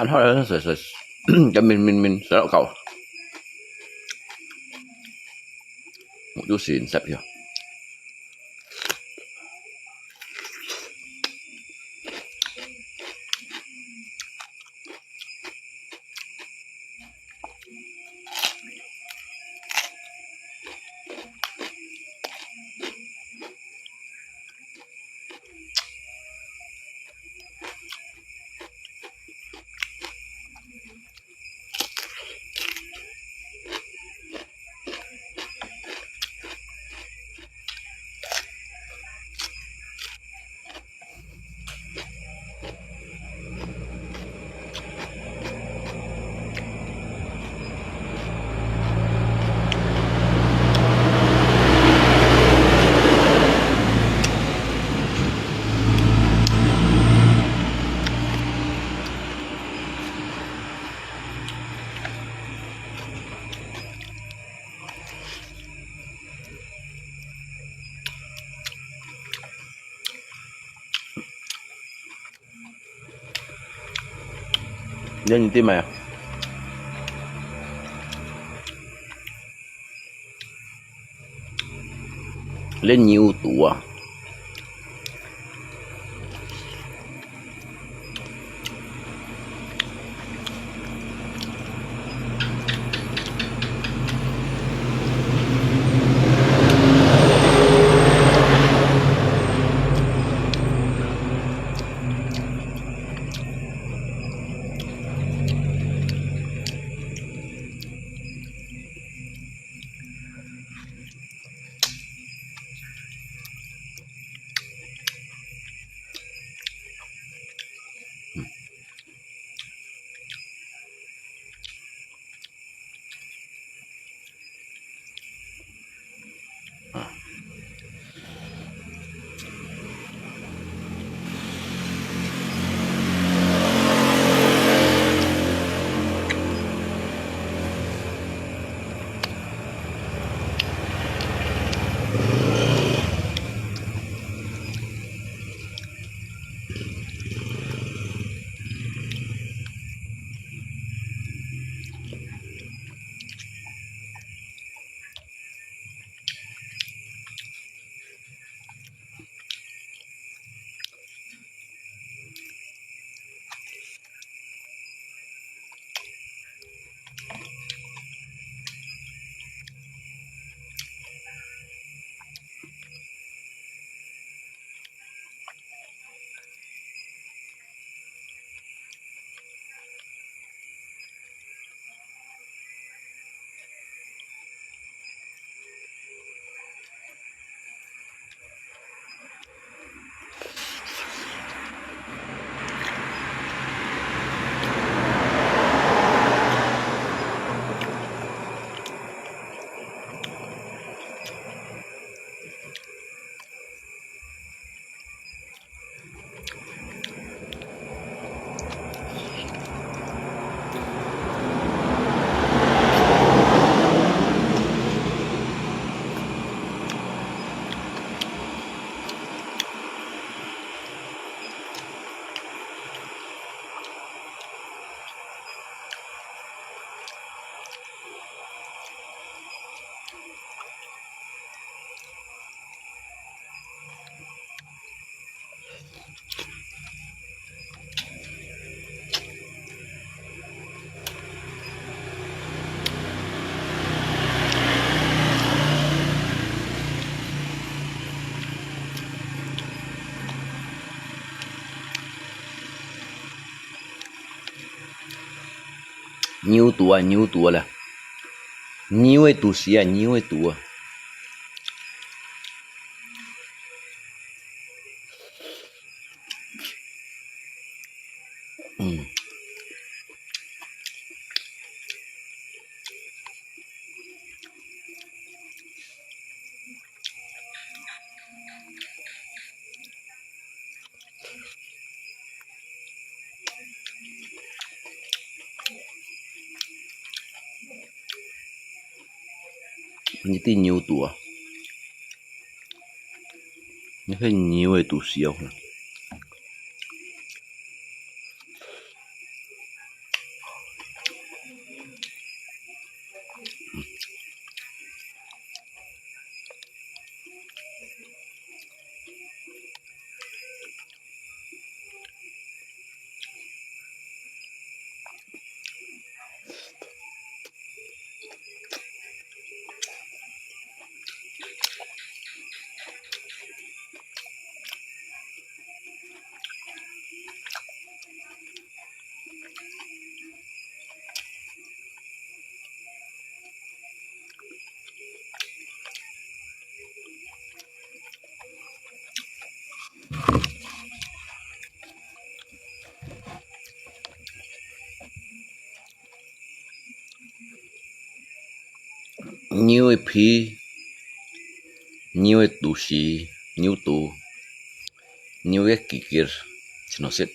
ăn thôi là sợ cho mình sợ cậu một chút xíu sạch chưa lên tim mày lên nhiều tuổi nhiều tuổi là nhiều ấy tuổi xia nhiều ấy tuổi như tí nhiều tuổi như thế nhiều ấy tuổi xia nhiều ấy phi nhiều ấy tu sĩ nhiều tu nhiều ấy kikir chỉ nó sẽ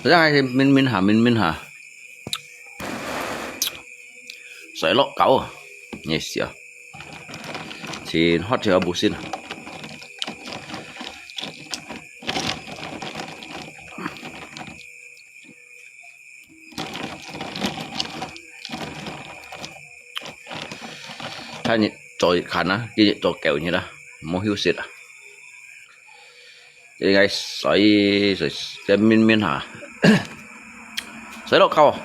ra thì mình hả sợi lọ cáu nhẹ xỉa thì hot chưa bù xin thay nhị cho khăn á cái cho kẹo như đó mua hiếu xịt à thì ngay sợi sợi mình hả sợi lọ cáu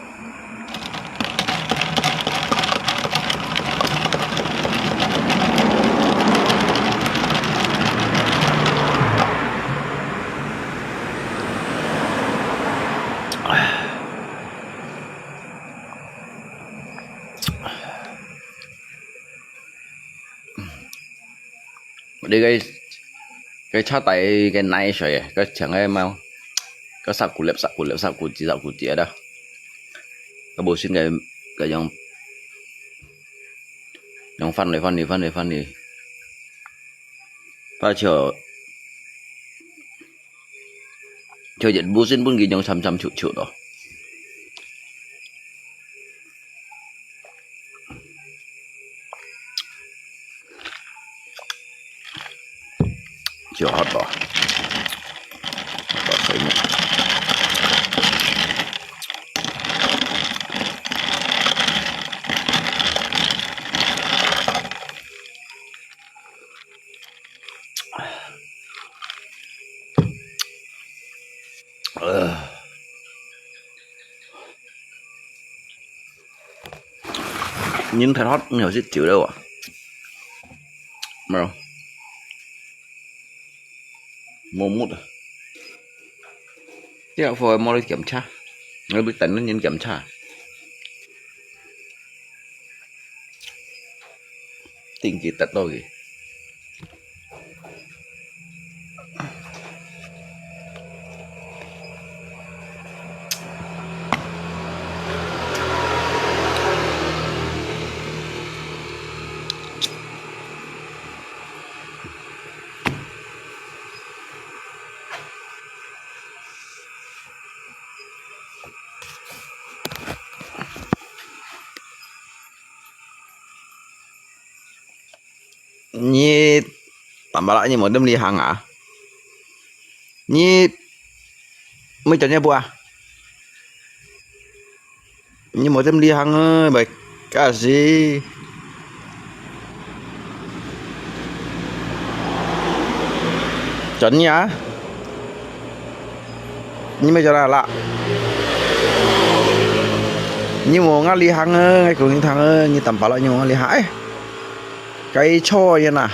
đi cái chát tay cái này rồi cái chẳng ai mau cái sạc cụ chỉ đó cái bộ xin cái dòng phân này và chờ dẫn bộ xin bốn cái dòng chăm chịu đó chưa hot đó thấy một nhưng thật hot nhiều rất chịu đâu à mà một chứ không phải mua đi kiểm tra người biết tính nó nhìn kiểm tra tình kỳ tật đôi Nhi tambah lại như một đâm ly hàng à? Nhi mới cho nhé bùa. Như một đâm ly hàng ơi, bài cái gì? Chuẩn nhá. Nhưng mà cho là lạ. Nhưng mà ngã ly hàng ơi, ngay cùng thằng ơi, như tầm bảo lại như ngã ly hãi. Cái cho vậy nè.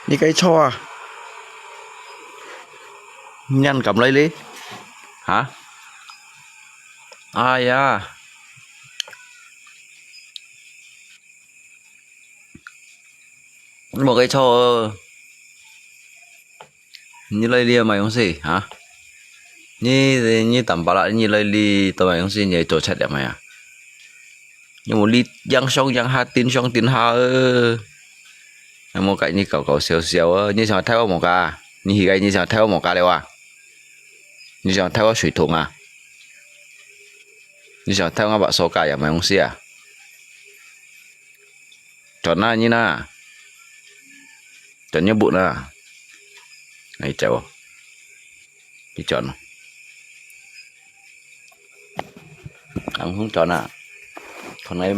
Như cái cho à? Nhanh cầm lấy đi. Hả? À yeah. Một cái cho như lấy đi mày không gì hả? Như tầm bảo lại như lấy đi tụi mày không gì như chỗ chết đẹp mày à? Nhưng một ly giang ha tin ha một cái như cậu xèo xèo như sao theo một cái như cái như sao theo một cái đâu à? Như sao theo水桶啊？你想theo bạn số cả mày không xí à? Chuẩn à như na? Chuẩn như bụng à? Này chào. Đi chuẩn. Anh không chuẩn à? Còn này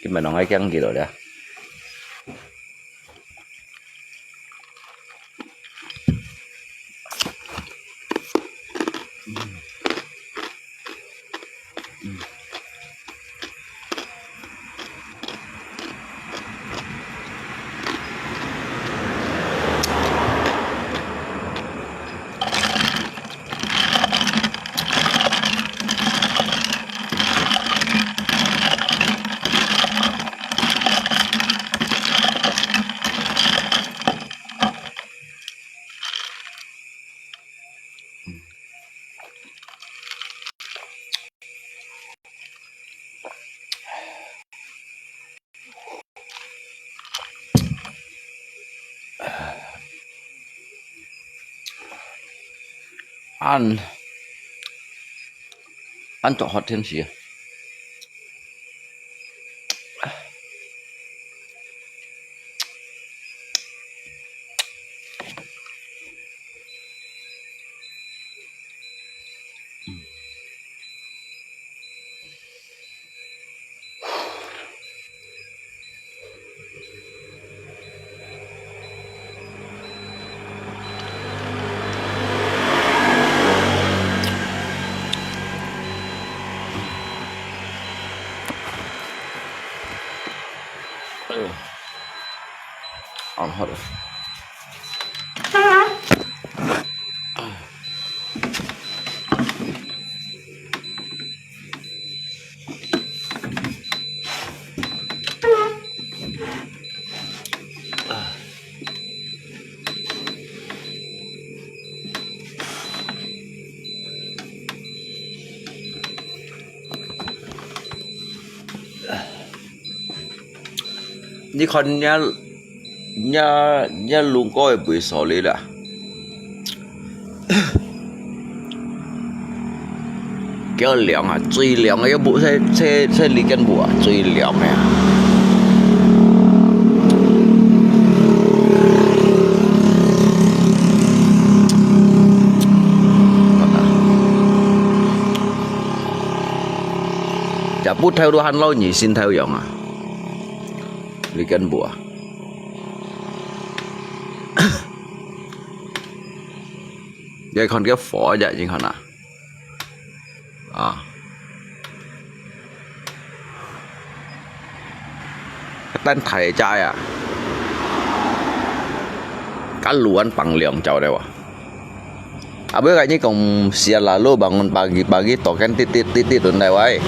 cái mà nó ngay căng gì rồi đấy. Ăn chỗ hot thêm gì à? Ăn hot rồi. Như con nha luôn coi buổi sáng lên à? Cái凉啊，最凉啊，要不这里根部啊，最凉的呀。จะพูดเท่าด้วยฮันเล่าหนีสินเท่าอย่างอ่ะลิกันบัวยายคนแกฝอใหญ่จริงขนาดtên thầy trai à cá luan bằng lượng chào đây à bữa cái như còn xia là lô bằng bagi tổ cái tít tuần này vậy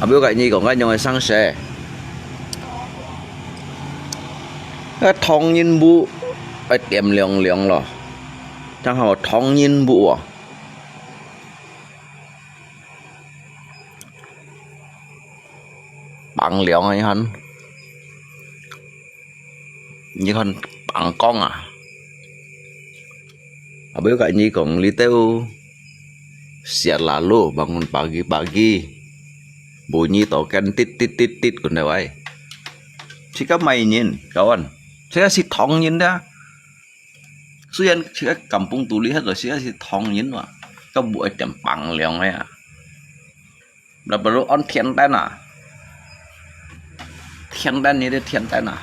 biểu cái gì còn cái nhồi sang xe cái thong nhìn bu cái tiệm liang rồi chẳng hạn thong nhìn bu à bằng liang ấy hắn như con bằng con à biểu cái gì còn lý tiêu siat lalu bangun pagi-pagi bunyi token tit còn đâu ấy chỉ có mày nhìn kawan saya si thong nhìn đó xuyên chỉ có kampung tuli hết rồi saya si thong nhìn mà có buổi chậm bằng liền ấy à là baru on thiên tan à thiên tan như thế thiên tan à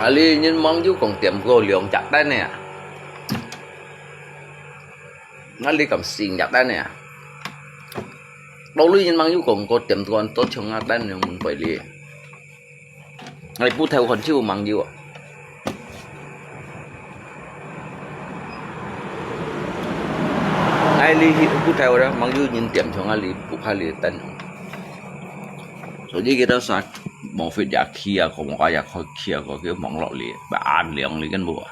Ali nhìn mong chú còn tiệm gồ lượng chặt đây nè Ali cầm xin chặt đây nè đâu lưu nhìn mong chú còn có tiệm còn tốt trong ngã đây nè mình phải đi Ali bút theo con chú mong chú Ali hit bút theo đó mong chú nhìn tiệm trong Ali bút Ali tên rồi đi cái đó sao một phút giả kia có một cái khơi kia có cái mỏng lọ lì và ăn liền lấy cái bùa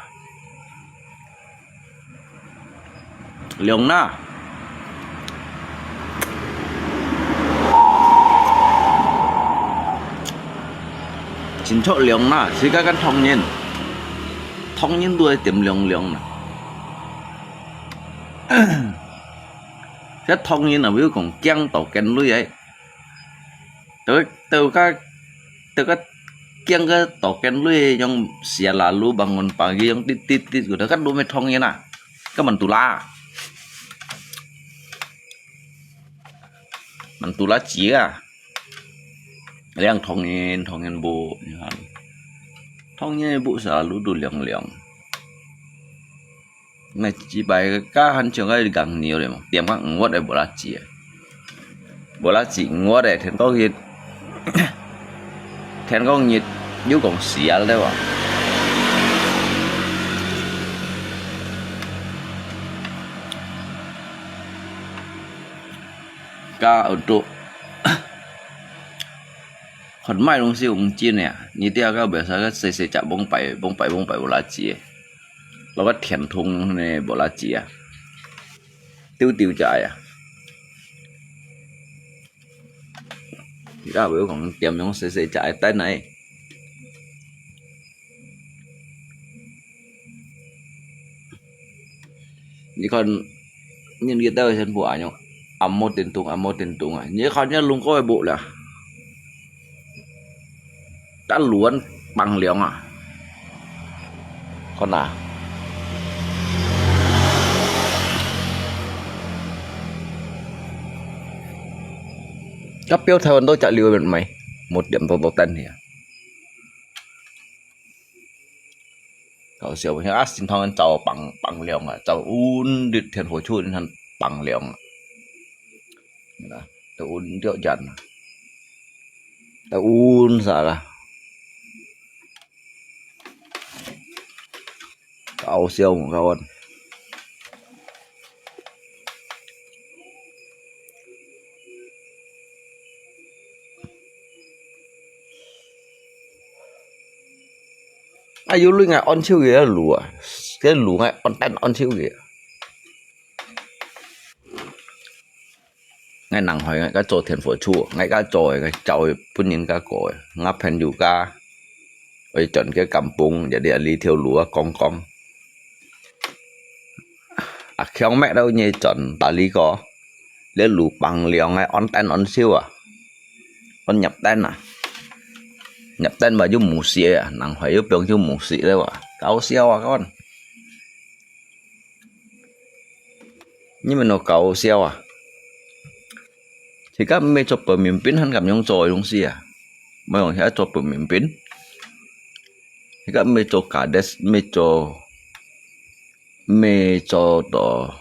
liền na chính chỗ liền na chỉ cái thông nhiên đuôi tiệm liền nè cái thông nhiên là ví dụ còn chăng tổ kén lưới ấy từ cái kiang cái tổ kén lưới yang sia lalu bangun pagi yang tit gitu kan dua metong ya nah cái mantula chia yang thong nhiên bu thong nhiên bu selalu du liang này chỉ bài cá hắn trường cái càng nhiều đấy mà tiệm các ngót để bỏ lá chỉ ngót để thêm có gì thêm có nhiệt nếu còn xỉa đấy mà cá ở chỗ còn mai đồng siêu cũng chiên nè như thế các bé sao cái xây chạm bông bảy bỏ lá chỉ nó có thiền thùng này bỏ lá chỉ à tiêu chạy à thì ra biểu còn tiệm trong xây chạy tới này như con nhìn cái tơ chân bộ nhỉ ẩm một tiền tung à như con nhá luôn có cái bộ là đã luồn bằng liều à con nào cấp tiêu theo tôi chạy liều bên mày một điểm tổ tân thì cậu siêu với ác xin thong cháu bằng liều à cháu un được thiền hồi chui nên bằng liều à cháu un điệu dần cháu un sợ là cậu siêu của các con ayu lu ngai on chiu ge lu à cái lu ngai on tan on chiu ge ngai nang hoi ngai ka cho thiền phổ chu ngai ka choi ngai choi pun yin ka ko ngap pen yu ka oi chọn cái kampung jadi ali theo lúa con à khéo mẹ đâu nhỉ chọn ta lý có lấy lú bằng liều ngay on tan on siêu à on nhập tan à nhập tên vào dùng mù xịa à nặng phải giúp được dùng mù xịa đâu à cao siêu à con nhưng mà nó cầu siêu à thì các mấy cho pemimpin han cảm nhong rồi đúng gì à mấy orang cho pemimpin thì các mấy cho kades mấy cho đó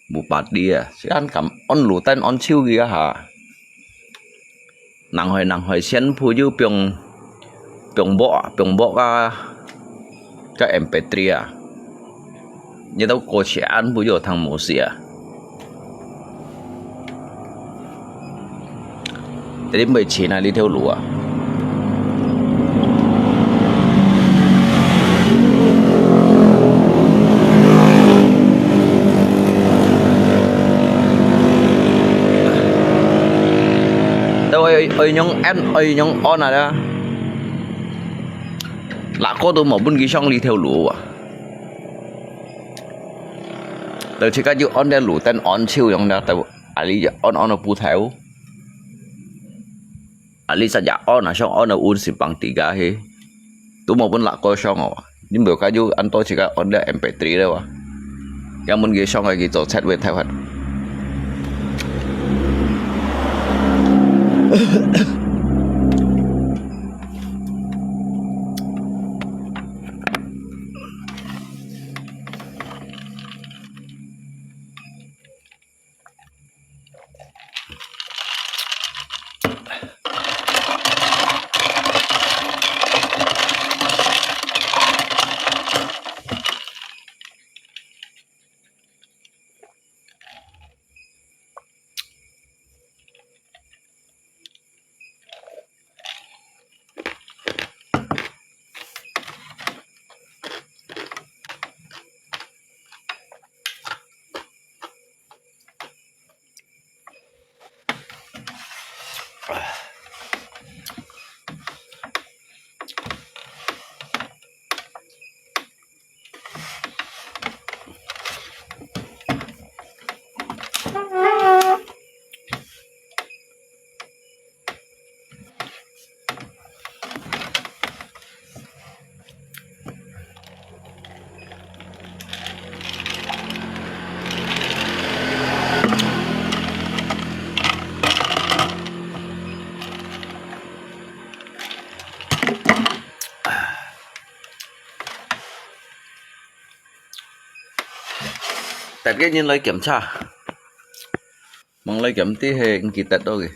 bupati à si an cảm on lũ tan on chiu gì hả nàng hỏi sen phu yu pyong bo cái MP3 à như đâu có chuyện ăn phu yu thằng mồ xì à thế đến 19 là đi theo lũ à đâu ơi nhông on à đó là có tôi một bên kia xong đi theo lũ à từ khi các chú on đeo lũ tên on chiêu yang đó từ ali on ở pu theo ali saja on là xong on là un si bằng tiga he tôi một bên là có xong à nhưng mà các chú anh tôi chỉ có on đeo MP3 đâu à yang bên kia xong rồi kia cho chat về theo hết tại cái nhìn lấy kiểm tra mong lấy kiểm tí hệ kỳ tật đâu kì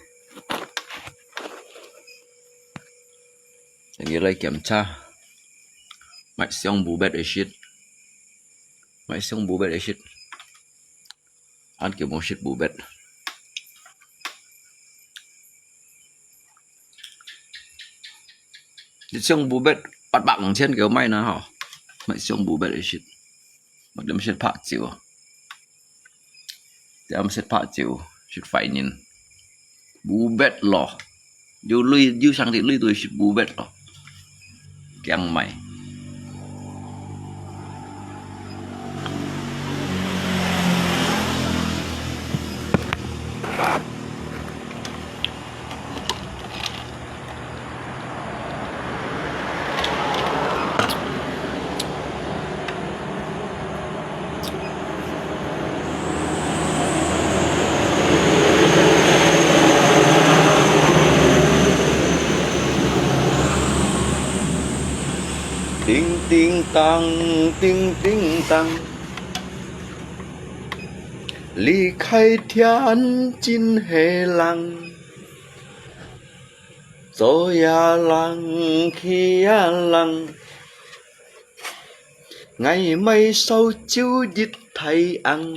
cái lấy kiểm tra mạch xong bù bét shit mạch xong bù bét shit ăn kiểu một shit bù bét xong bù bét bắt bằng trên kiểu may nó hả mạch xong bù bét shit một đêm shit phạt chịu thì em sẽ phạt chịu shit phải nhìn bù bét lò dù sang thì lui tôi shit bù bét lò keng mày叮叮当，离开天津黑人，走呀人去呀人，ngày mai sau chiếu dít thầy ăn,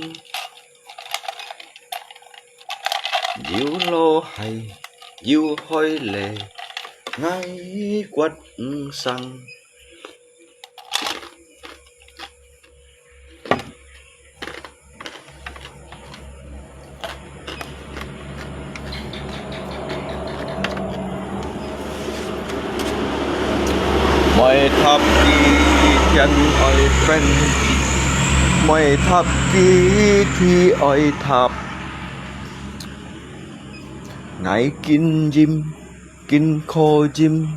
diêu lô hay diêu hoi lệ, ngay quất sang. Mọi thập kỷ thiên ơi friend, mọi thập kỷ thì ơi thập, ngày kinh khô chim,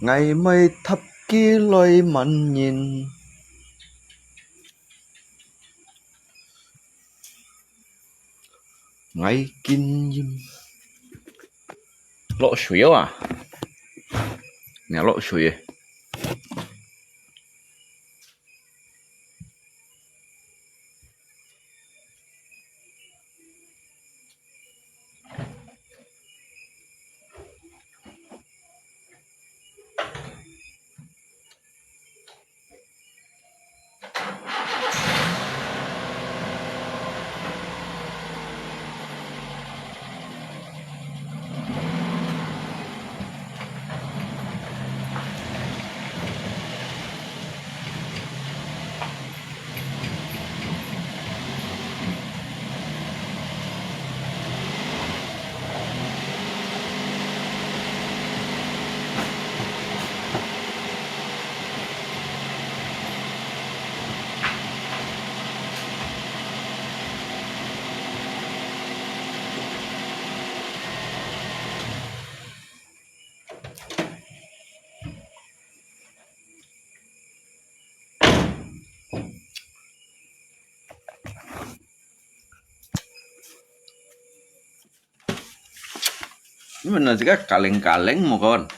ngày mai thập kỷ lôi mặn nhìn, ngay kinh dùm lộ suối à nè lộ suối ini benar juga kaleng-kaleng mau kawan.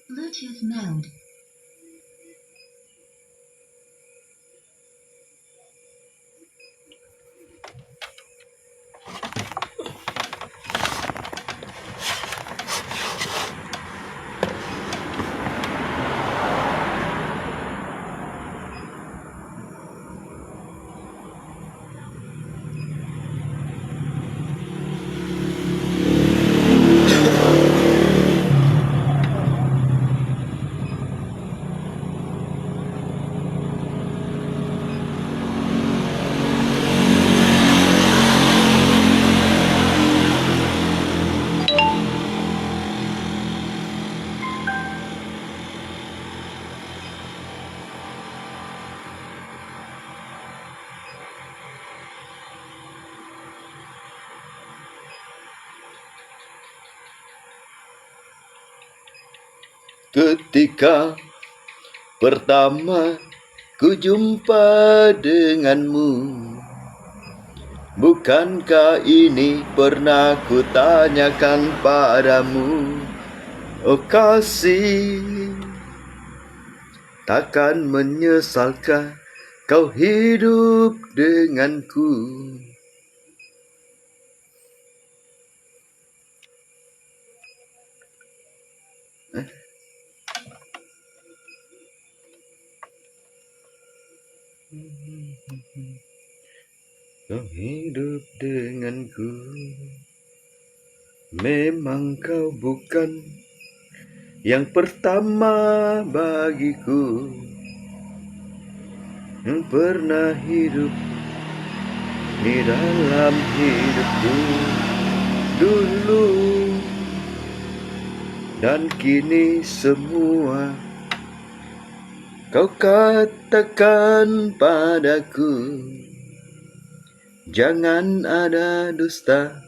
Bluetooth mode. Ketika pertama ku jumpa denganmu, bukankah ini pernah ku tanyakan padamu? Oh kasih, takkan menyesalkah kau hidup denganku? Kau hidup denganku. Memang kau bukan yang pertama bagiku, yang pernah hidup di dalam hidupku dulu. Dan kini semua kau katakan padaku. Jangan ada dusta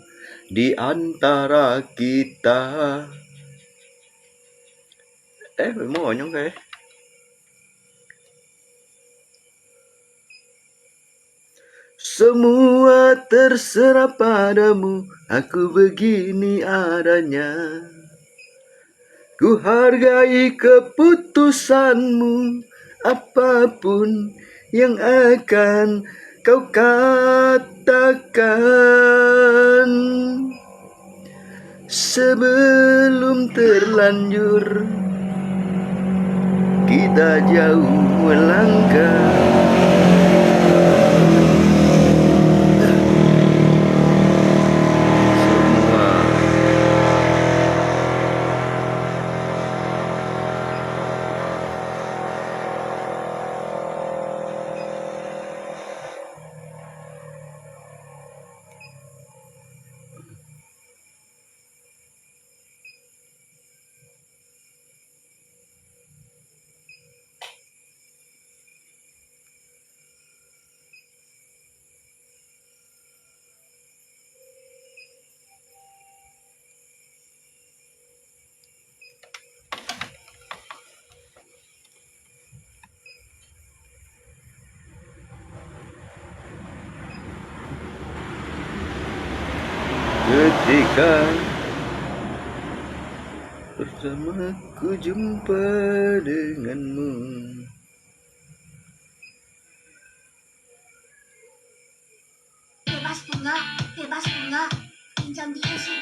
di antara kita. Mau nyong kayak semua terserah padamu, aku begini adanya. Ku hargai keputusanmu, apapun yang akan kau katakan. Sebelum terlanjur kita jauh melangkah. Ketika pertama ku jumpa denganmu, bebas bunga, pinjam di kasih,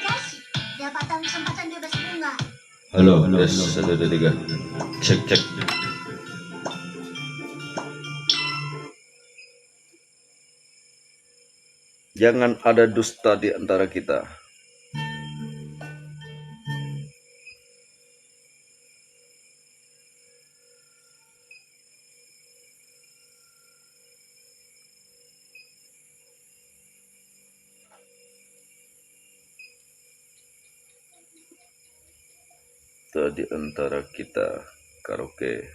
dapatkan kesempatan bebas bunga. Halo, tes 1, 2, 3. Cek. Jangan ada dusta di antara kita. Di antara kita karaoke.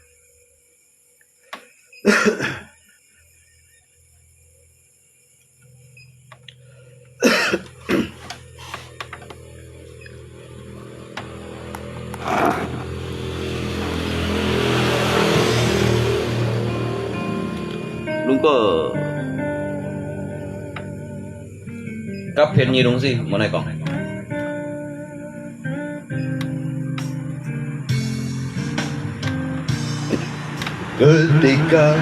Lupa kapan nyi dong sih mau naik kong? Ketika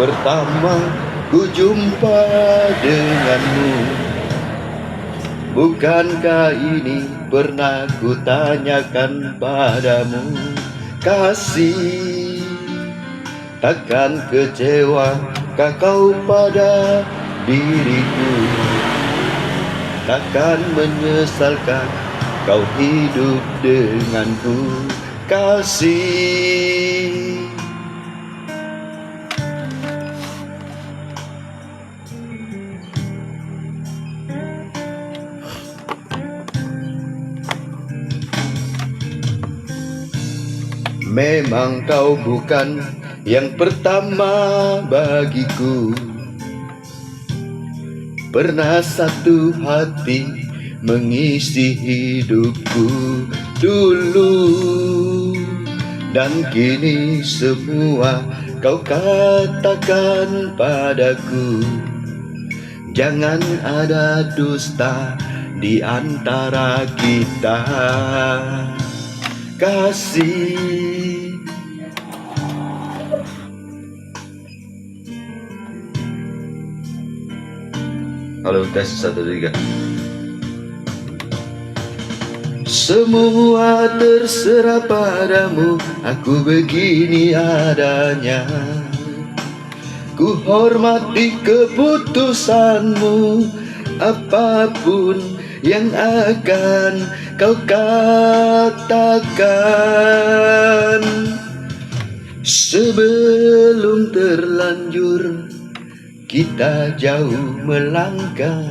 pertama ku jumpa denganmu, bukankah ini pernah ku tanyakan padamu? Kasih, takkan kecewakah kau pada diriku? Takkan menyesalkan kau hidup denganku? Kasih, memang kau bukan yang pertama bagiku. Pernah satu hati mengisi hidupku dulu. Dan kini semua kau katakan padaku, jangan ada dusta di antara kita. Kasih, Halo, tes 1, 2, 3. semua terserah padamu, aku begini adanya. Ku hormati keputusanmu, apapun yang akan kau katakan. Sebelum terlanjur kita jauh melangkah,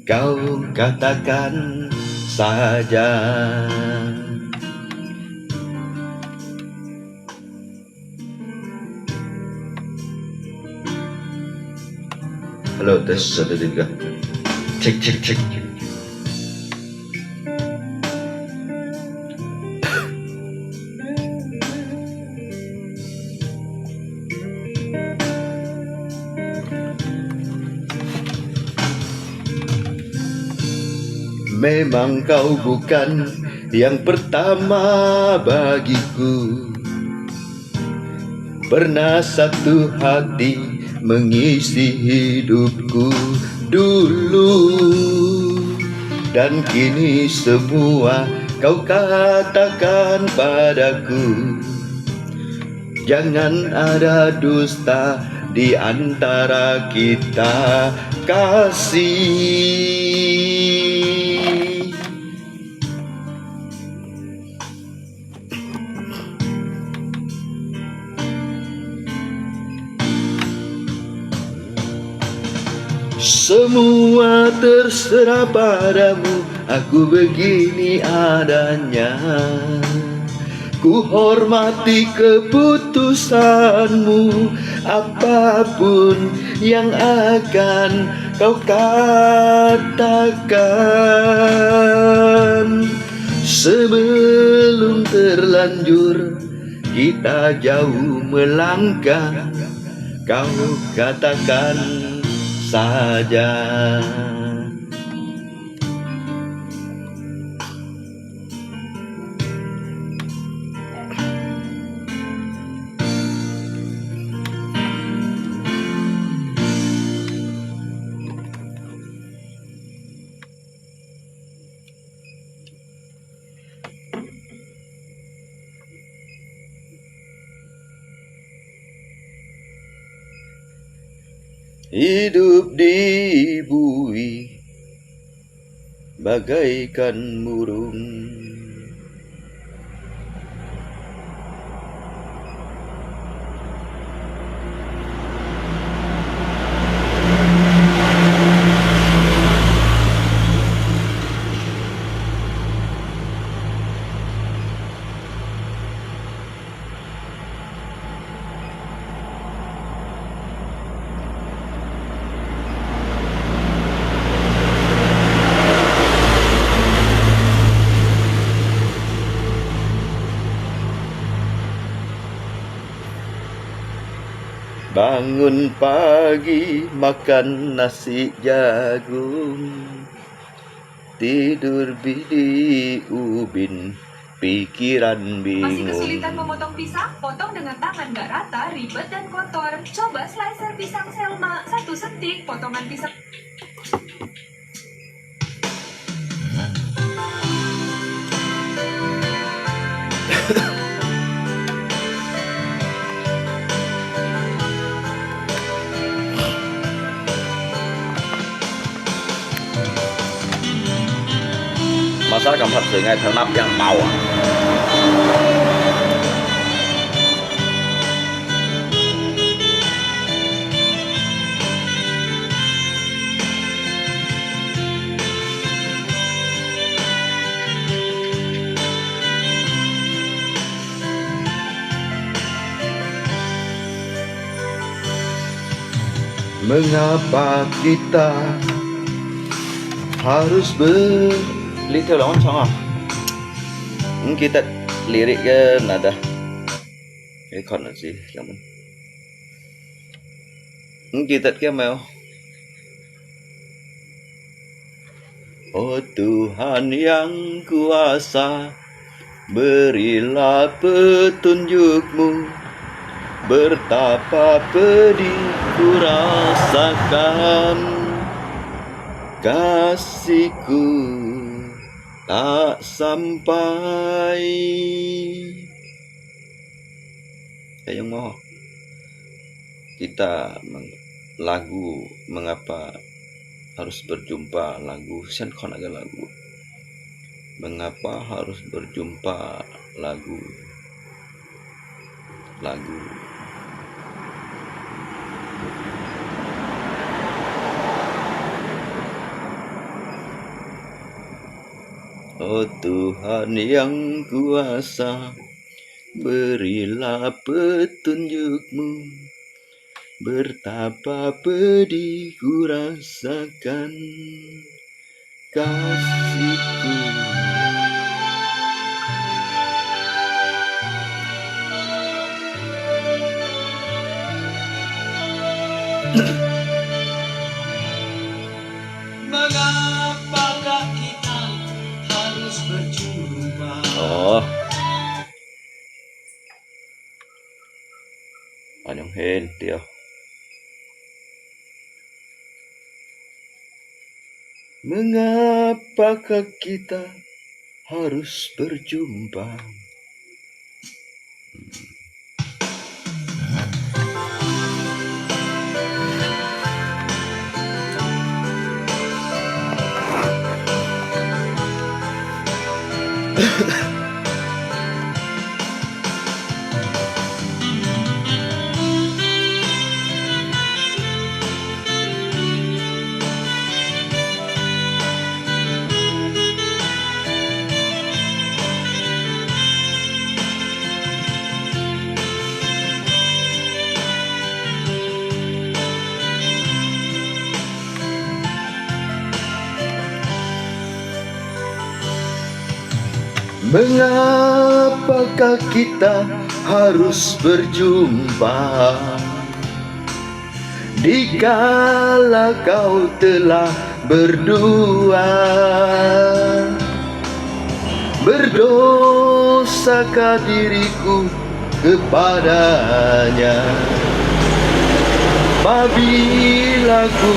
kau katakan saja. Halo, tes 1, 2, 3. Cek, cek, cek. Memang kau bukan yang pertama bagiku. Pernah satu hati mengisi hidupku dulu, dan kini semua kau katakan padaku, jangan ada dusta di antara kita. Kasih, semua terserah padamu, aku begini adanya. Ku hormati keputusanmu, apapun yang akan kau katakan. Sebelum terlanjur kita jauh melangkah, kau katakan saja. Hidup di bumi bagaikan burung, bangun pagi makan nasi jagung, tidur di ubin pikiran Masih bingung. kesulitan memotong pisang? Potong dengan tangan nggak rata, ribet dan kotor. Coba slicer pisang Selma. 1 sentik potongan pisang. Masalah cảm thật sự ngày tháng 5 yang mau à. Mengapa kita harus Lý theo là con chồng à? kita lirik ke nada kon sih kamu kita ke mau oh Tuhan yang kuasa berilah petunjukmu betapa pedih ku rasakan kasihku tak sampai yang mau kita lagu mengapa harus berjumpa lagu sen kon agak lagu mengapa harus berjumpa lagu oh Tuhan yang kuasa berilah petunjukmu betapa pedih ku rasakan kasihku Mengapakah kita harus berjumpa? oh anong hen tiyo mengapakah kita harus berjumpa mengapakah kita harus berjumpa dikala kau telah berdua berdosakah diriku kepadanya apabila ku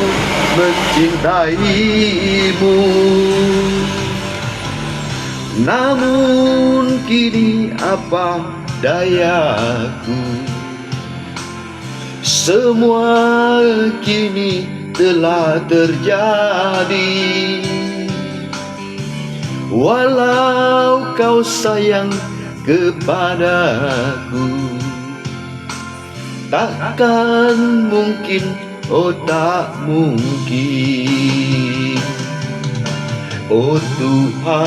mencintaimu namun kini apa dayaku semua kini telah terjadi walau kau sayang kepadaku takkan mungkin oh tak mungkin oh Tuhan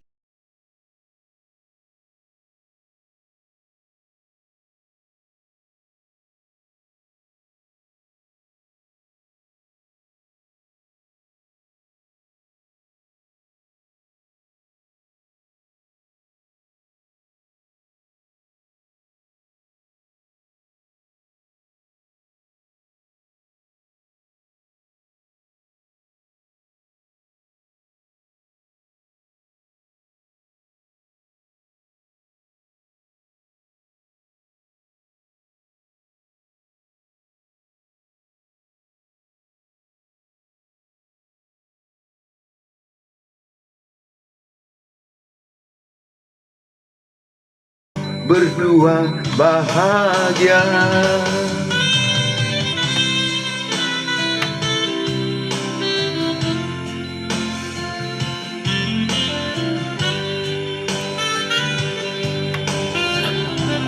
berdua bahagia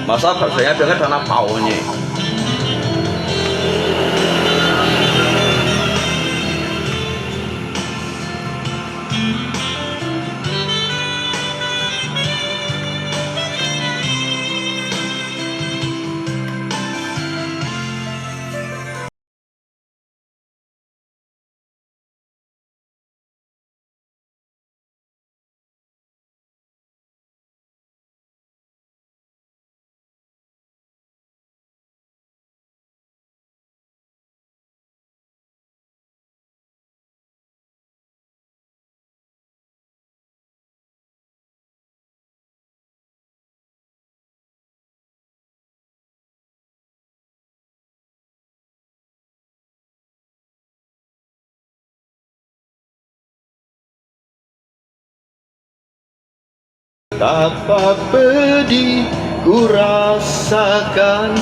Masa saya dengar tanah paunya. Betapa pedih ku rasakan,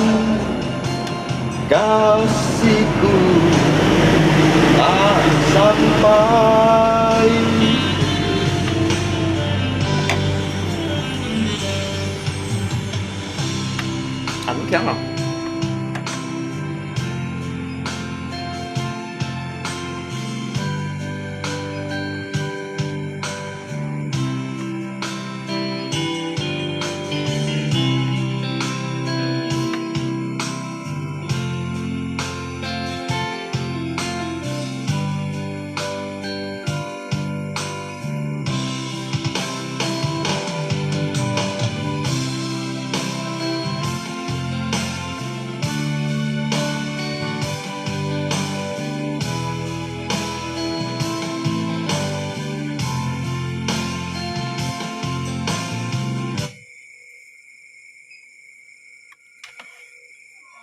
kasihku tak sampai. Ăn khéo không?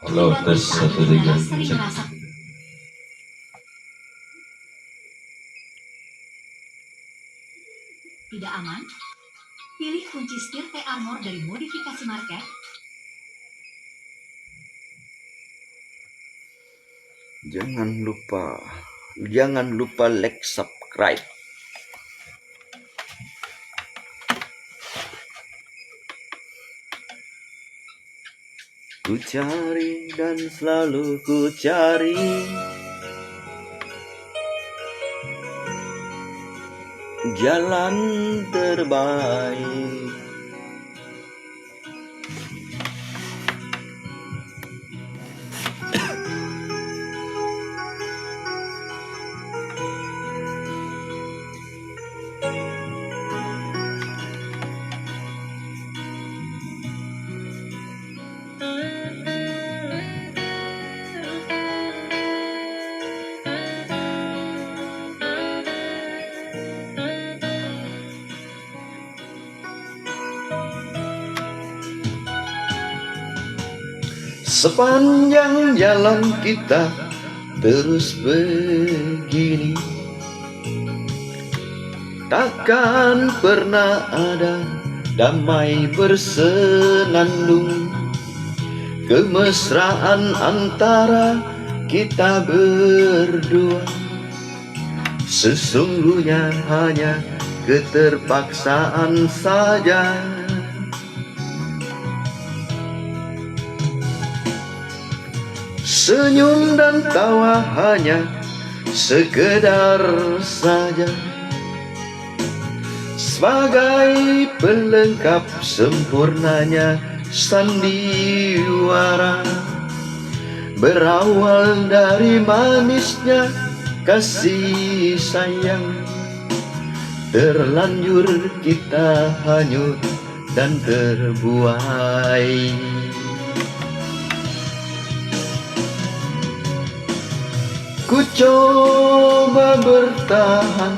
Halo, tes 1, 2, Sering cek. merasa tidak aman? Pilih kunci setir T-Armor dari modifikasi market. Jangan lupa like, subscribe. Ku cari dan selalu ku cari jalan terbaik. Sepanjang jalan kita terus begini, takkan pernah ada damai bersenandung. Kemesraan antara kita berdua sesungguhnya hanya keterpaksaan saja. Senyum dan tawa hanya sekedar saja, sebagai pelengkap sempurnanya sandiwara. Berawal dari manisnya kasih sayang, terlanjur kita hanyut dan terbuai. Ku coba bertahan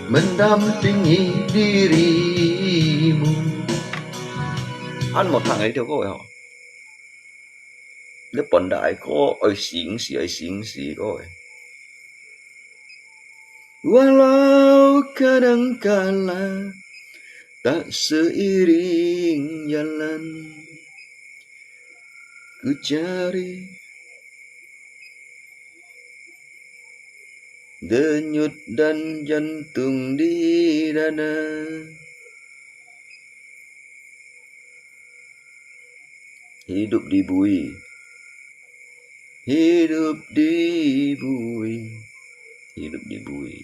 mendampingi dirimu. Ăn một thằng ấy được rồi hả? Nếu bẩn đại có ơi xỉn xỉ rồi. Walau kadangkala tak seiring jalan, ku cari denyut dan jantung di dada. Hidup di bui, hidup di bui, hidup di bui.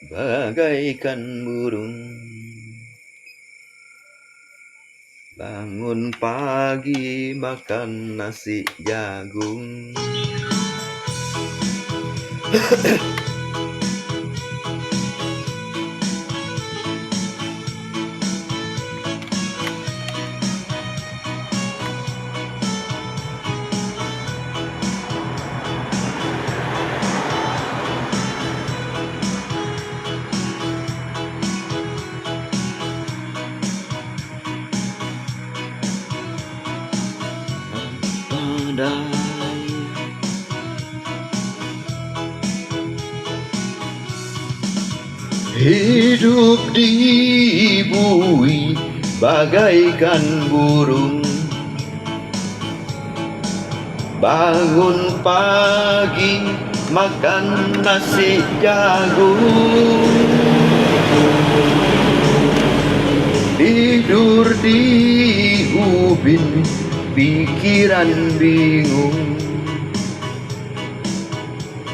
Bagaikan burung bangun pagi makan nasi jagung. Hidup di bumi bagaikan burung, bangun pagi makan nasi jagung, tidur di ubin pikiran bingung.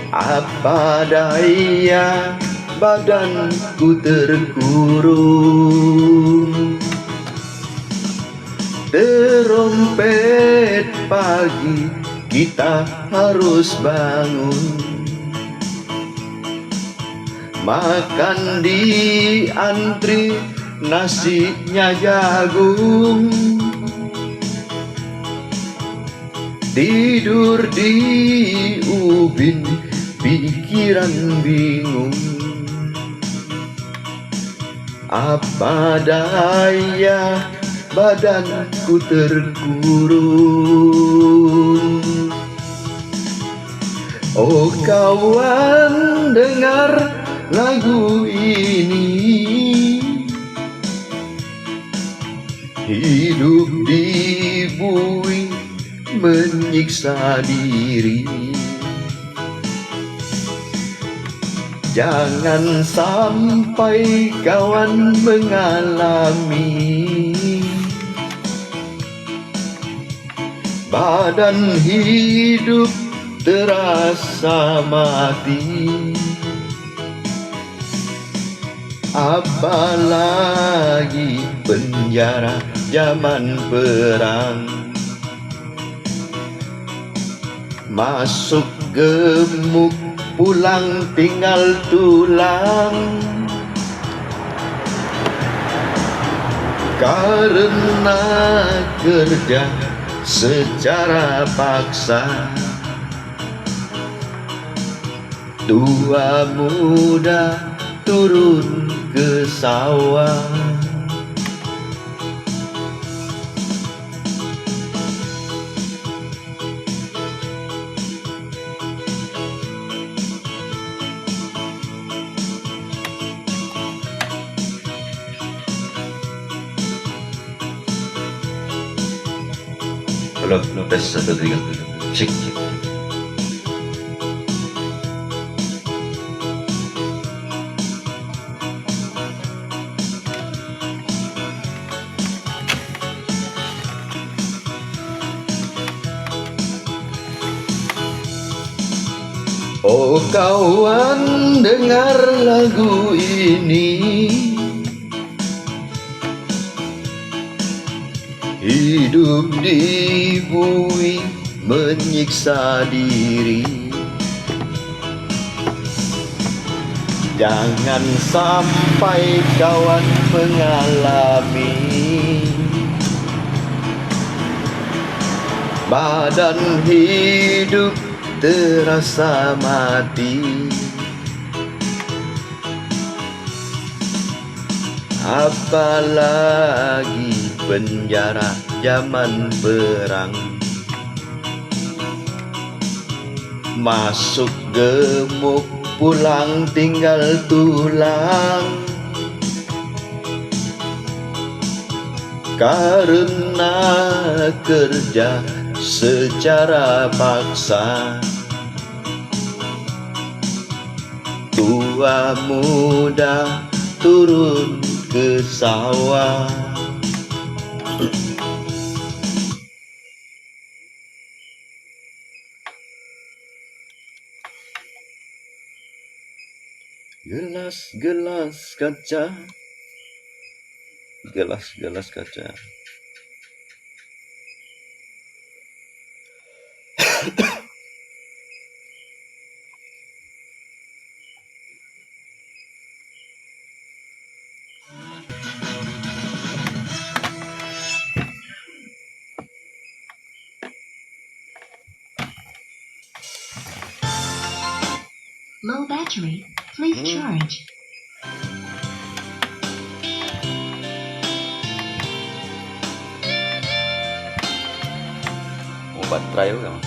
Apa daya badanku terkurung, terompet pagi kita harus bangun, makan di antri nasinya jagung, tidur di ubin pikiran bingung. Apa daya badanku terkurung. Oh kawan, dengar lagu ini. Hidup di bumi menyiksa diri. Jangan sampai kawan mengalami badan hidup terasa mati. Apalagi penjara zaman perang, masuk gemuk pulang tinggal tulang. Karena kerja secara paksa, tua muda turun ke sawah. Halo, tes 1 2 3. Cek. Oh kawan, dengar lagu ini. Hidup di bumi menyiksa diri. Jangan sampai kawan mengalami badan hidup terasa mati. Apalagi penjara zaman perang, masuk gemuk pulang tinggal tulang. Karena kerja secara paksa, tua muda turun ke sawah. Gelas-gelas kaca, gelas-gelas kaca. Low battery. Please charge. Mau baterai kan?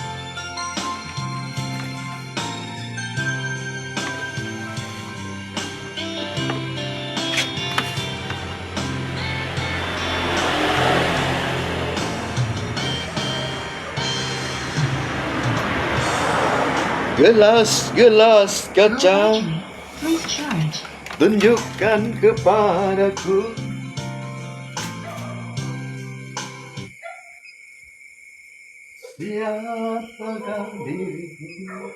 Gelas-gelas kaca tunjukkan kepadaku siapakah diriku.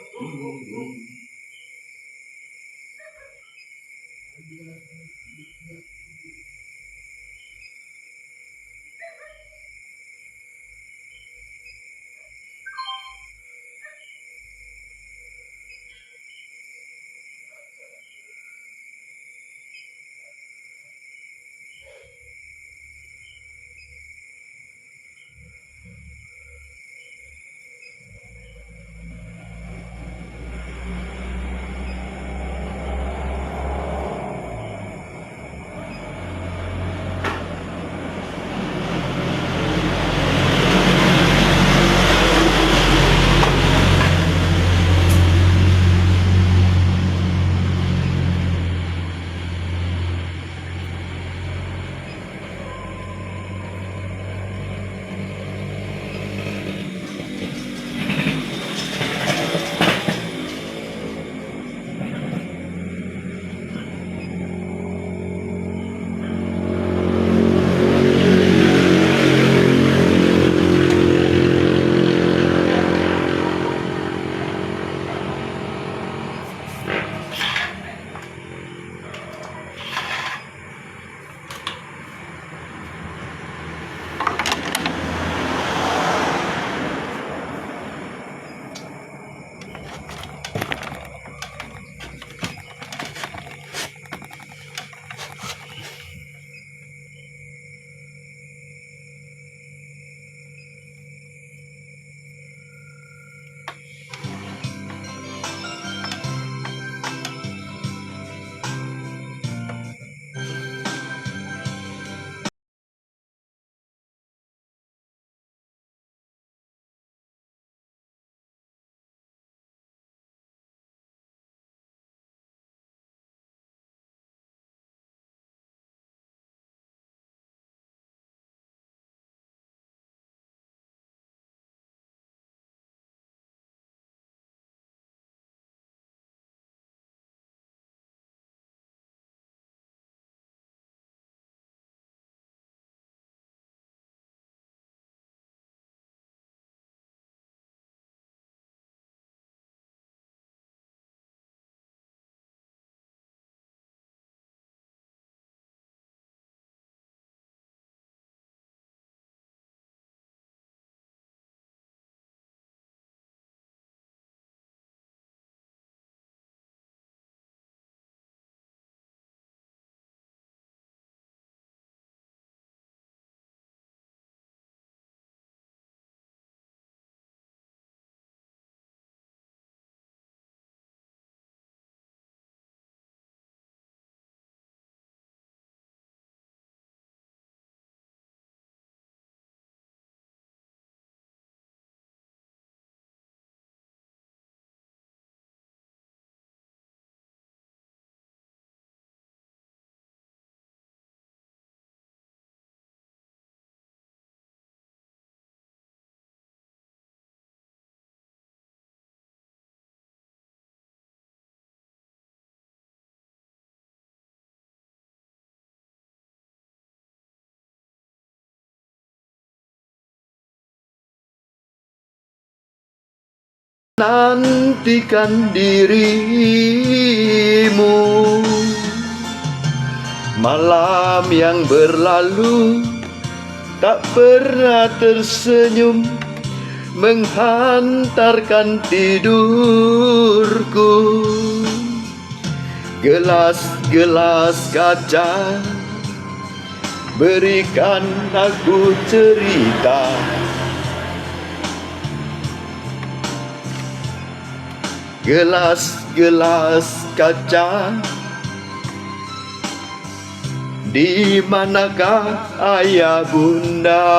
Nantikan dirimu, malam yang berlalu tak pernah tersenyum menghantarkan tidurku. Gelas-gelas kaca berikan aku cerita, gelas-gelas kaca, di manakah ayah bunda?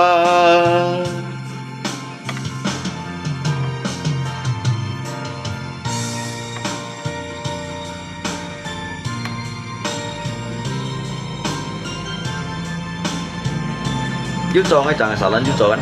Chú Tròn hay chẳng xả lên chú Tròn.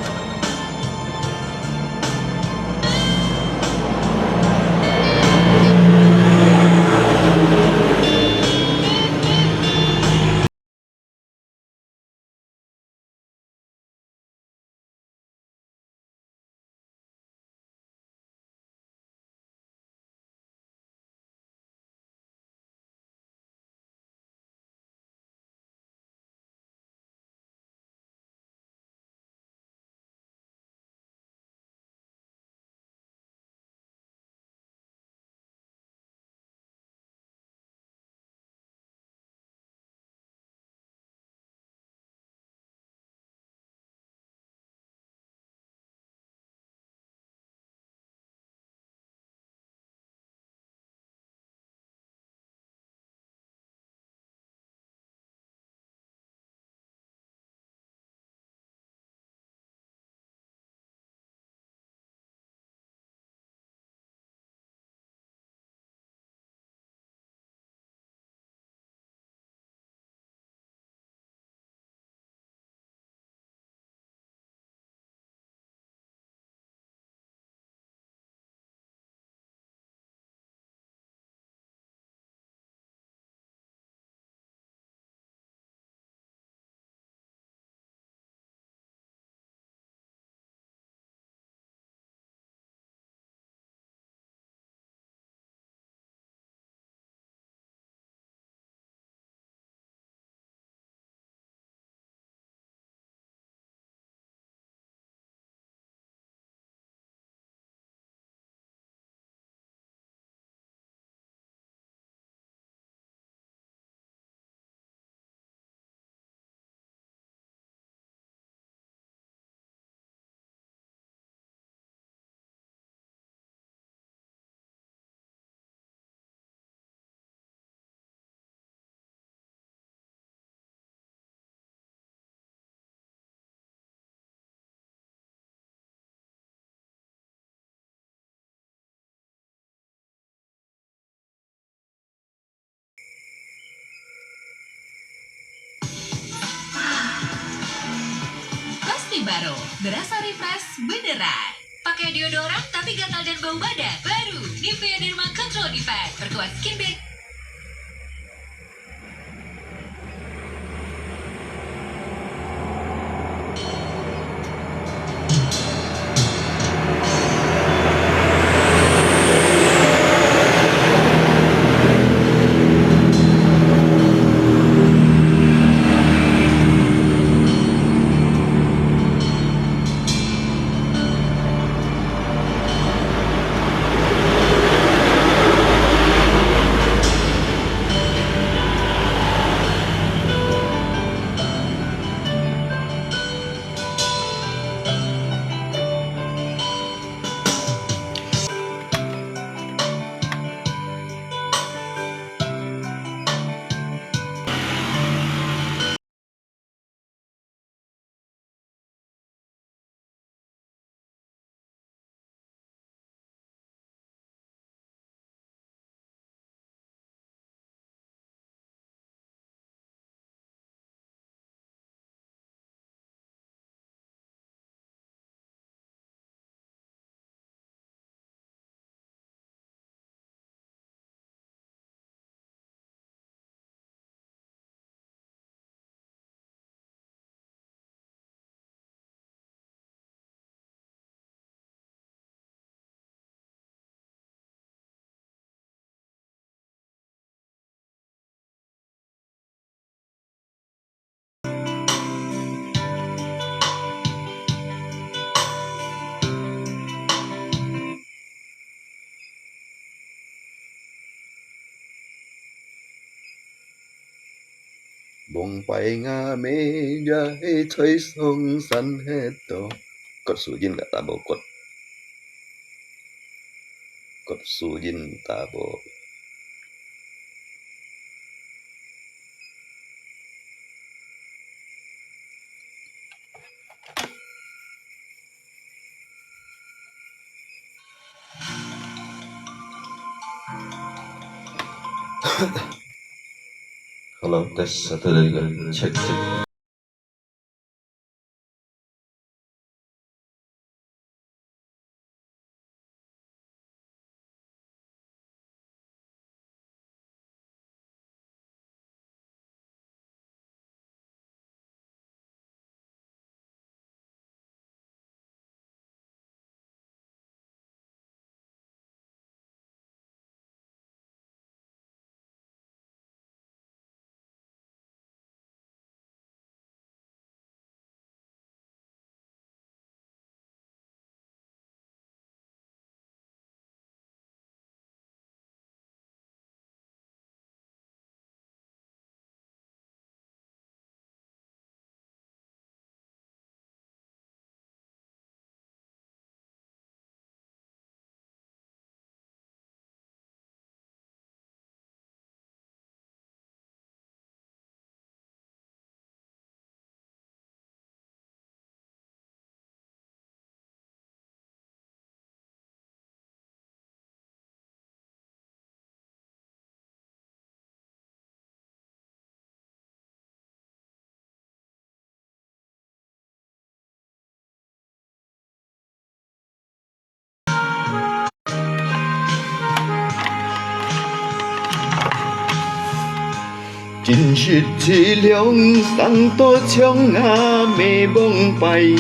baru. Berasa refresh beneran. Pakai deodoran tapi gatal dan bau badan. Baru Nivea Derma Control Defect. Perkuat skin barrier. Bông bay nga mê ya hê thấy sông săn hết to. Kod sujin gak tabo kod sujin tabo. Halo, tes 1 2 3. Cek cek. Chính sự chỉ liang sang to chong a mê bông bay.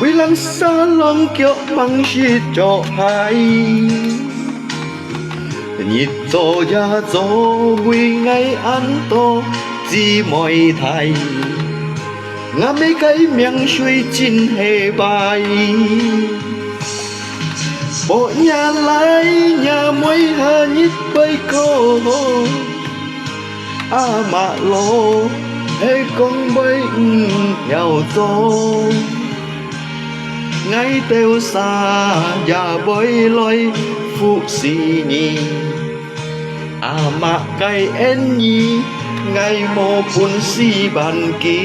Vì lăng xa lòng kiệu bằng shi cho hai. Nhịp cho ya cho vì ngày ăn to chỉ mọi thầy. Ngã mấy cái miệng suy chín hề bài. Bộ nhà lại nhà mới hà nhít bay cô. Mà lô hay con bay nhau gió ngay tiêu xa và bơi lôi phụ xì nhì mà cây en nhì ngày mô pun si bàn kỳ.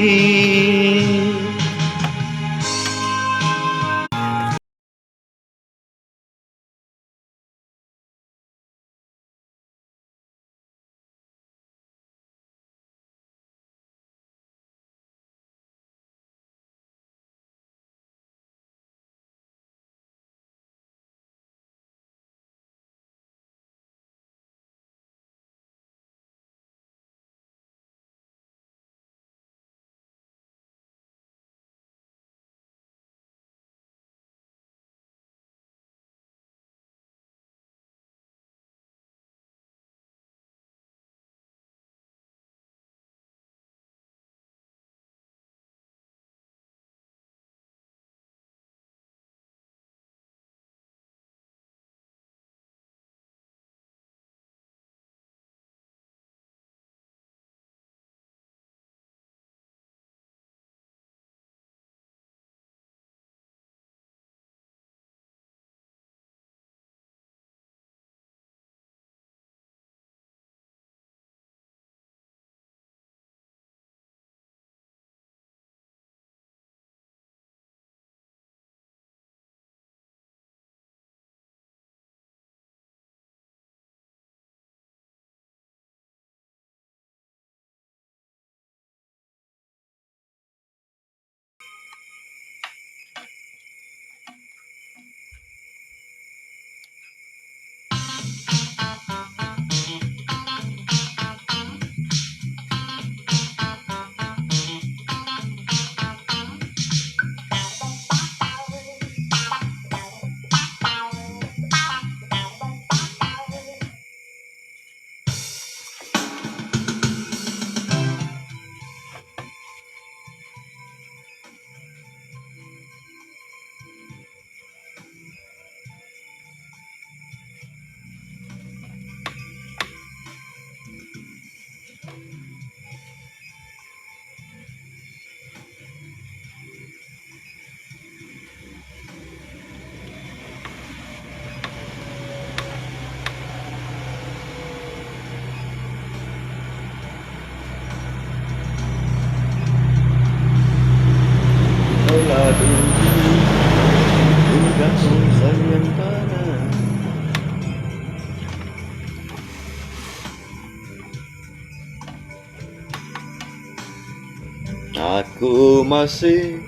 Aku masih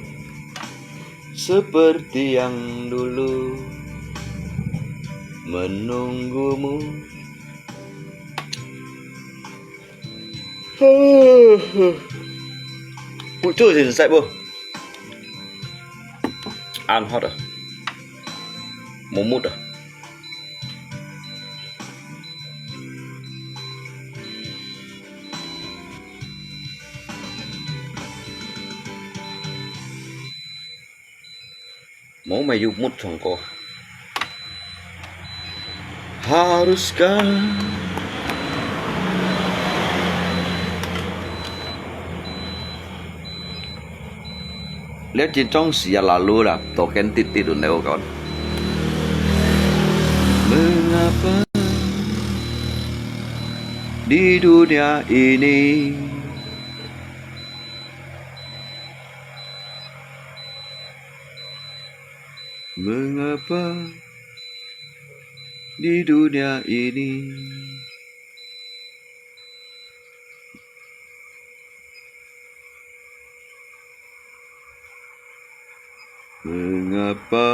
seperti yang dulu menunggumu. Bụi chơi thì sai bơ. Ăn hot à? Một mút à? Mau maju mut songko. Haruskah lihat cincong sia lalu lah token titik dulu kawan. Mengapa di dunia ini mengapa di dunia ini mengapa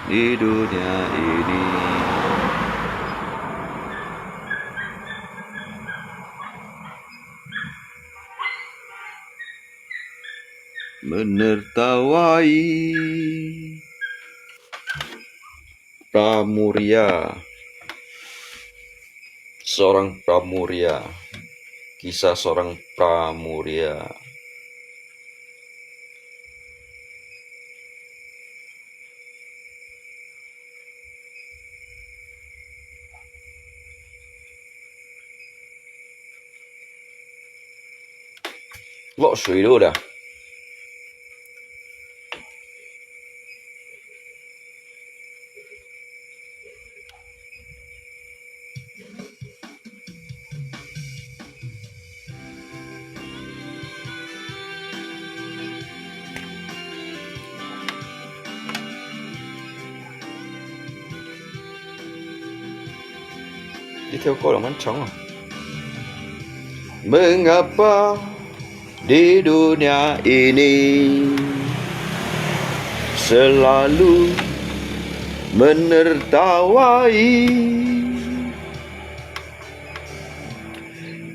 di dunia ini menertawai pramuria, seorang pramuria, kisah seorang pramuria. Lọ水了的。Đi theo cô là mắn trống à? Mengapa di dunia ini selalu menertawai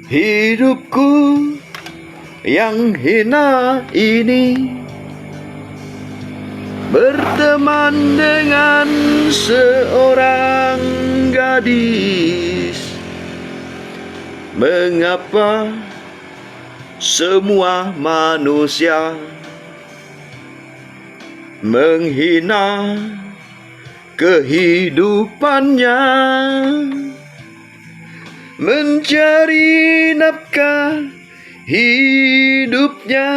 hidupku yang hina ini, berteman dengan seorang gadis. Mengapa semua manusia menghina kehidupannya, mencari nafkah hidupnya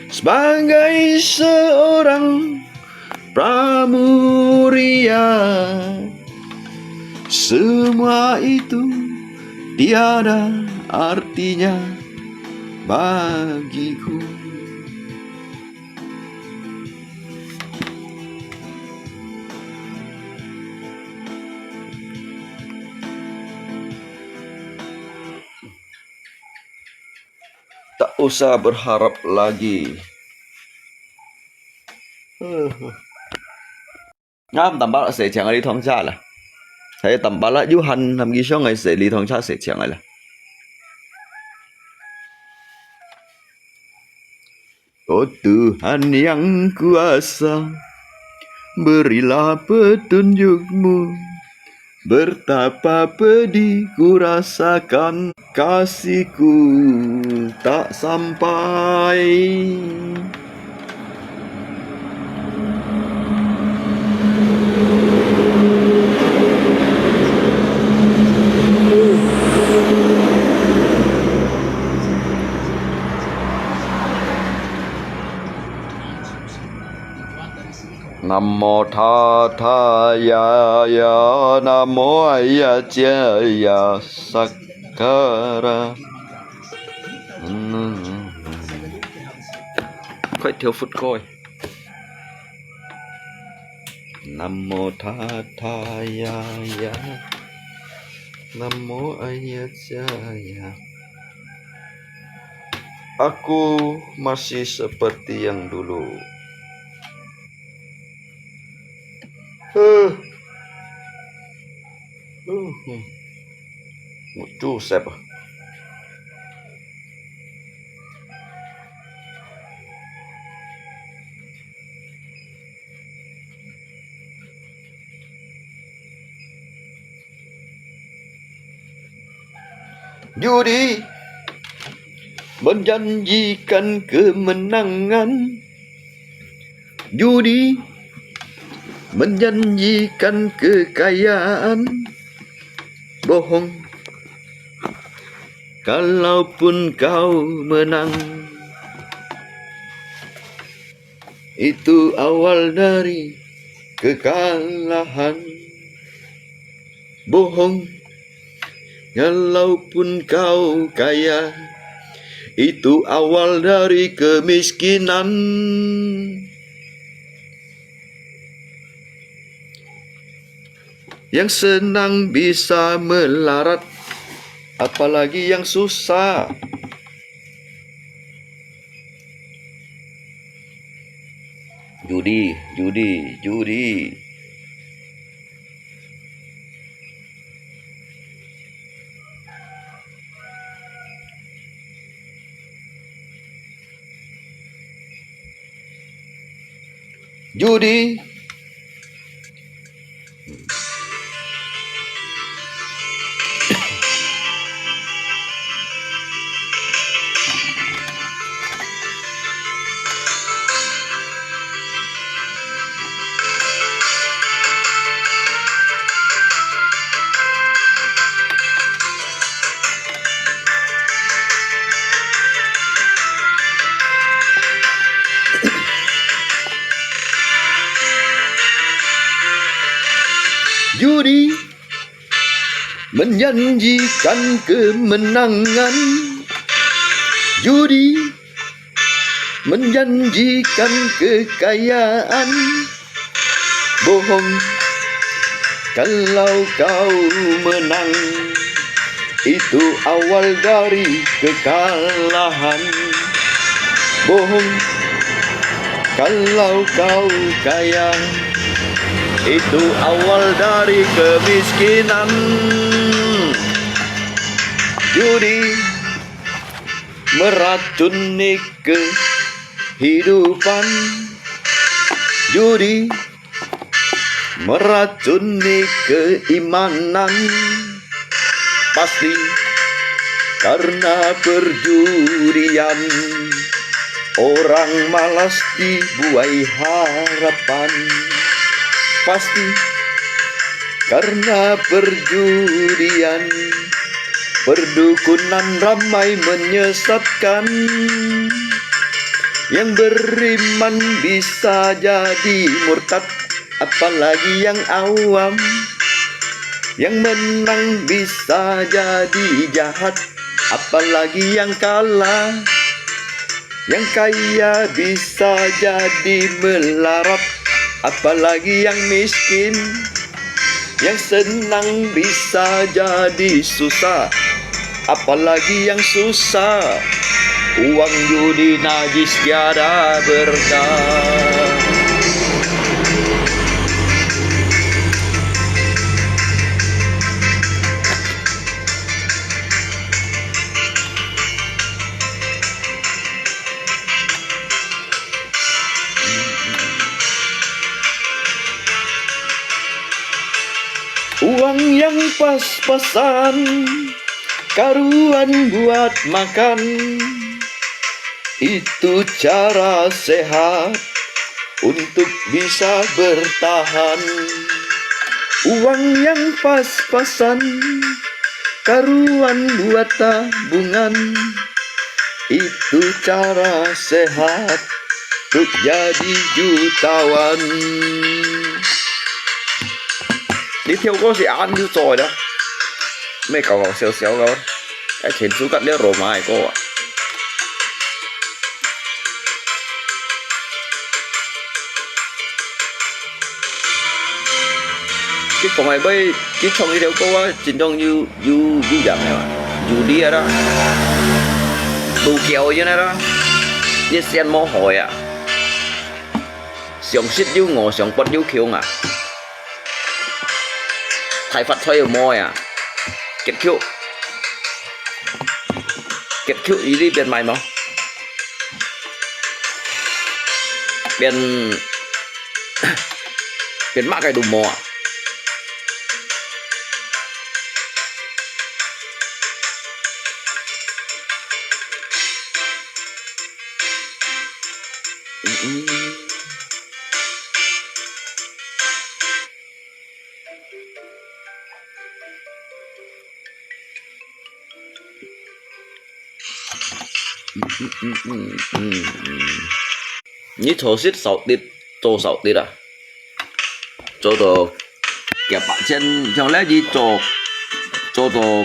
sebagai seorang pramuria? Semua itu tiada artinya bagiku. Tak usah berharap lagi. Ngam tầm bala sẽ chẳng ai đi thong cha là. Thấy tầm bala du hành làm gì cho ngày sẽ đi thong cha sẽ chẳng ai là. Oh Tuhan yang kuasa, berilah petunjukmu. Betapa pedih ku rasakan, kasihku tak sampai. Namo Tha Tha Ya Ya, Namo Ayacaya Sakara. Quay theo phút coi. Namo Tha Tha Ya Ya, Namo ayat Jaya. Aku masih seperti yang dulu. Joseph. Judi menjanjikan kemenangan. Judi menjanjikan kekayaan. Bohong kalaupun kau menang. Itu awal dari kekalahan. Bohong kalaupun kau kaya. Itu awal dari kemiskinan. Yang senang bisa melarat, apalagi yang susah. Judi. Judi. Judi menjanjikan kemenangan. Judi menjanjikan kekayaan. Bohong kalau kau menang. Itu awal dari kekalahan. Bohong kalau kau kaya. Itu awal dari kemiskinan. Judi meracuni kehidupan. Judi meracuni keimanan. Pasti karena perjudian. Orang malas dibuai harapan. Pasti karena perjudian. Perdukunan ramai menyesatkan. Yang beriman bisa jadi murtad, apalagi yang awam. Yang menang bisa jadi jahat, apalagi yang kalah. Yang kaya bisa jadi melarat, apalagi yang miskin. Yang senang bisa jadi susah, apalagi yang susah. Uang judi najis tiada berkah. Uang yang pas-pasan, karuan buat makan. Itu cara sehat untuk bisa bertahan. Uang yang pas-pasan, karuan buat tabungan. Itu cara sehat untuk jadi jutawan. Đi theo có gì ăn như rồi đó. Mấy cậu cậu xéo xéo cậu. Cái trên xuống cắt đeo rổ mai cô ạ. cái còn ai bây cái không đi theo cô á chính trong như dạng này mà dù đi ở đó đủ kéo như này đó như sen mỏ hỏi à sòng xít như ngò sòng quật như khiêu à thay phát thuê ở môi à kết khiêu ý đi bên mày mà bên bên mắc cái đùm mò à như thổ xít sầu tiết à chỗ đồ kẹp bạn trên trong lẽ gì chỗ đồ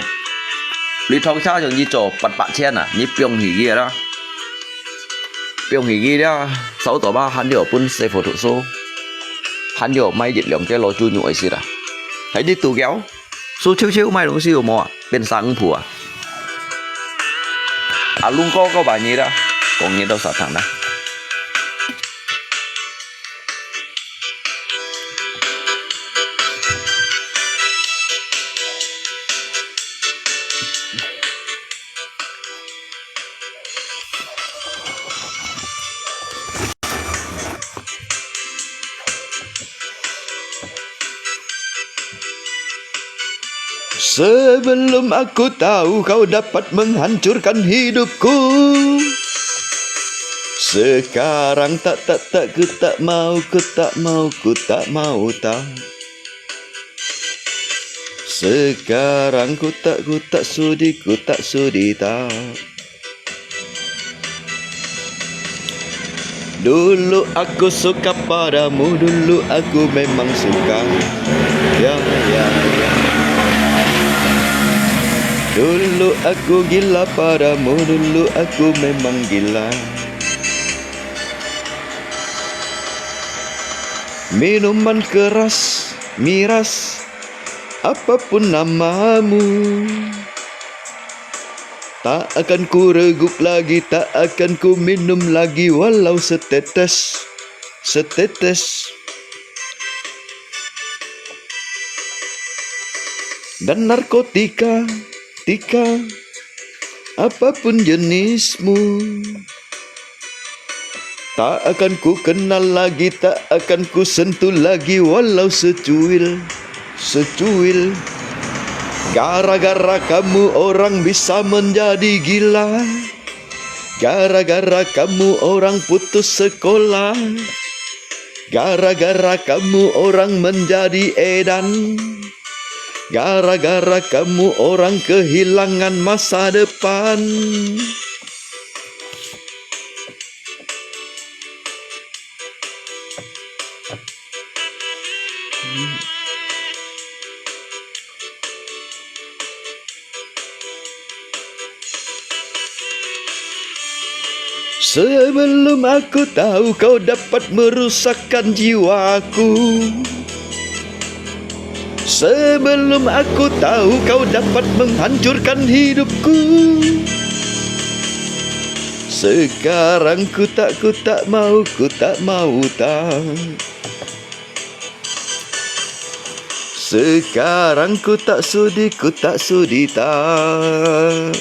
lý thông sao chẳng như chỗ bạn trên à như biong hỉ kia đó biong hỉ kia đó 6 tổ 3 hắn điều pun xây phổ thủ số hắn điều may dịch lượng cái lò chui nhụi xí à thấy đi tù kéo số chiếu may đúng xíu mò bên sáng phủ à luôn có bà nhí đó còn nhí đâu sợ thằng đó Sebelum aku tahu kau dapat menghancurkan hidupku, sekarang tak ku tak mau tahu. Sekarang ku tak sudi tahu. Dulu aku suka padamu, dulu aku memang suka. Ya. Dulu aku gila padamu, dulu aku memang gila. Minuman keras, miras, apapun namamu, tak akan ku reguk lagi, tak akan ku minum lagi, walau setetes. Dan narkotika, apapun jenismu, tak akan ku kenal lagi, tak akan ku sentuh lagi, walau secuil. Gara-gara kamu orang bisa menjadi gila, gara-gara kamu orang putus sekolah, gara-gara kamu orang menjadi edan, gara-gara kamu orang kehilangan masa depan. Sebelum aku tahu kau dapat merusakkan jiwaku, sebelum aku tahu kau dapat menghancurkan hidupku, sekarang ku tak mau tahu. Sekarang ku tak sudi tahu.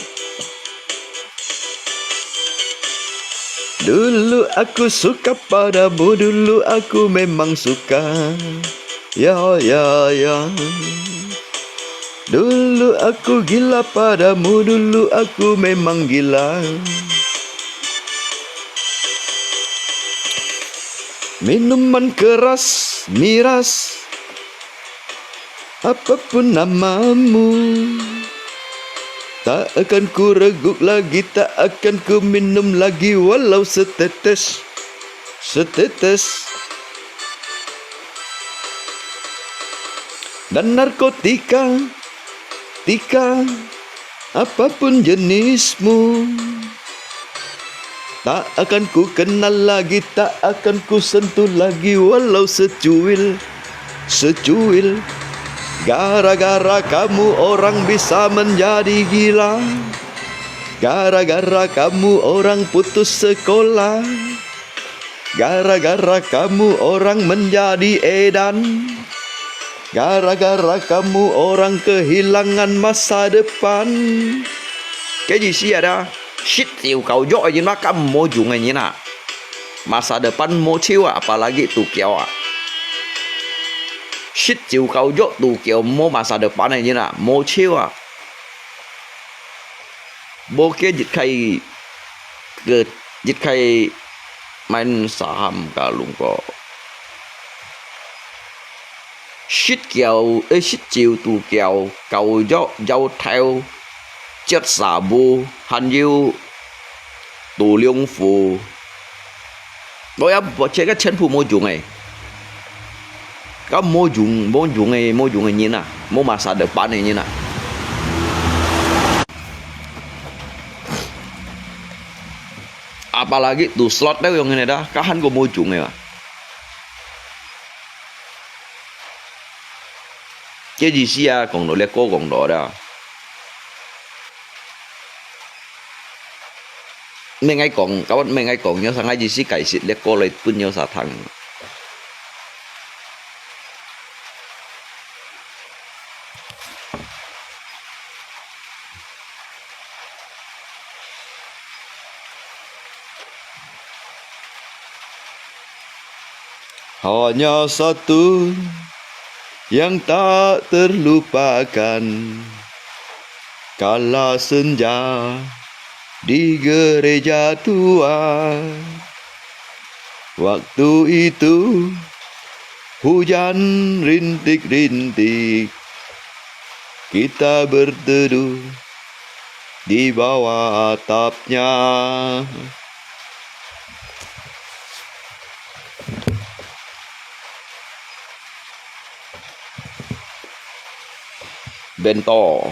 Dulu aku suka padamu, dulu aku memang suka. Ya. Dulu aku gila padamu, dulu aku memang gila. Minuman keras, miras, apapun namamu, tak akan ku reguk lagi, tak akan ku minum lagi, walau setetes. Dan narkotika, apapun jenismu, tak akan ku kenal lagi, tak akan ku sentuh lagi, walau secuil. Gara-gara kamu orang bisa menjadi gila. Gara-gara kamu orang putus sekolah. Gara-gara kamu orang menjadi edan. Gara-gara kamu orang kehilangan masa depan. Cái gì xì đó? Shit chiều cầu dội như nó cầm mô dùng như nào. Masa depan mau chiu apalagi tuh kiau. Shit chiều cầu dội tuh kiau mau masa depan này như nào. Mau chiu. Bố kia dịch khay main saham kalung ko. Shit chiều tuh kiau cầu dội theo chất xả bu hành yêu tù liông phù. Bố chế cái chân phù mô dùng này. Các mô dùng này như nào. Mô masa depan này như nào. Apalagi tuh slot đó yang ini dah. Kahan kau mô dùng này mà. Cái gì xí à. Còn đó lẽ cô còn đó đó. Mấy ngày còn các bạn mấy ngày còn nhớ sang ngày gì xí cày xịt lẽ cô lại pun nhớ sa thằng. Hanya satu yang tak terlupakan kala senja di gereja tua. Waktu itu hujan rintik-rintik, kita berteduh di bawah atapnya. Bento.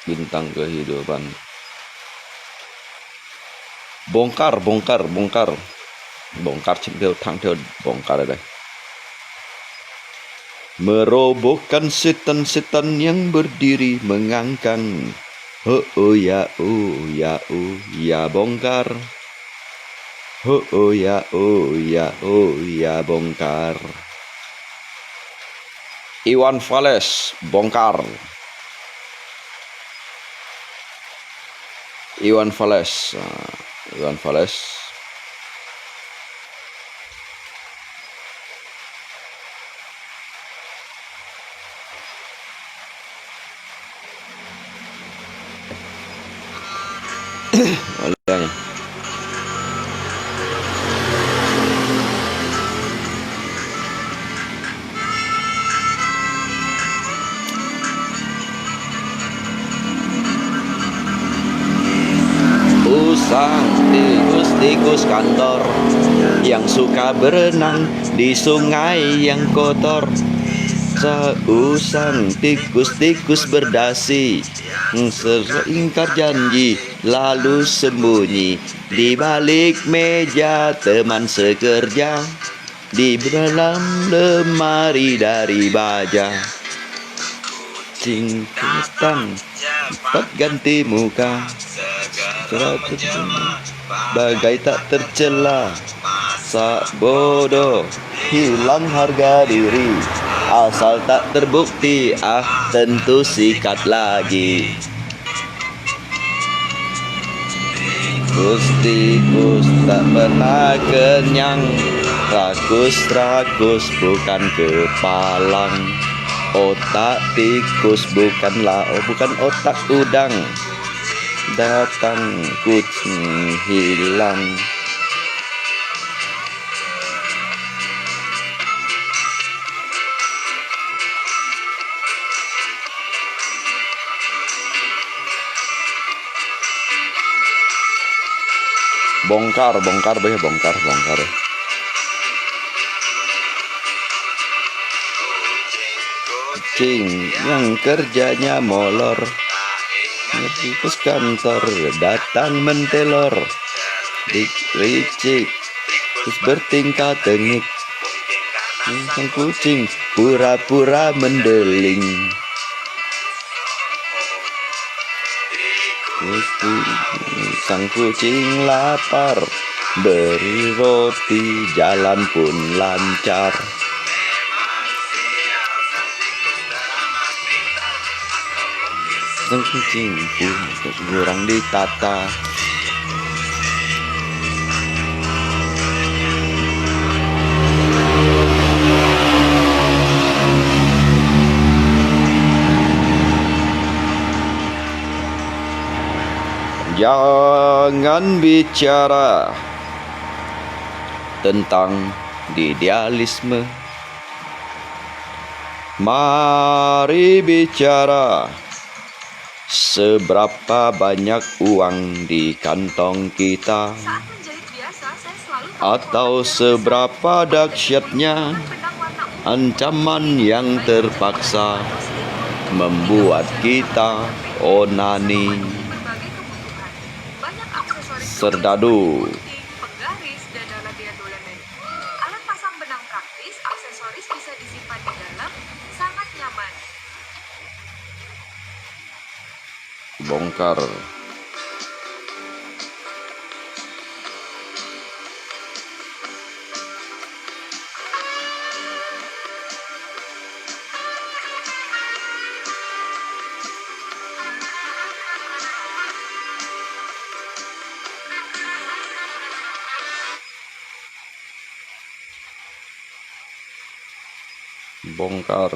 Bintang kehidupan. Bongkar cipil thang theo bongkar đây. Merobohkan setan-setan yang berdiri mengangkang. Oh ya bongkar. Oh ya bongkar. Iwan Fals bongkar. Iwan Fals. Olehnya. Usang tikus kantor yang suka berenang di sungai yang kotor. Seusang tikus berdasi seingkar janji lalu sembunyi di balik meja teman sekerja, di dalam lemari dari baja. Singkatan cepat ganti muka, bagai tak tercela. Sak bodoh hilang harga diri, asal tak terbukti tentu sikat lagi. Tikus tak pernah kenyang, rakus bukan kepalang. Otak tikus bukan otak udang. Datang kucing hilang. Bongkar. Kucing yang kerjanya molor, Tikus kantor datang mentelor, ricik, terus bertingkah tengik. Sang kucing pura-pura mendeling. Sang kucing lapar, beri roti, jalan pun lancar. Sang kucing pun kurang ditata. Jangan bicara tentang idealisme. Mari bicara seberapa banyak uang di kantong kita, Saat menjahit biasa, saya selalu atau seberapa dahsyatnya benang warna ungu ancaman yang terpaksa membuat kita onani. berbagai kebutuhan. Banyak aksesoris Serdadu. gunting, penggaris, dan alat diadolemen. Alat pasang benang praktis, aksesoris bisa disimpan di dalam, sangat nyaman. Bongkar. Bongkar.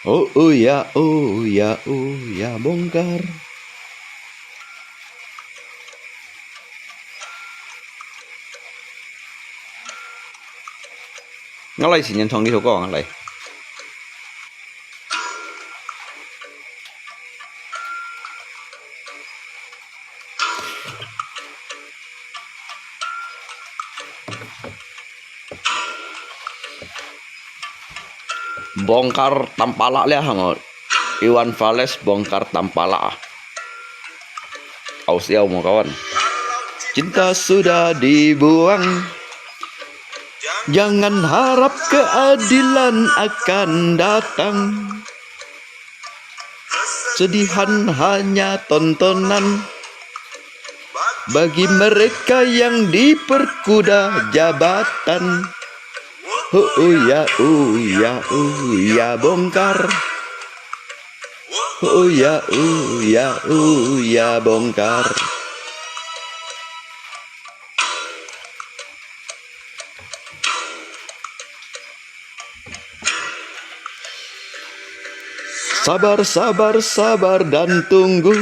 Oh ya, oh ya, oh ya, bongkar. Ngalai sih nhân thong đi thôi con ngalai. Bongkar tampala liah hang Iwan Fals bongkar tampala. Aus ya mau kawan. Cinta sudah dibuang, jangan harap keadilan akan datang. Sedihan hanya tontonan bagi mereka yang diperkuda jabatan. Ya, ya, ya, bongkar. Ya, ya, ya, bongkar. Sabar, sabar, sabar dan tunggu.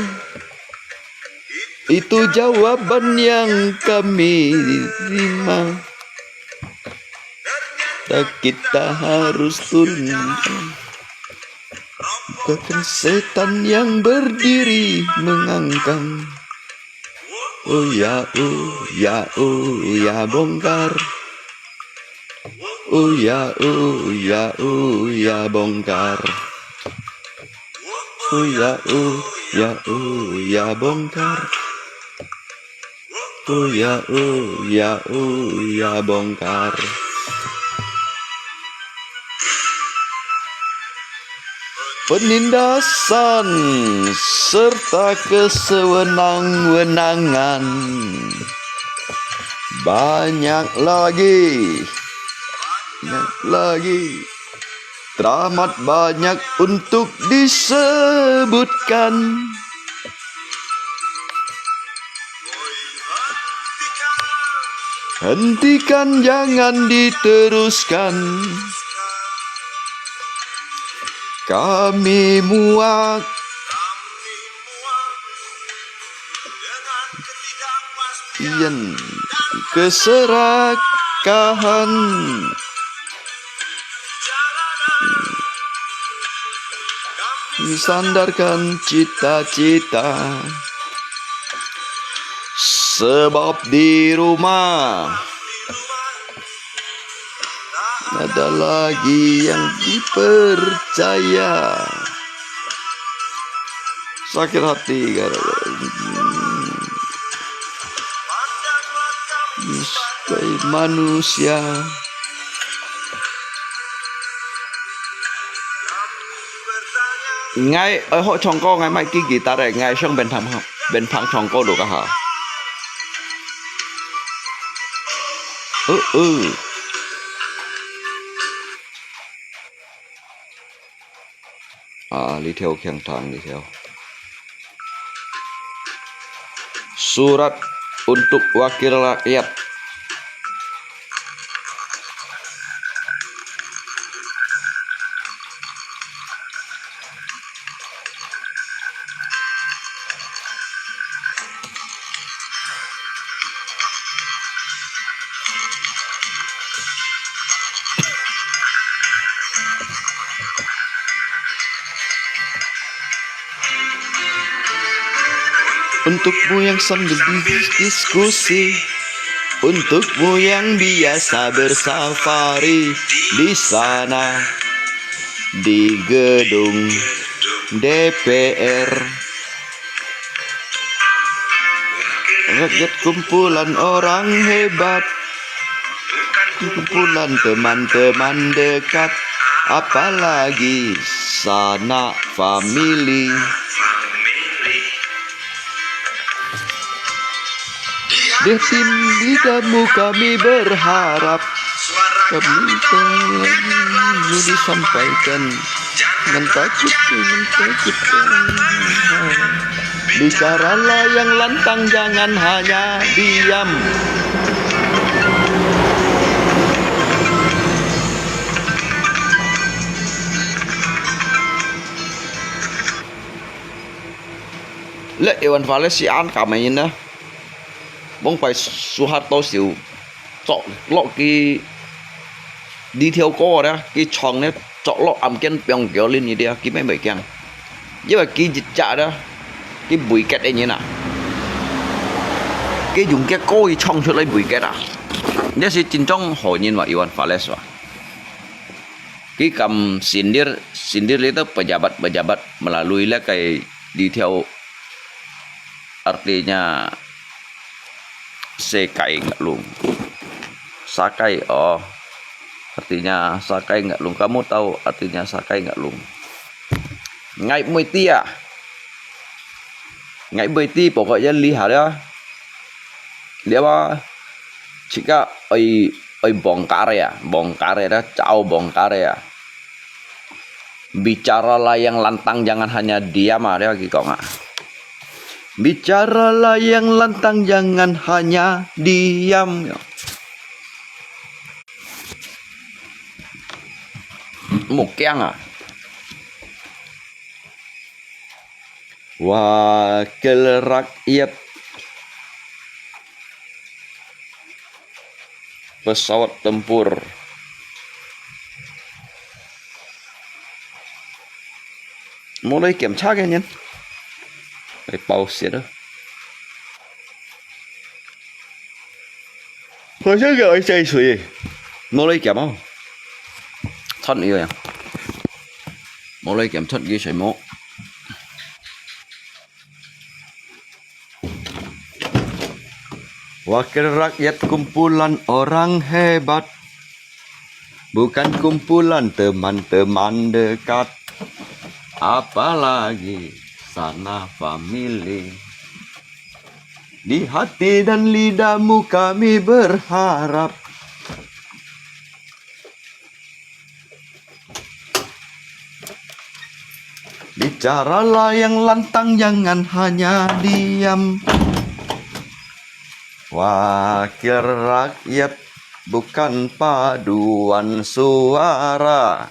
Itu jawaban yang kami terima. Kita harus turun, bahkan setan yang berdiri mengangkang. Oh ya, ya, ya, bongkar. Oh ya, ya, ya, bongkar. Oh ya, ya, ya, bongkar. Oh ya, ya, ya, bongkar. Penindasan serta kesewenang-wenangan banyak lagi, teramat banyak untuk disebutkan. Hentikan, jangan diteruskan. Kami muak dengan keserakahan. Sandarkan cita-cita Sebab di rumah ada lagi yang dipercaya. Sakit hati gara-gara sebagai manusia. Ngay ở hội chồng cô ngày mai kia guitar này ngay sang bên thằng chồng cô được hả? Đi theo khen thang đi theo. Surat untuk wakil rakyat. Untukmu yang sambil diskusi, untukmu yang biasa bersafari di sana di gedung DPR. Rakyat kumpulan orang hebat, kumpulan teman-teman dekat, apalagi sanak famili. Di tim lidamu kami berharap kami disampaikan dengan takutkan. Bicaralah yang lantang, jangan hanya diam. Lek Iwan Fals si an kamain dah. Bông phải Suharto xíu chọn lọ cái đi theo co đó cái chọn này chọn lọ ẩm kiến bèo kéo lên như thế cái mấy bảy keng nhưng mà cái dịch trả đó cái bụi kẹt này như nào cái dùng cái coi chọn cho lấy bụi kẹt à đây là chính trong hội nhìn vào Iwan Fals cái cầm sindir itu pejabat melalui lah kayak di theo artinya Sekai nggak lung, sakai artinya sakai nggak lung. Kamu tahu artinya sakai nggak lung? Ngai meti ya, ngai meti pokoknya lihat ya, dia apa? Jika oi bongkar ya, cao bongkar ya. Bicaralah yang lantang, jangan hanya diam ada gitu nggak? Bicaralah yang lantang, jangan hanya diam. Mukyang wakil rakyat, pesawat tempur. Mulai kiểm tra cái nhân. Phải pause đó. Hồi trước gọi chơi suy. Mulai kiểm không? Thân yêu à? Mulai kiểm thân ghi sợi mộ. Wakil rakyat kumpulan orang hebat, bukan kumpulan teman-teman dekat, apalagi sana famili. Di hati dan lidahmu kami berharap bicaralah yang lantang, jangan hanya diam. Wakil rakyat bukan paduan suara.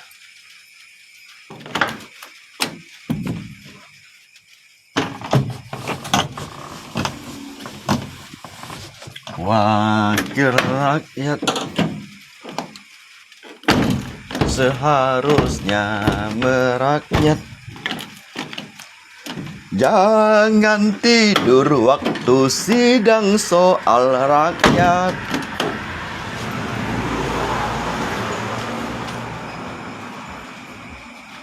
Wakil rakyat seharusnya merakyat Jangan tidur waktu sidang soal rakyat.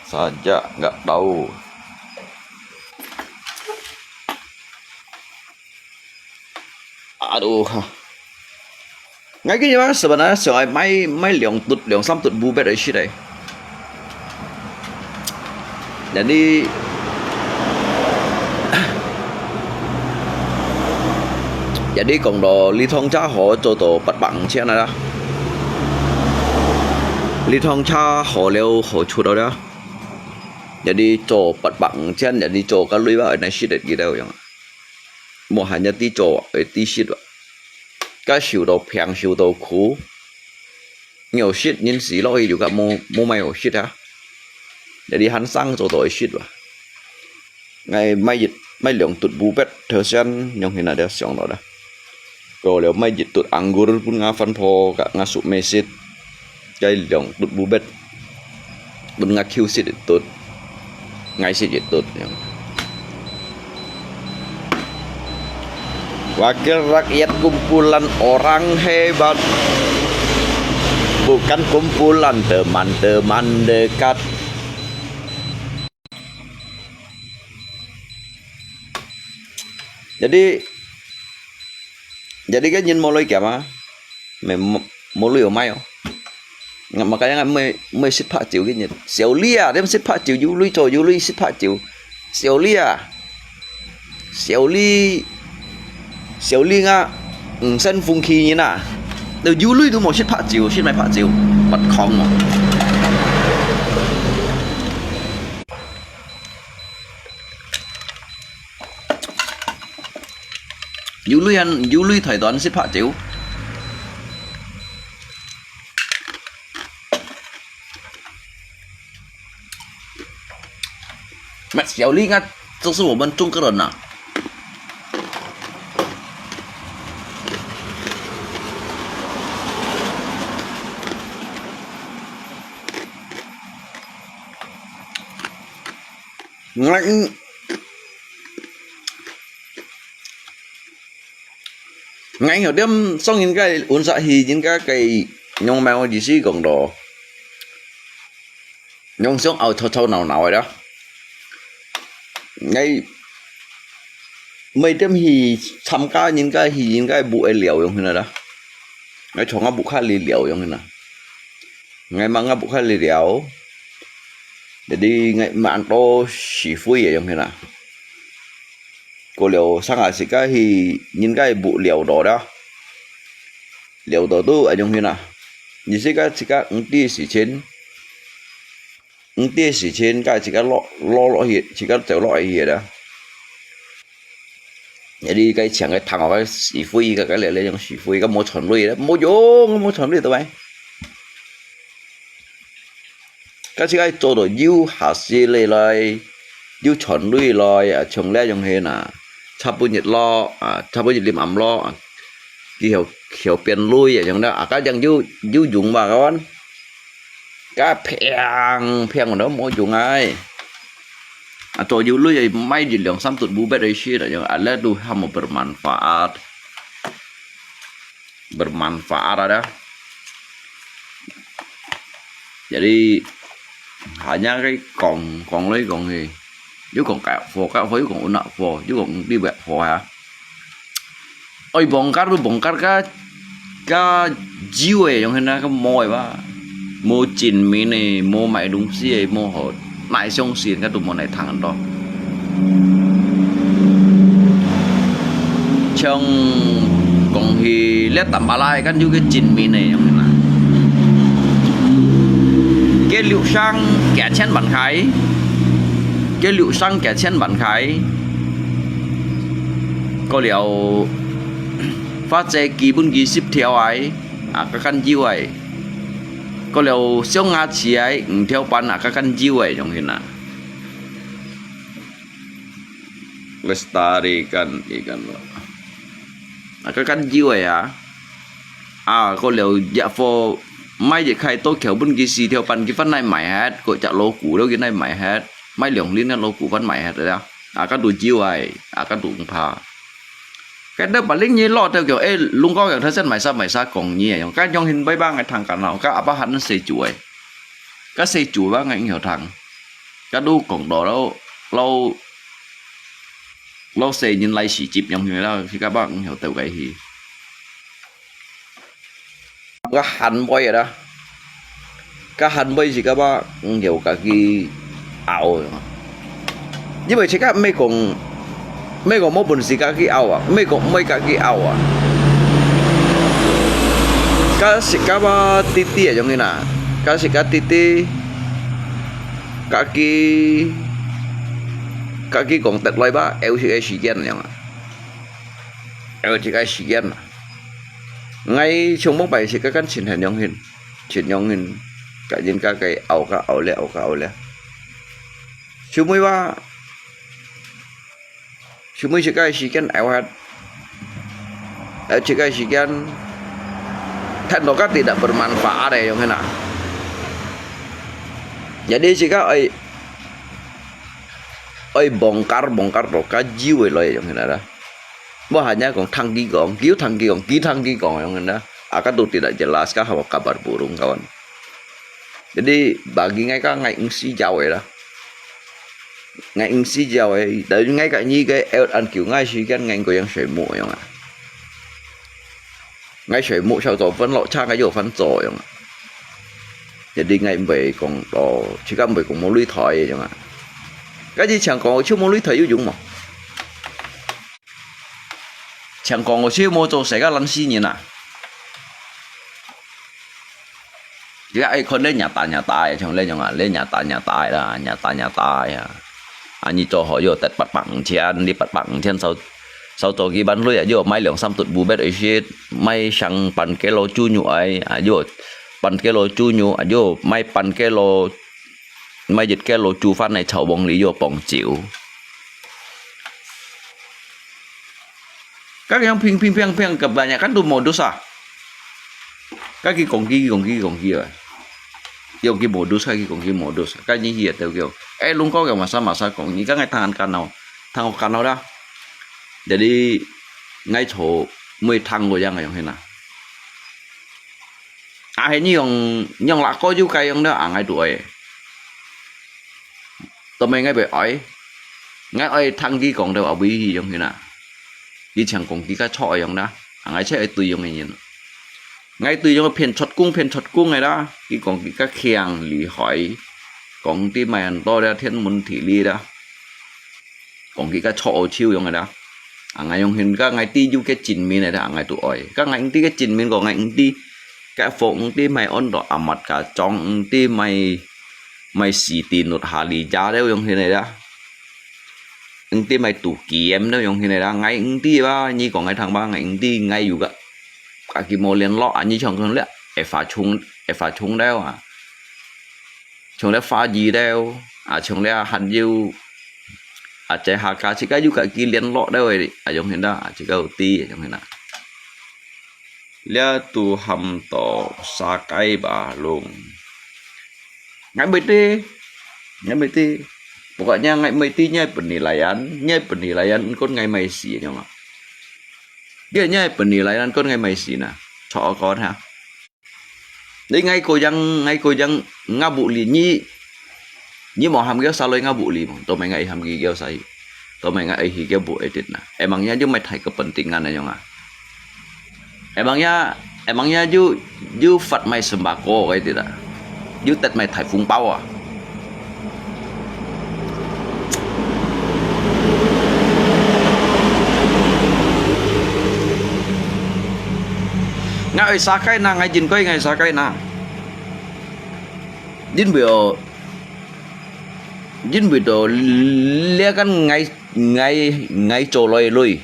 Saja nggak tahu. Aduh. Ngay cái gì mà sebenarnya soal mấy lượng xăm tụt bu bét ở đây. Jadi còn đồ lý thông cha họ cho đồ bắt bằng chuyện này đó. Lý thông cha họ leo họ chua đó đó. Jadi cho bắt bằng chuyện jadi cho cái lưới ở này shit gì đâu vậy. Một hành nhất tí cho ở tí shit vậy. Cái siêu đồ phèn siêu đồ cũ. Nhiều shit nhưng xí lỗi juga mua mày ở shit á. Jadi hắn sang cho đồ shit vậy. Ngày mai lượng tụt bu bét thời gian nhung hình là đeo xong đó đó. Rồi nếu mai dịch tụt anggur pun ngafan po kak ngasuk mesit cái lượng tụt bu bét pun ngakiu sit tụt ngay sit tụt. Wakil rakyat kumpulan orang hebat, bukan kumpulan teman-teman dekat. Jadi cái nhìn mulai kìa mà mày mulai ở mai không? Makanya mày xích phá chiều cái nhìn xéo lia đem xích phá chiều du lui xích phá chiều xéo lia nga sân phong khí như nào đều du lui đủ một xích mày phá chiều bật không mà. Du lui thời toán xếp phạt chiếu. Mẹ xéo ly ngắt, 这是我们中国人呐。ngay hiểu đêm xong những cái uốn dạ thì những cái nhông mèo gì xí còn đồ nhông xuống ao thâu nào rồi đó ngay mấy đêm thì tham gia những cái buổi liều giống như này đó ngay chọn cái buổi khai liều giống như này ngay mang cái buổi khai liều để đi ngay mà ăn to xì phui giống như này cô liều sang lại xí cái thì những cái bộ liều đó tu ở trong như nào như xí cái ứng tia xí trên cái xí cái lo hiện xí cái tiểu loại hiện đó vậy đi cái chẳng cái thằng ở cái xí phui cái lệ lên trong xí phui cái mô chuẩn lui đó mô chuẩn lui tụi bay cái xí cái做到腰下士嚟來腰chuẩn lui來à trong lẽ trong hiện à chắp bún nhiệt lo chắp bún nhiệt liềm ẩm lo kiểu biển lui ở trong đó cái chẳng du dùng mà các bạn cái phèn của nó mỗi dùng ai cho du lui may gì lượng xăm tụt bu bét đấy xí rồi ale tu ham bermanfaat ada jadi hanya cái còn lấy còn gì chứ còn cả phò với còn ổn phò chứ còn đi bẹt phò hả ôi bong cát cái jiu ấy trong này cái mồi ba mồi chín mì này mồi mày đúng gì mồi hột mày xong xiên cái tụi mồi này thằng đó trong còn thì lết tầm ba lai cái như cái chín mì này trong này cái liệu sang kẻ chen bản khái cái liệu sang kẻ chen bản khái có liệu phát xe kỳ bún kỳ ship theo ấy các căn chiêu ấy có liệu siêu ngã chỉ ấy theo pan các căn chiêu ấy trong hiện nào lestarikan ikan các căn chiêu ấy có liệu dạ phô mai dịch khai tôi kiểu bún kỳ xì theo pan cái phát này mày hết của chợ lô cũ đâu cái này mày hết mai liều liên là lô cũ văn mày hết rồi đó Akan đủ chiêu ai akan đủ phá cái đó paling như lo theo kiểu ê lung có cái thân mày sao còn nhiều cái trong hình bay ba ngày thằng cả nào các apa hắn xây chuỗi các xây chuỗi ba ngày nhiều thằng các đu còn đó đâu lâu xây nhìn lại xỉ chịp trong như đó thì các bạn hiểu từ cái gì cái hành bay rồi đó cái hành bay thì các bạn hiểu cả cái ảo như vậy thì các mấy còn một buồn gì cả cái ảo à mấy cả cái ảo à các ba titi ở trong này nè các titi các cái còn tật loại ba eo thì cái sự kiện này eo thì cái sự kiện ngay trong bóng bài thì các căn chuyển nhong hình cả những các cái ảo lẹ chúng mới ba chúng mới chỉ cái sự kiện ảo hạt chỉ cái sự kiện teknologi tidak bermanfaat ya yang enak. Jadi jika bongkar rồi kaji vậy loại yang enak dah. Hanya kong tangki kong yang enak. Akan tu tidak jelas kah kabar burung kawan. Jadi bagi ngay ingsi jauh ya. Ngay ingsi jauh ya. Dari ngay cái như cái ăn kiểu ngay sự kiện ngay của yang sợi mũ yang enak. Ngay sợi mũ sau đó vẫn lộ trang cái dầu phân rồi không ạ? Jadi ngay về còn đó chỉ cần về còn một lưới thoại chẳng ạ. Cái gì chẳng còn chưa một lưới thoại dùng mà. Chẳng còn chưa một chỗ xảy ra lăn xi nhỉ nè. Cái ai con lên nhà tài chẳng lên chẳng ạ, lên nhà tài là nhà tài à. Anh như cho họ vô tết bắt bằng trên đi bắt bằng trên sau tổ ghi bán lưới ở vô mai lượng xăm tụt bù bét ấy shit mai sang pan cái lô chu nhụ ấy ở vô pan cái lô chu nhụ ở vô mai pan cái lô mai dịch cái lô chu phát này chậu bông lý vô bông chịu các yang ping kebanyakan tuh modus à các cái còn ghi rồi yêu cái modus cái modus cái như hiện theo kiểu luôn có cái masa còn như các ngày thằng can nào đó jadi ngay chỗ mới thằng của giang này không thế nào ai như yang là có chú cây ông đó ngay tuổi tụi mình ngay bị ngay thằng kia còn đâu ở bí gì không thế nào đi chẳng còn kia cá chọi ông đó ngay chơi tùy ông này nhìn ngay tùy ông phiền chọt cung này đó cái còn kia cá khiang lì hỏi còn tí mày ăn to ra thiên muốn thị ly đó còn kia cá chọ chiêu ông này đó ngày ông hình các ngày ti du cái chín mi này đã ngày tụ ỏi các ngày ti cái chín mi còn ngày ti cái phộng ti mày ôn đỏ mặt cả trong ti mày xì tiền nốt hà lì giá đấy ông hình này đã ti mày tụ kỳ em đấy ông hình này đã ngày ti ba như còn ngày tháng 3 ngày ti ngày juga cả cái mô liên lọ như trong con lẽ phá chung đeo à chung đeo phá gì đeo chung đeo hạt diêu chạy hạ cá chỉ cái juga kia liên lọ đâu rồi giống hiện đó chỉ có tí giống hiện đó lia tu ham to sa kai ba luôn ngày mấy tí pokoknya ngày mấy tí nhai penilaian con ngày mấy xí nhung ạ dia nhai penilaian con ngày mấy xí nè cho con hả đấy ngay cô yang ngabu li như mau ham gel saloi ngabu li to mai ngai ham gel sai to mai ngai hi gel bu edit nah emangnya ju mai thai kepentingan aja nggak emangnya ju fat mai sembako kayak tidak ju tet mai thai phung pau à ngai sakai na ngai jin koi ngai sakai na jin biểu jin video lia kan ngay trò lôi lui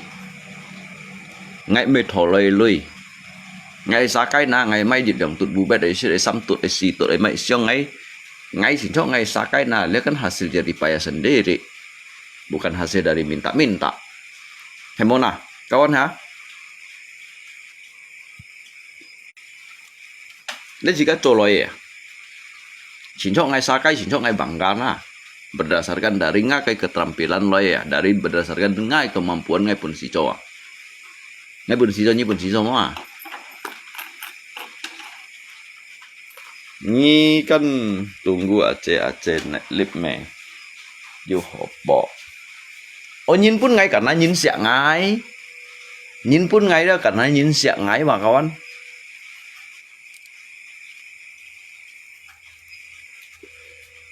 ngay mệt thổ lôi lui ngay xa cái na ngay may dịch động tụt bù bét đấy sẽ để xăm tụt để xì tụt đấy mày siêu ngay chỉ cho ngay xa cái na lia kan hasil dari payah sendiri bukan hasil dari minta hemona kawan ha đấy chỉ cái trò lôi à chỉ cho ngay xa cái chỉ cho ngay bằng gan à berdasarkan dari ngakai keterampilan lo ya, dari berdasarkan ngai kemampuan ngai pun si cowok. Ngai pun si semua. Ni kan tunggu Aceh naik lip me. Yo hopo. Oh nhìn pun ngai karena nhìn siak ngai. Nhìn pun ngai dah karena nhìn siak ngai mà kawan.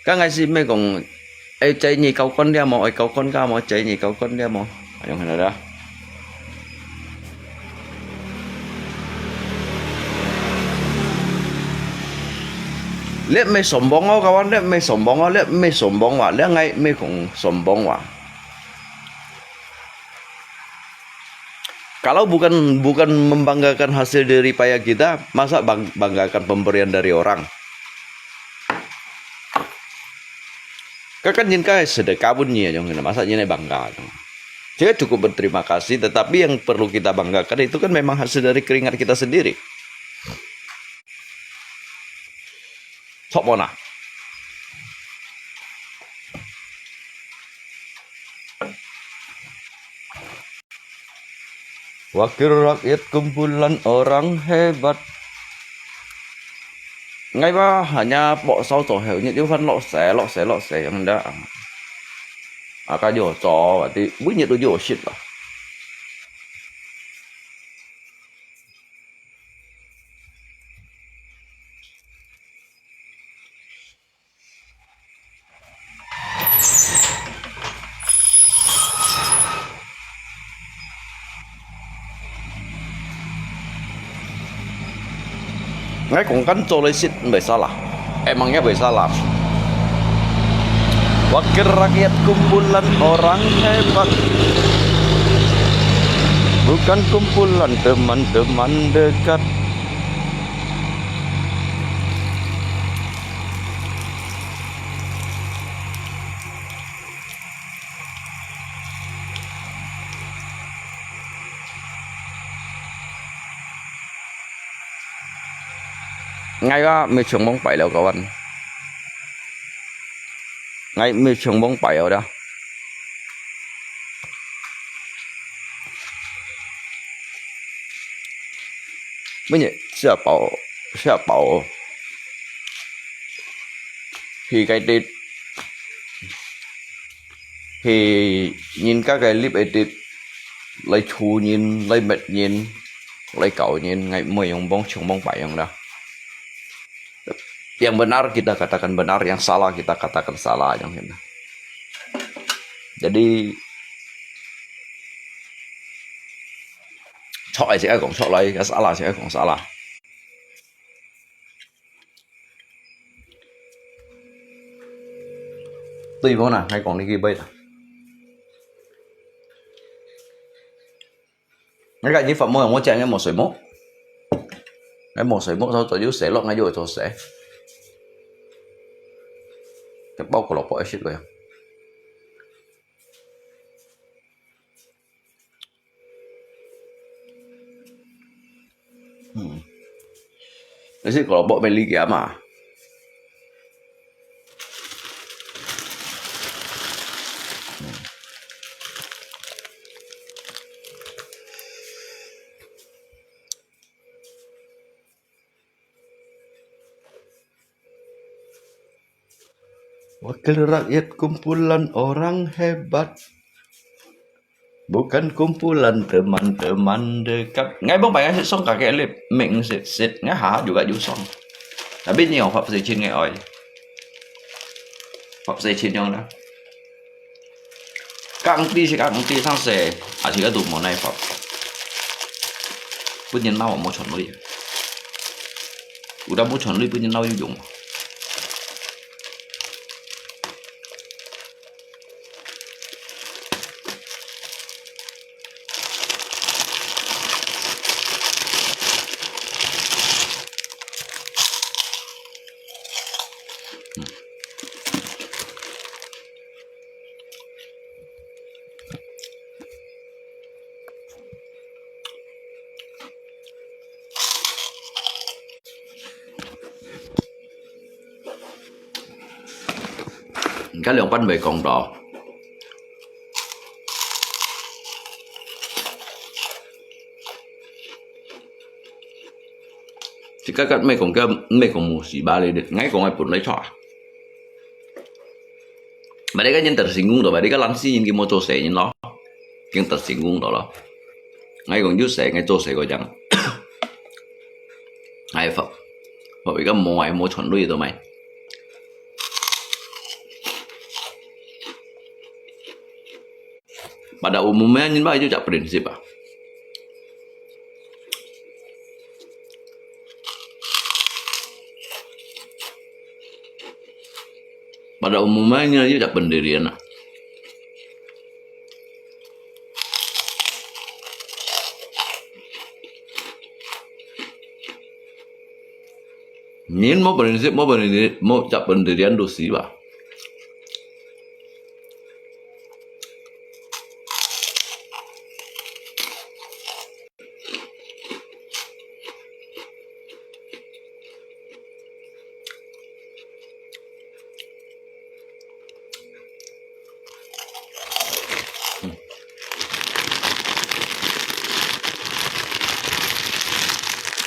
Các ngai si me còn chạy nhị cầu con dia mau cầu con ca mau chạy nhị cầu con dia mau. Ayong hana dah. Lihat me sombong oh kawan, lihat me sombong oh, lihat me sombong wah, lihat ngai me kong sombong wah. Kalau bukan membanggakan hasil dari payah kita, masa banggakan pemberian dari orang? Kan jinka sedekah pun nya jong, masa nya bangga. Jadi cukup berterima kasih, tetapi yang perlu kita banggakan itu kan memang hasil dari keringat kita sendiri. Sok mana? Wakil rakyat kumpulan orang hebat. Ngay ba hanya bộ sau tổ hiểu những điều phân lọ xé yang đã cái điều trò và thì bức nhiệt đối điều shit rồi. Ngay cũng kan solusi bersalah. Emangnya bersalah. Wakil rakyat kumpulan orang hebat, bukan kumpulan teman-teman dekat. Ngay đó môi trường bóng bẩy đâu kawan. Ngay môi trường bóng bẩy ở đó. Bây giờ sẽ bảo thì cái tít thì nhìn các cái clip edit lấy chú nhìn lấy mệt nhìn lấy cậu nhìn ngay môi trường bóng bẩy đó. Yang benar kita katakan benar, yang salah kita katakan salah yang ini. Jadi chọn lại sẽ còn chọn lại, cái salah sẽ còn salah. Tùy vào nào hay còn đi ghi bây giờ. Ngay cả như phẩm môi muốn chạy ngay một sợi mốt. Ngay một sợi mốt sau tôi dưới sẽ lọt ngay vô tôi sẽ. Cái bao của lọc bỏ shit vậy. Cái shit của lọc bỏ bên ly kìa mà. Wakil rakyat kumpulan orang hebat, bukan kumpulan teman-teman dekat. Ngay bông bài sẽ xong cả cái clip mình sẽ ngay hả juga xong. Đã biết nhiều Pháp dây trên ngay ỏi. Pháp dây trên nhau đó. Các anh ti sang sẽ chỉ có đủ món này Pháp. Bữa nhân nào một chọn lưỡi. Udah một chọn lưỡi bữa nhân nào dùng. cái lượng bánh bề còn đỏ thì các mấy còn một xí ba lên được ngay còn ai bún lấy chọ mà đây cái nhân tersinggung rồi, đây cái lăn xí những cái mô tô xe như nó cái tersinggung đó là ngay còn dưới xe ngay tô xe gọi chẳng ai phật và bị cái mô chuẩn đuôi tụi mày pada umumnya ini itu cak prinsip ah. Pada umumnya ini aja cak pendirian ah. Ini mau prinsip mau cak pendirian dosi bah.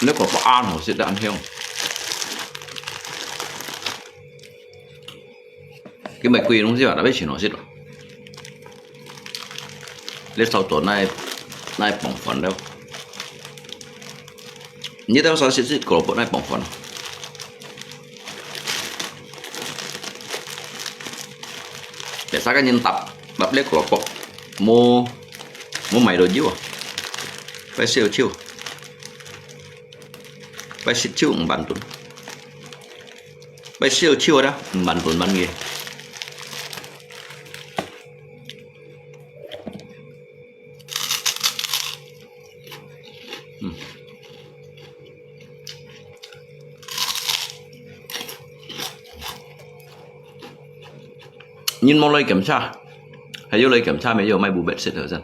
Nếu có ăn họ sẽ ăn theo cái mạch quỳ đúng không đã biết chỉ nó xích rồi lấy sau tuần này bỏng phần đâu như theo sao sẽ có bộ này bỏng phần để sao cái nhân tập lấy của bộ mua mày đồ dữ à phải siêu chiêu phải siêu chiêu bản tuần phải siêu chiêu đó bản tuần bản nghề nhìn mong lấy kiểm tra hay vô lấy kiểm tra mấy giờ mai bù bệt sẽ thở dần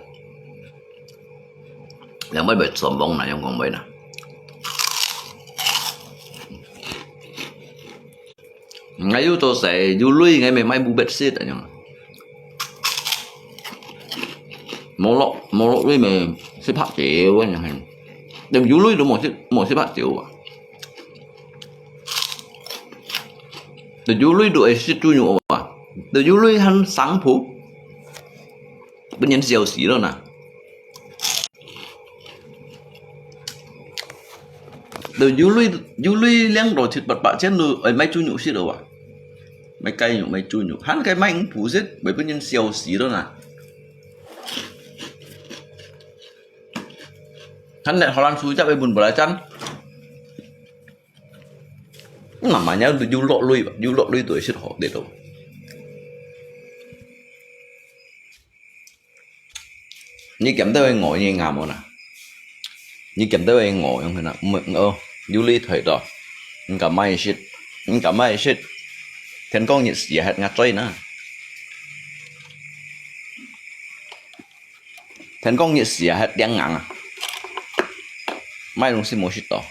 là mới bệt sầm bông này trong còn mấy nè ngay vô tôi sẽ vô lui ngay mai bù bệt sẽ tại nhở một lọ lui mà sẽ phát triệu quá nhở đừng vô lui được một sẽ phát triệu à đừng vô lui được sẽ chui nhổ à từ du lui hắn sáng phú bên nhân giàu xí đâu nè từ du lui leng đồ thịt bật bạ trên người ở mấy chu nhụ xí đâu à mấy cây nhụ mấy chu nhụ hắn cái mấy anh phú giết bởi bên nhân giàu xí đâu nè hắn lại họ làm suối chắc被buồn bã lại chăng mà nhớ từ du lộ lui tuổi xịt họ để đâu như kiểm tới ngồi như ngàm rồi nè như kiểm tới ngồi không phải nè mượn du lịch thời đó cả mai shit thiên con nhiệt gì hết ngắt chơi nữa thiên con nhiệt gì hết đang ngắn à mai dong si mau shit toh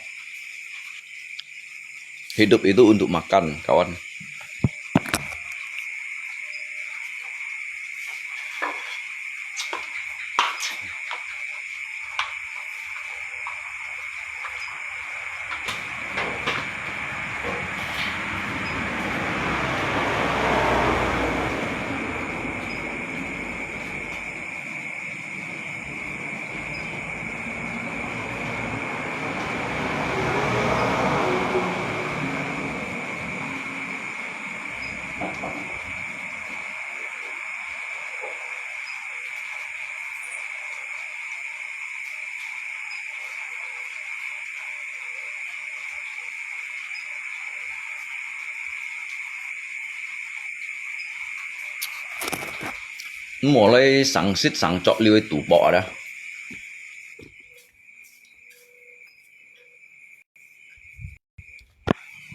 hidup itu untuk makan kawan mulai sangsit sangcok liwai tubok dah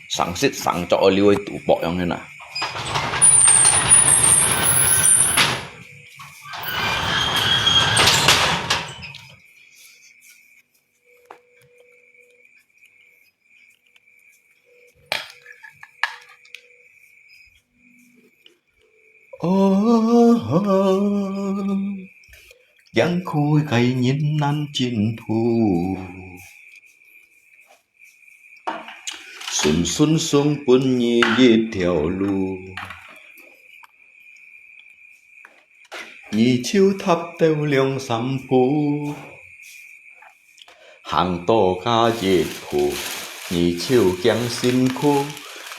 sangsit sangcok liwai tubok yang ni nak Giang khôi cây nhìn năn chín phù xuân xuân xuân quân nhi đi theo lu nhị chiêu thắp tiêu liang sắm phù hàng to ca diệt phù nhị chiêu giang xin khu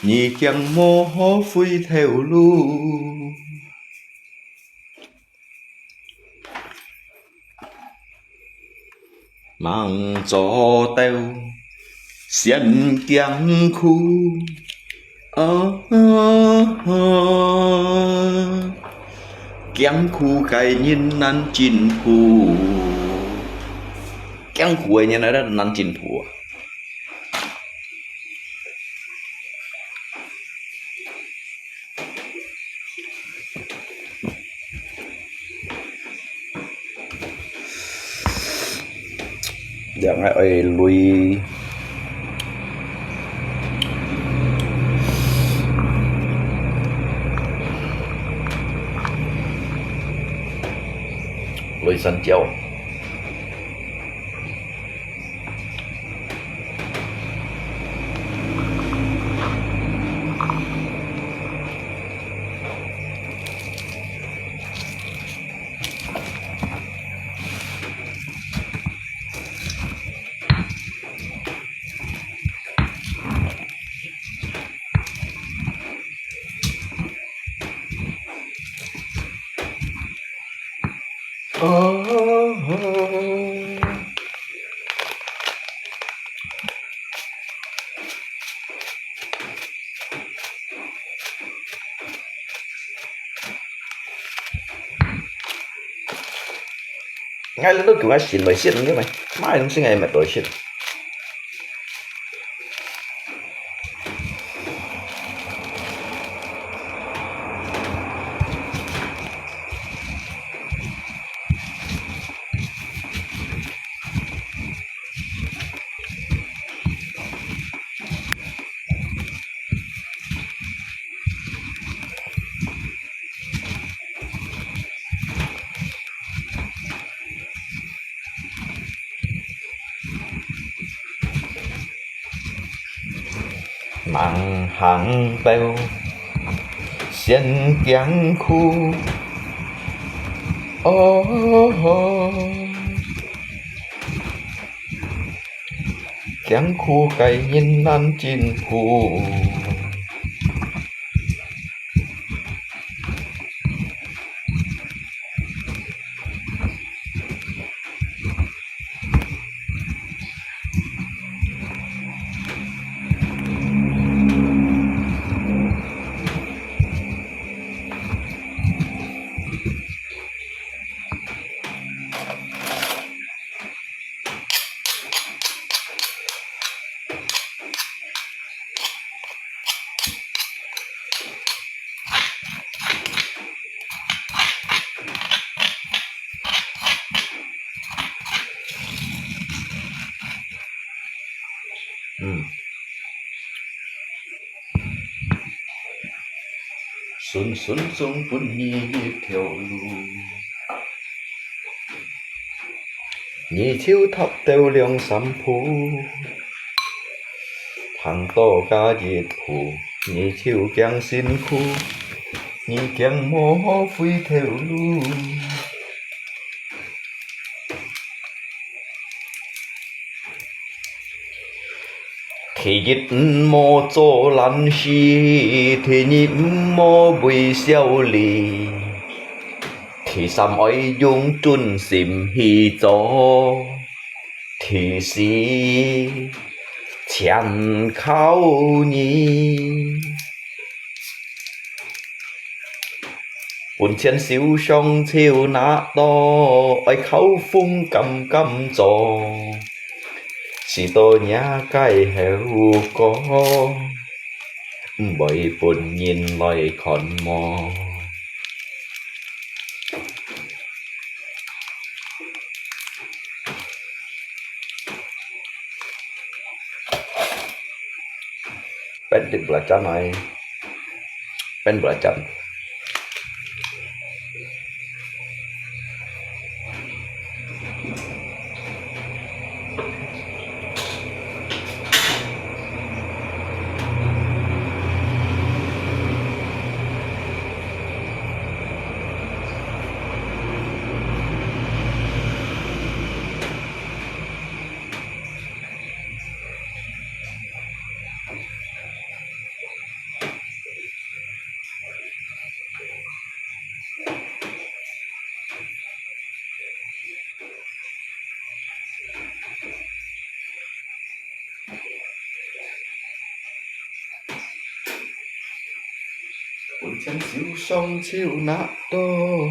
nhị giang mô hó phui theo lu mang gió teo xiên giang khu giang khu cái nhìn năn chín phù giang khu ấy như này là năn chín phù jangan oi lui lui sân châu ngay lên đó kiểu xịn lời xịn cái mày mai nó sẽ ngày mệt rồi xịn mang hàng teo xiên giang khu giang khu cái nhìn năn chín phù xuân xuân xuân quân nhi đi theo lu nhị chiêu thắp tiêu liang sắm phù hàng to ca diệt phù nhị chiêu giang xin khu nhị giang mô phui theo lu thì dịch mô cho lăn xì thì nhịp mô bùi xiao lì thì xăm oi dung trun xìm hì cho thì xì chàn khao nhì buồn chân xíu sông chiều nát to oi khâu phung cầm cầm cho chỉ tôi nhá cái heo có bởi buồn nhìn lời còn mò bên được là chân này bên là chân Ôi chân siêu song siêu nát đô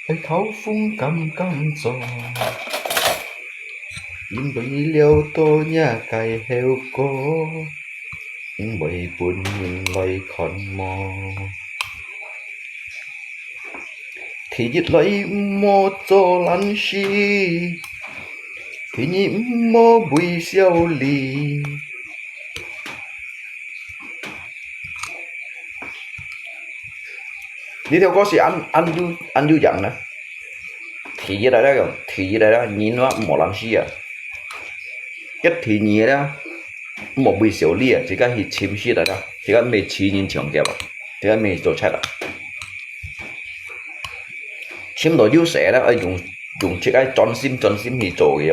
Ôi thấu phung cầm cầm gió Nhìn bầy liêu tô nhà cài heo cô Nhìn bầy buồn nhìn loài con mò Thì dịch lấy mô cho lăn xì Thì nhị mô bùi xiao lì Đi theo có gì ăn du dặn nè Thì dưới đây đó thì dưới đây đó nhìn nó một lăn xì à Cái thì nhị đó một bùi xiao lì à Chỉ có hít chìm xì đó Chỉ có mấy chí nhìn chồng kẹp à Chỉ có mấy tổ chạy đó chim đồ yêu sẽ đó dùng chiếc cái tròn sim thì trổ kìa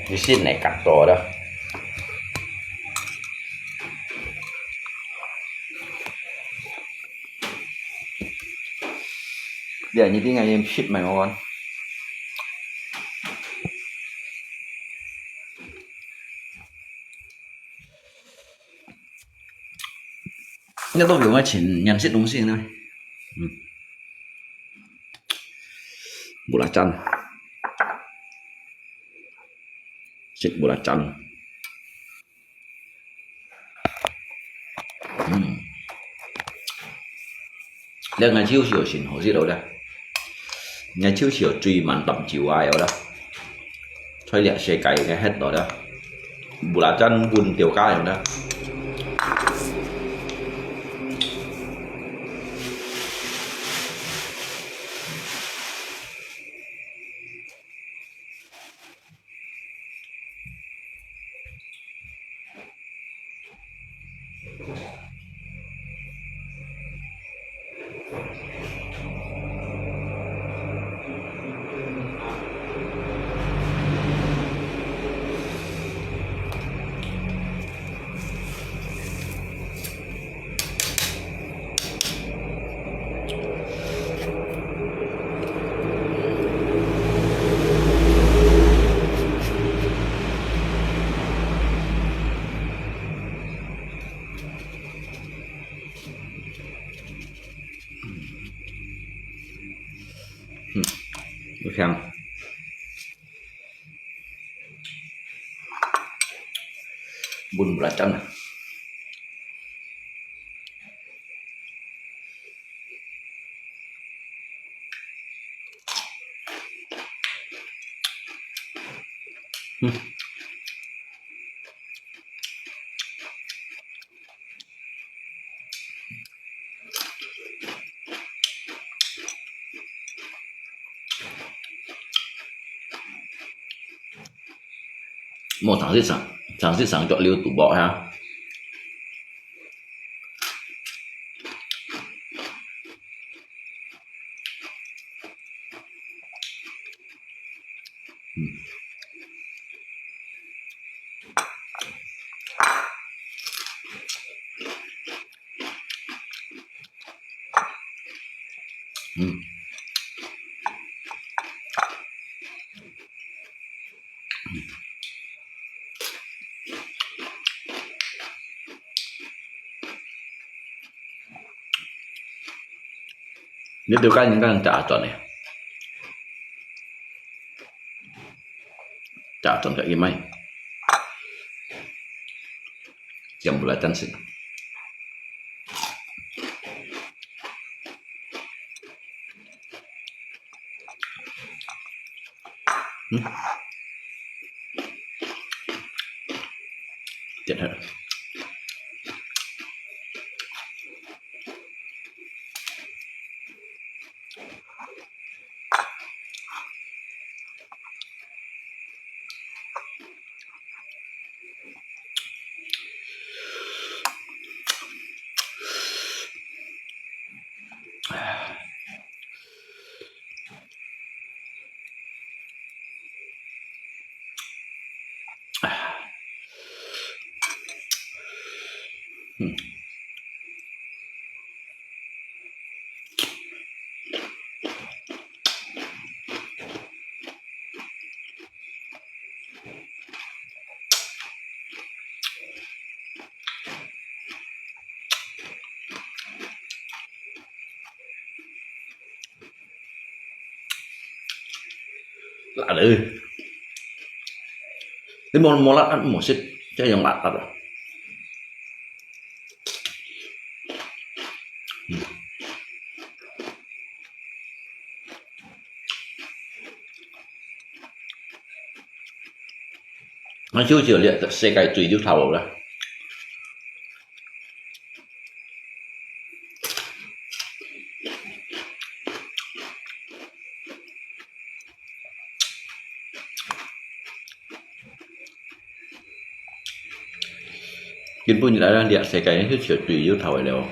cái xin này cắt to đó giờ như tiếng Anh em ship mày ngon那都用个钱认识东西呢belacan ship belacan lần ngày chiều chiều xin hồ gì đâu đây ngày chiều chiều truy mặn tầm chiều ai ở đó thôi lẹ xe cày cái hết rồi đó belacan buồn tiểu ca rồi đó Xem bún belacan này. Một thằng giết sáng chọn liêu tủ bọ ha Nếu tiêu cái những cái trả tròn này trả tròn kayak gimana yang belacan sih Chết hết. Lạ ơi, cái món món lát ăn một xích cho dòng lạt rồi. Nó chưa chịu liệt xe cày tùy chút thầu rồi. Kinh pun đã liệt xe cày nó chưa tùy chút thầu rồi đều.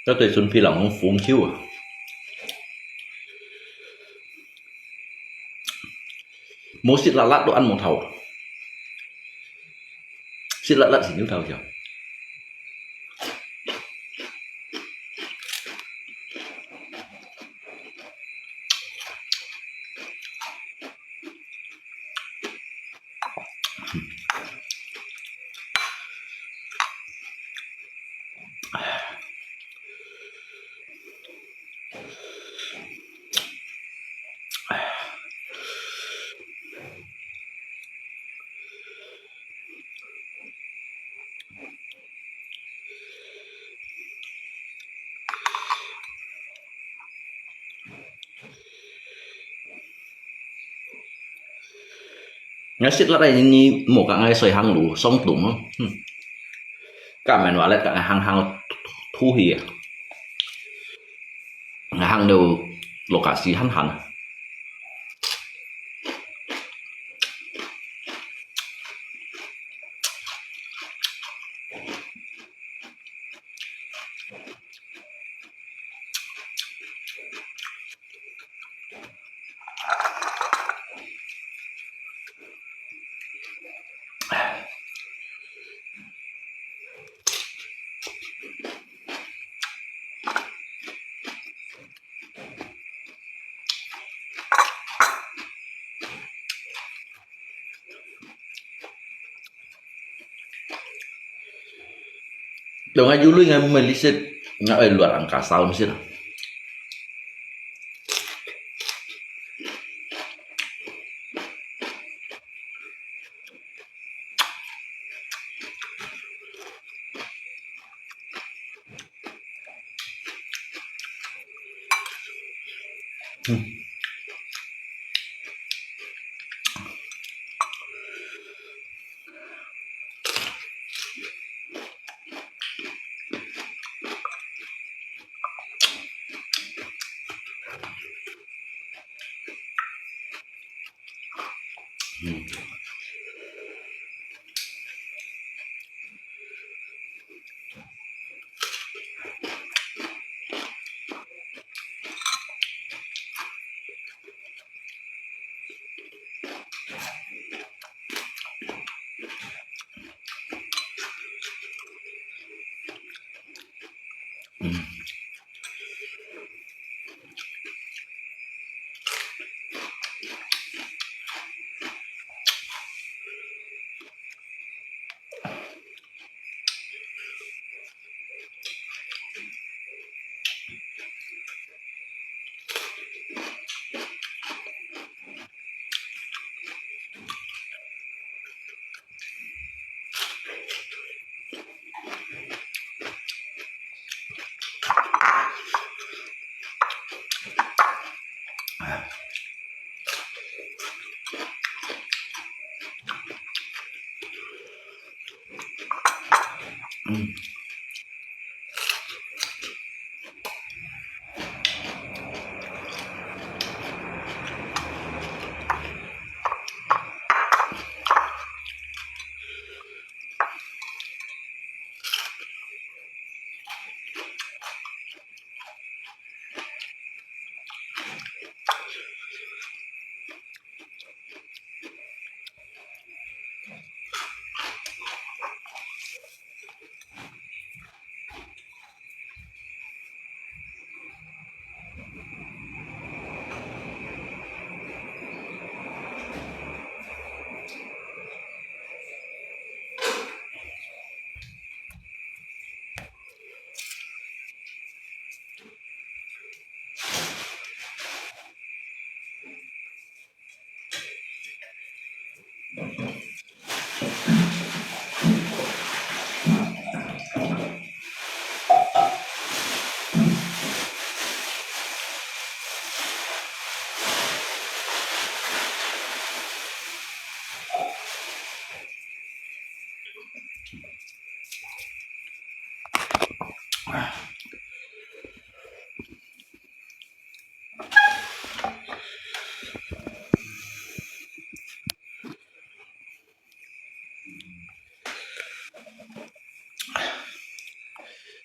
Cho tôi xuân phi lòng không phun chiếu à. Mỗi xịt lạ lạ đồ ăn một thầu. Xịt lạ lạ gì như thầu chưa? Nga xịt lạ đây như một cái ngày xoay hàng lũ xong tụng không? Cả mẹ nói lại cả hàng thu hì à. Hàng đều lokasi hẳn. Dong aja lu yang melisit nggak luar angka tahun sih.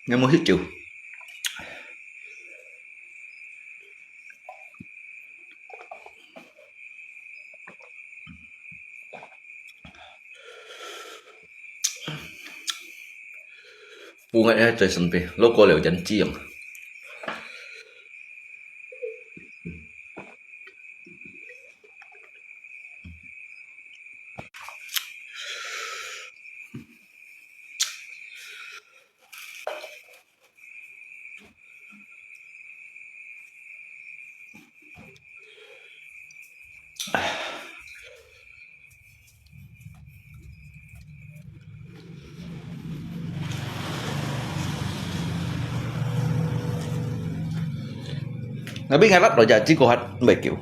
Nghe mua hít chịu. Bố ngại trời sân bì, lô cô liều chân chi không? Nó biết ngay lắp rồi giờ chỉ cô hết mấy kiểu.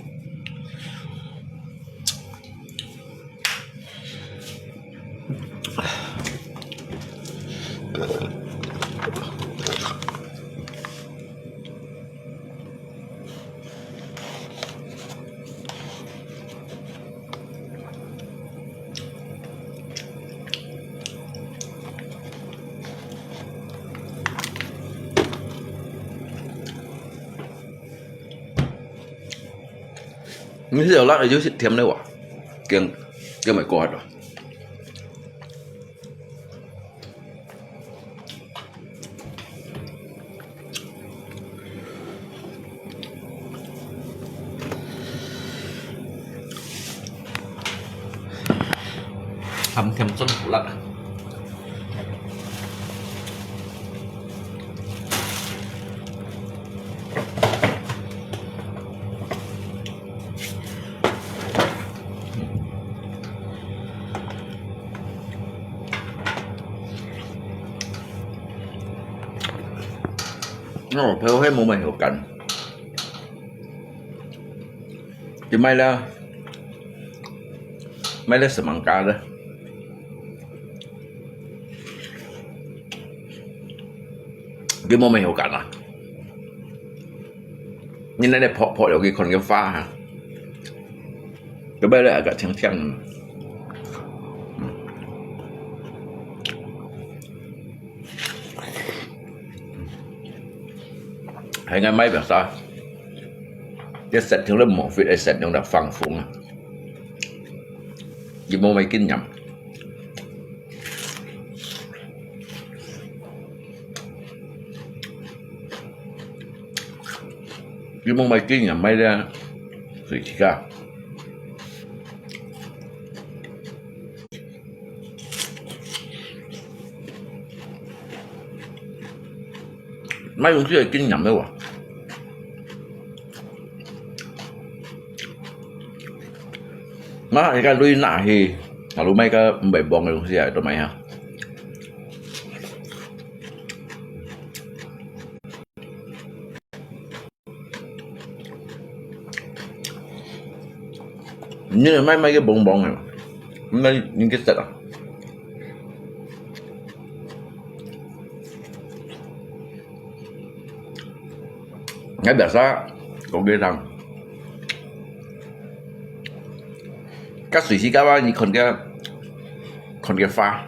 Như thế lát ở dưới thêm đâu à? Kiêng mày coi rồi. Hầm thêm sốt củ lắc. Nó phải hết một mình của cảnh. Thì may là sự mặn cá đó. Cái một mình của cảnh à. Nhưng này phọ được cái con cái pha hả. Cái bây giờ cả thằng hay ngay máyแบบsaoจะเสร็จถึงเริ่มหมอฟิตไอเสร็จยังดับฟังฟุ้งยิบโมไม่กินยำยิบโมไม่กินยำไม่ได้สุดที่ก้าไม่รู้ที่จะกินยำได้หรอมาไอ้การลุยหน้าฮีรู้ไหมก็แบบบองในโรงเรียนตัวไหนฮะนี่ไม่cái bong bong nàyไม่những cái sệt à Cái biasa có biết rằng các suy sĩ các bạn như còn cái pha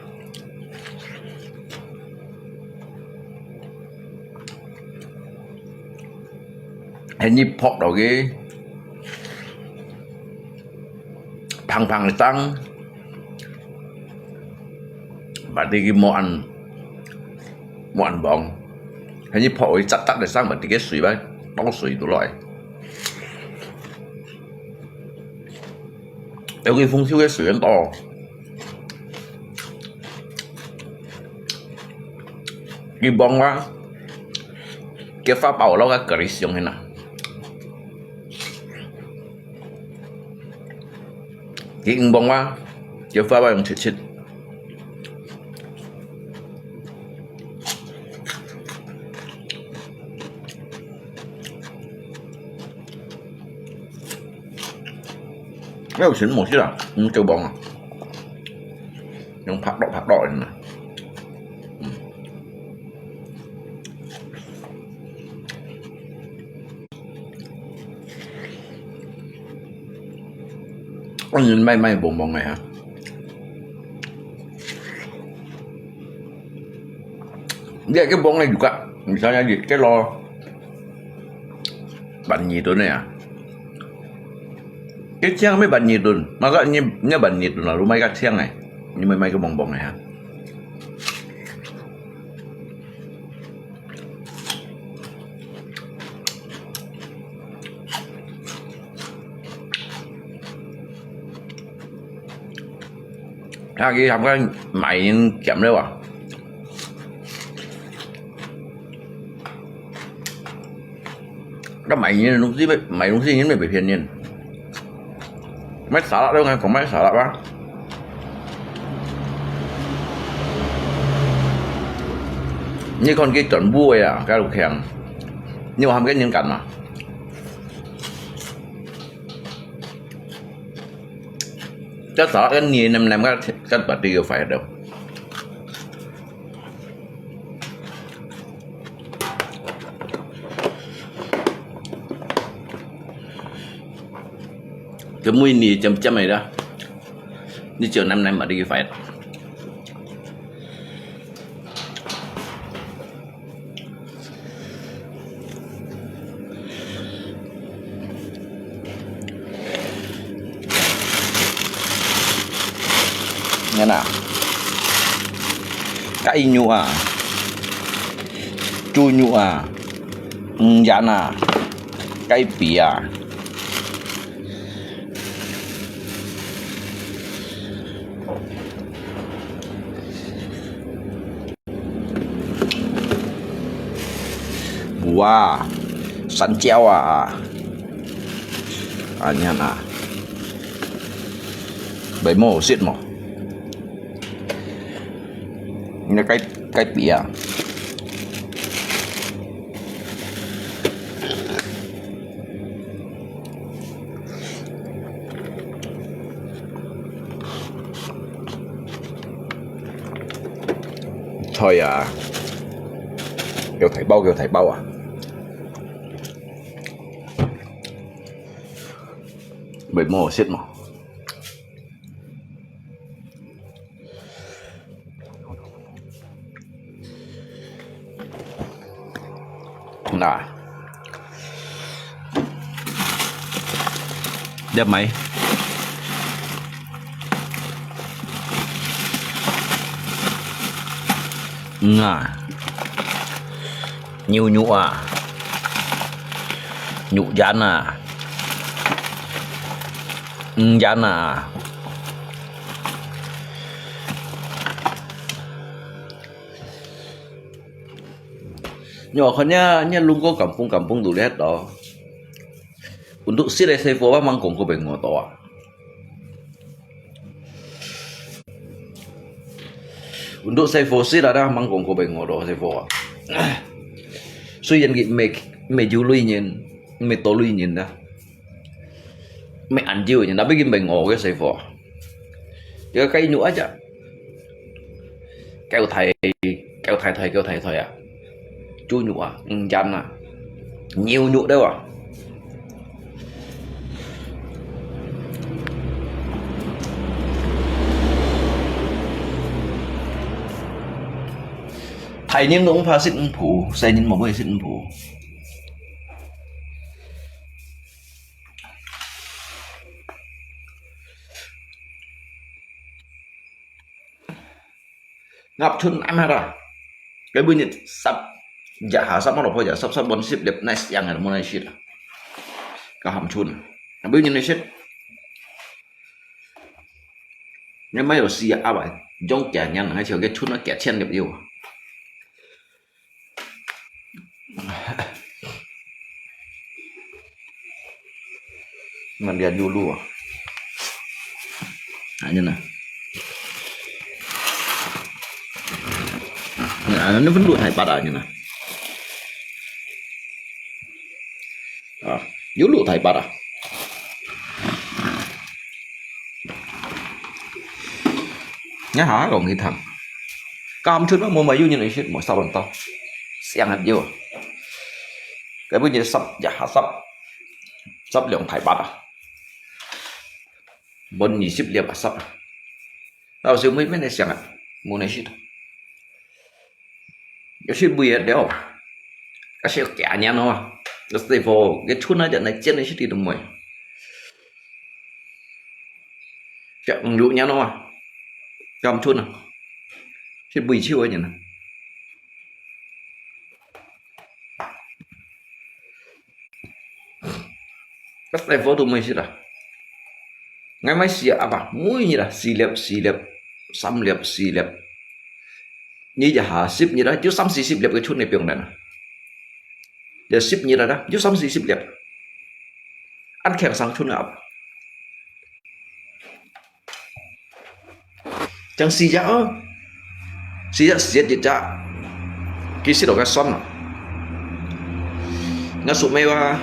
hình như pop đầu cái phăng phăng tăng và đi cái món bóng hình như pop cái chặt tắt để sang mà cái suy vậy bóng suy đủ loại 여기 풍수의 수연 또 cái bông á cái phá bảo nó cái cởi xuống thế nào cái bông á cái phá bảo chít chít cái đầu xịn một chứ là châu bông à những phát đỏ này anh nhìn may bông này hả vậy cái bông này juga misalnya di cái lo bạn nhì tuần này à cái chiang mấy bạn nhì tuần mà gọi như bạn nhì tuần là lúc mấy cái chiang này như mấy cái bông này hả cái không có mày chậm đâu à cái mày như đúng gì mày đúng gì những mày bị phiền nhìn mấy xả lạ đâu nghe còn mấy xả lạ quá như con cái chuẩn vui à cái lục kèm nhưng mà không cái nhân cảnh mà chắc sợ cái nhìn em cái bật đi phải đâu cái mùi nì chấm này đó như chiều năm nay mà đi phải nghe nào cái nhu à chu nhu à dán à cái bì à wow sắn treo à nha nè bảy mổ xiết mỏ nó cái bìa thôi à kêu thầy bao à bảy mổ xiết mỏ Nah, đẹp mày nhiều nhụ à nhụ dán à dán à nhỏ kan nya lungko kampung dulu lihat toh untuk si reservoir mangkong ko bengo to untuk saya fosil ada mangkong ko bengo do reservoir suy dân nghị mẹ chú lui nhìn mẹ tổ lui nhìn đó mẹ ăn chiều nhìn đã biết cái bengo cái reservoir cái cây nữa chứ kêu thầy thôi à chú nhủ à chăn à nhiều nhụ đâu à thầy nhìn cũng pha xịt phủ xe nhìn một người xịt phủ ngập thun em ra cái bên này sắp giả hạ sắp nó giờ sắp bon ship đẹp nice yang là mon shit cả hầm chun bên này shit nhưng mấy ở xì à vậy trong kẻ nhăn hay chiều cái chun nó kẻ chen đẹp yêu mà dia dulu hanya nah nó vẫn đuổi hai ba đại như này yếu lụa thầy ba đại nhá hả còn cái thằng cam thứ nó mua mấy như này mỗi sau bằng tao xem hạt vô cái bây giờ sắp giả sắp lượng thầy ba đại bốn nhị ship liệp sắp tao sử mấy này xem hạt mua này shit cái chuyện bùi đéo cái chuyện kẻ nhà nó cái vô cái chun nó trận này trên này đi được mày chuyện dụ nhà nó cầm chun à chuyện bùi chiêu ấy nhỉ cái vô tụi mày chứ là ngay mấy xì à bà mũi như là xì liệp xăm liệp như giờ hạ ship như đó chứ xăm ship liệp cái chút này biển này giờ ship như đó chứ xăm ship liệp ăn kẹo sang chút nào chẳng xì giá xiết gì cha cái xí đồ cái xoắn à ngã sụp mày qua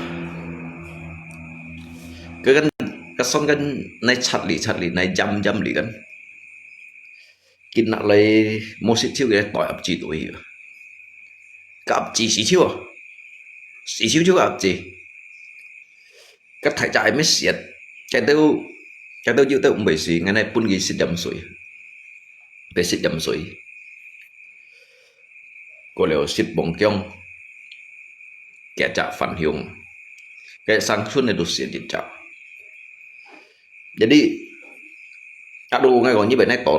cái xoắn cái này chặt lì này jam lì gần kinh nặng lấy một xí chiêu cái tỏi ập chỉ tuổi cái ập chỉ xí chiêu ập chỉ cái thải chạy mới xiết chạy đâu chịu tới cũng bị xí ngày nay pun gì xịt đầm suối bị xịt đầm suối cô liệu xịt bông kiong kẻ trả phản hiệu cái sang suốt này được xịt trả jadi aduh ngay còn như vậy này tỏ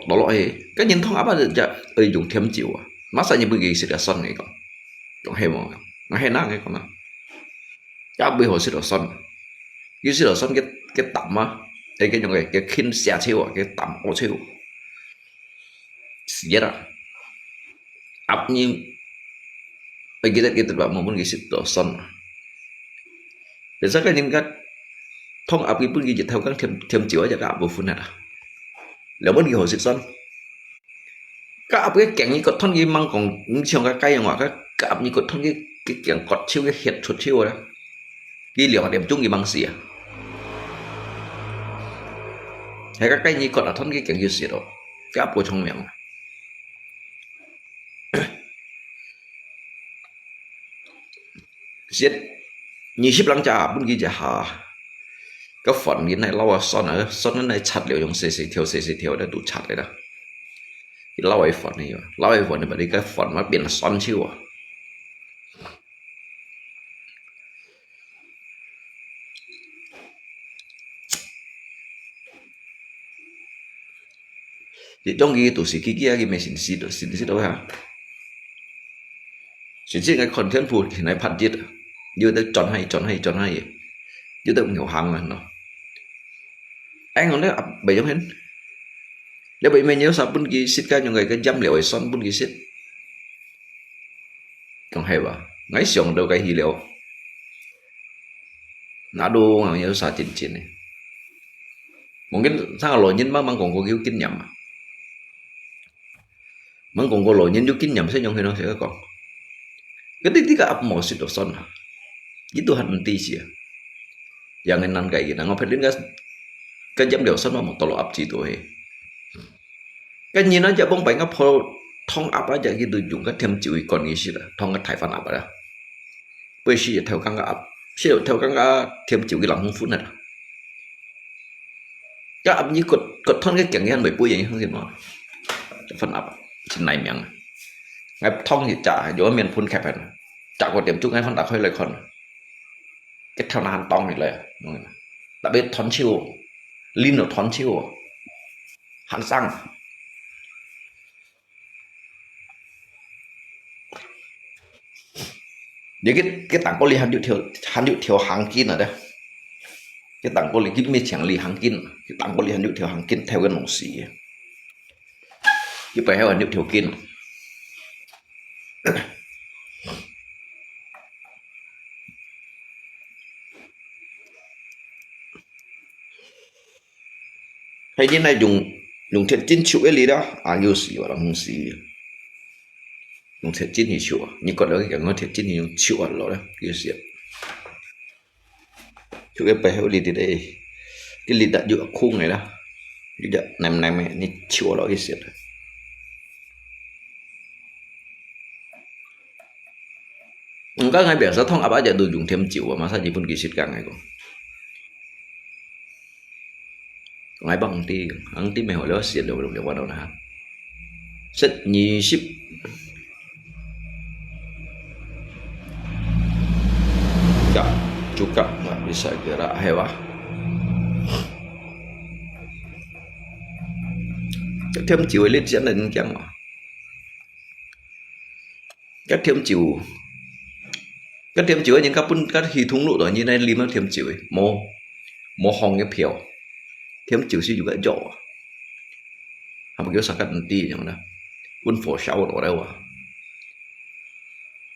loại cái nhìn thông áp là dùng thêm chịu à masa như begini sudah son này còn hay mà nó hay nặng cái con nào cái bây giờ sudah son cái sudah son cái tẩm á cái những cái khin xẻ chiêu cái tẩm ô chiêu gì đó áp như bây giờ kita bảo muốn cái sudah son để rất cái những cái thông áp cái begini dịch theo các thêm chịu cho cả bộ phận nàyแล้วมันกี่หัวสิซ้อนก็เอาไปแกงนี่กดท่อนยี่มังของเชียงใกล้ๆอย่างว่าก็เอานี่กดท่อนยี่แกงกดชิวcáiเห็ดชุดชิวนะกี่เหลี่ยมเđiểm chungกี่มังเสียให้ก็ใกล้นี่กดท่อนยี่แกงยี่เสียดอกก็เอาไปชงเมียงเสียยี่สิบหลังจากบุญกี่จะหาcái phần như này lâu son nó này chặt liệu dùng xì theo đã đủ chặt đấy đó cái lâu ấy phần này mà đi cái phần nó biến son chiêu à thì trong cái tủ xì kia cái mình xin đâu hả xin cái content food thì này phát chết như tới chọn hay như tới nhiều hàng mà nó anh còn đấy bảy giống hết nếu bị mình nhớ sao bún kia xịt cái những người cái dăm liệu ấy son bún kia xịt còn hay bà ngay xong đâu cái hi liệu nã đô mà nhớ sao chín này mungkin sang lo nhìn mang còn có kiểu kinh nhầm mang còn có lo nhìn vô kinh nhầm sẽ nhung hay nó sẽ còn cái tí cái ấp mỏ xịt đồ son itu hẳn tí xìa jangan nan kayak gitu ngopet cái dám liệu son mà một tolo ấp chỉ tuổi cái nhìn nó giờ bông bánh ấp hồ thông ấp á giờ cái từ dùng cái thêm chịu còn gì xí là thông cái thải phản ấp đó bây giờ theo căng áp siêu theo căng thêm chịu cái lòng không phút này cái áp như cột thân cái kiểu nghe bởi bùi vậy không gì mà phần áp trên này miệng ngay thông thì trả vô miền phun kẹp này trả có điểm chung ngay phần đặc hơi lời còn cái thằng nào tông nàyเลยđã biết thon chiêu linh ở thon chiêu hắn sang để cái tảng có li hắn điệu thiểu hàng kín ở đây cái tảng có li kín mi chẳng li hàng kín cái tảng có li hắn điệu thiểu hàng kín theo cái nồng xì cái bài hay là điệu thiểu kín hay như này dùng thiệt chín chịu cái gì đó nhiều xì và không xì dùng thiệt chín thì chịu nhưng còn đó cái nói thiệt chín thì dùng chịu ở đó cái gì chịu cái bài hay gì thì đây cái gì đã dựa khung này đó dựa nằm mày ni chịu ở đó cái gì các ngày biasa thông apa aja dùng thêm chịu mà sao chỉ pun kisit cả ngày cũng ngay bằng ti mày hỏi đó xịt đều đều vào đâu nè rất nhiều ship juga nggak bisa gerak hewan thêm chiều lên dẫn đến chẳng mà các thêm chiều những các hệ thống nội rồi như này lim nó thêm chiều mô hong cái phiểu thêm chiều sử dụng cái chỗ hay một kiểu sang cắt tì chẳng đó quân phổ sáu ở đâu à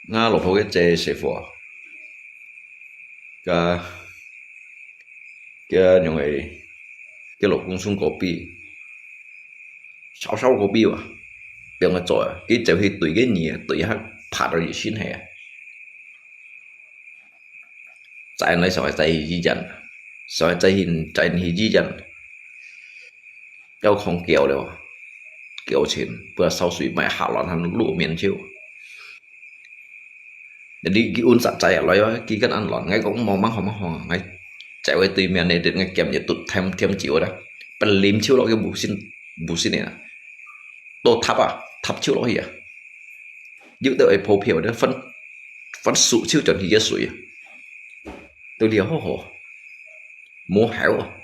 nga lột cái chế sẽ phổ cái những người cái lột công sung cổ pi sáu cổ pi à biển cái chỗ cái chế thì tùy cái nhỉ tùy hát phạt rồi xin hè tại này sỏi tay gì dần sỏi tay hình gì dần đâu không kiểu đâu kiểu chuyện vừa sau suy mày hảo loạn hắn lụa miền chiêu để đi cái uốn sạch chạy ở loại cái ăn loạn ngay cũng mong mắng không ngay chạy về từ miền này đến ngay kèm nhiệt tụt thêm chiều đó bật lim chiêu đó cái bù xin này tô thắp chiêu đó gì à giữ đợi phổ hiểu đó phân sụ chiêu chuẩn thì suy tôi đi hổ mua héo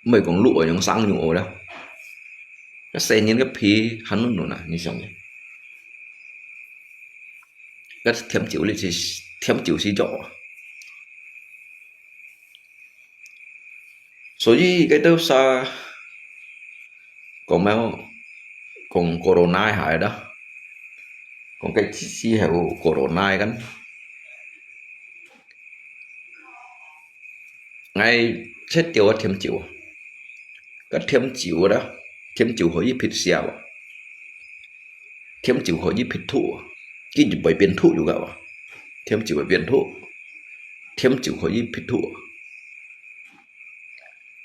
mấy con lụa những sáng những ổ đâu cái xe những cái phí hắn nó nè như xong vậy cái thêm chịu xí chỗ所以cái đó sao còn corona hại đó còn cái gì hiệu corona kan ngay chết tiêu thêm chịu cái thêm chịu đó thêm chịu hỏi phết xèo thêm chịu hỏi phết thụ cái gì bởi biến thụ juga thêm chịu bởi biến thụ thêm chịu hỏi phết thụ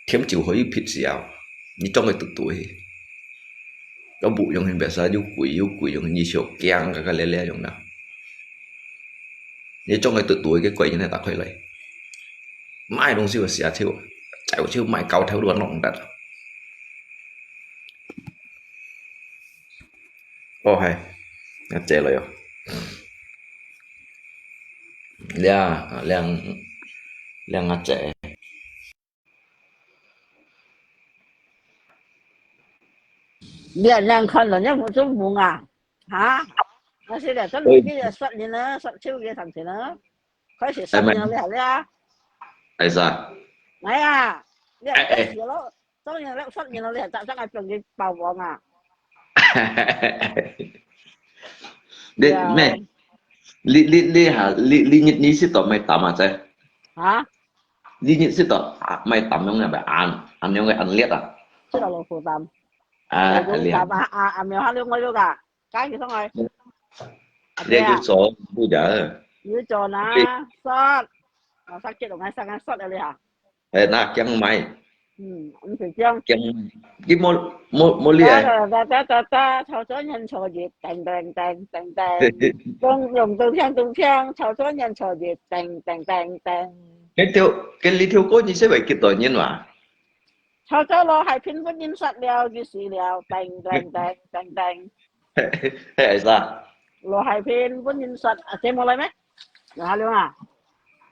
thêm chịu hỏi phết xèo như trong cái tuổi có bụ trong hình vẽ sao yêu quỷ trong như chiều keng cái lê trong nào như trong cái tuổi cái quầy như này ta khơi lấy mai đông siêu xả chiêu chạy của chiêu mai cao theo đuổi nó đặt ô hay chạy lấy rồi đang chạy Biển đang khăn là nhá một chút vùng à hả nó sẽ để cái lưỡi kia soạn như nó soạn chiêu kia thằng thì nó phải sẽ soạn như nó lẻ ra ai ra này à lẻ gì đó xong như nó soạn như nó lẻ tạo ra cái phần cái bào vòng à để mẹ li nhật ní sẽ tỏ mày tắm à chứ hả li nhật sẽ tỏ mày tắm trong này phải ăn trong này ăn liệt à chứ là lột phổ tắm liệt mèo hai lương mấy cả cái gì xong rồi liệt cái số bây giờ như trò ná sót sót chết được ngay sang sót đây hả ê na chẳng mày Anh phải chăng Chẳng cái mô lia ta chào cho nhân chào dịp tành tung trang chào cho nhân chào dịp tành cái lý thiếu cốt như sẽ phải kịp tội nhân mà chào cho lo hai pin vẫn nhân sạch đeo như xì đeo tành hay sao lo hai pin vẫn nhân sạch xem một lại mấy là luôn à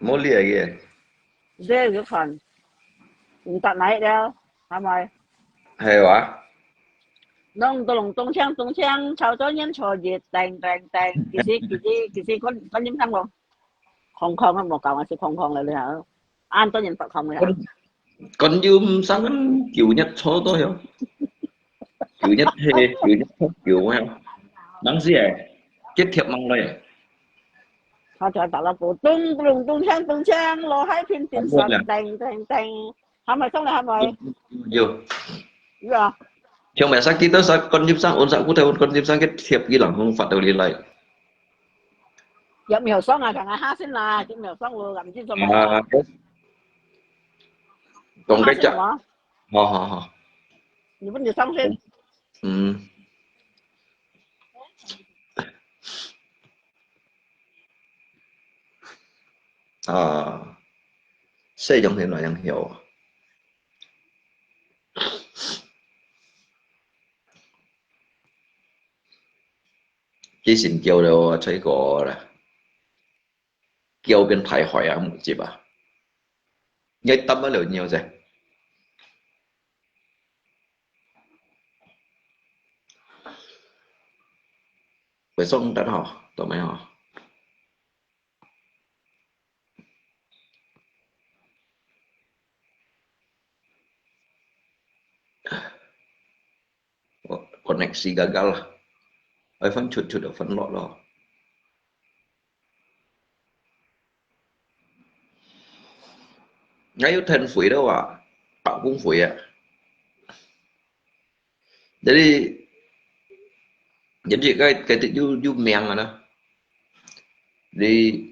mô lia kìa dễ cái phần tận này đeo hả mày hay quá nông tung trang chào cho nhân chào dịp tành kỳ sĩ có những thằng không không một cậu sẽ không lại hả an tôi nhìn phật không rồi hả còn zoom sáng kiểu nhất số tôi hiểu kiểu nhất hề kiểu nhất kiểu em đáng gì à kết thiệp mong đây họ cho tạo là cổ tung trang lo hai phim tiền sạch tành hả mày không là hả mày nhiều dạ trong mẹ sắc kita sa con chim sang ôn sang cũng theo con chim sang kết thiệp ghi lẳng không phạt đầu đi lại dạ mèo xong à cả ngày hát xin là chứ mèo xong rồi làm chứ cho mày còn cái chợ họ những vấn đề xong xin xây dựng hiện loại yang hiểu cái xin kêu đều thấy có là kêu bên thái hỏi à một gì bà nhớ tâm ở lượng nhiều rồi với xong đã họ tụi mày họ koneksi gagal ở phần chuột ở phần lọ lọ ngay thân phủi đâu à bảo cũng phủi à jadi cái tự du miệng rồi đó đi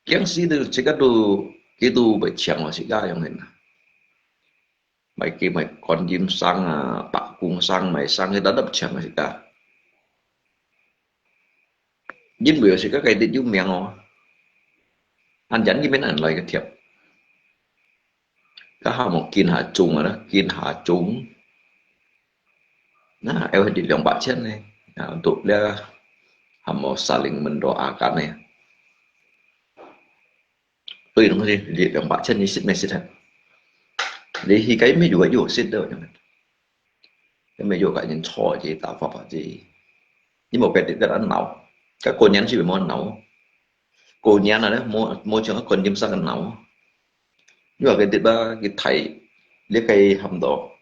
kiếng sĩ từ chỉ có đồ cái đồ bị chẳng là sĩ ga trong này mày kia mày còn chim sang à bạc cung sang mày sang cái đó đập chẳng là sĩ ga dính biểu sĩ có cái tự du miệng rồi anh dẫn cái bên ảnh lại cái thiệp các họ một kiên hạ trùng rồi đó kiên hạ trùng nah em di lòng bạc chân này untuk dia hamo saling mendoakan ya đúng gì di lòng bạc chân như xịt này xịt thật để khi cái mấy đứa vô xịt đâu cái mấy đứa cái nhân trò gì tạo pháp gì nhưng một cái thì rất ăn nấu các cô nhắn chỉ về món nấu cô nhắn là đấy mua cho các con chim sang ăn nấu nhưng mà cái thứ ba cái thầy lấy cây hầm đồ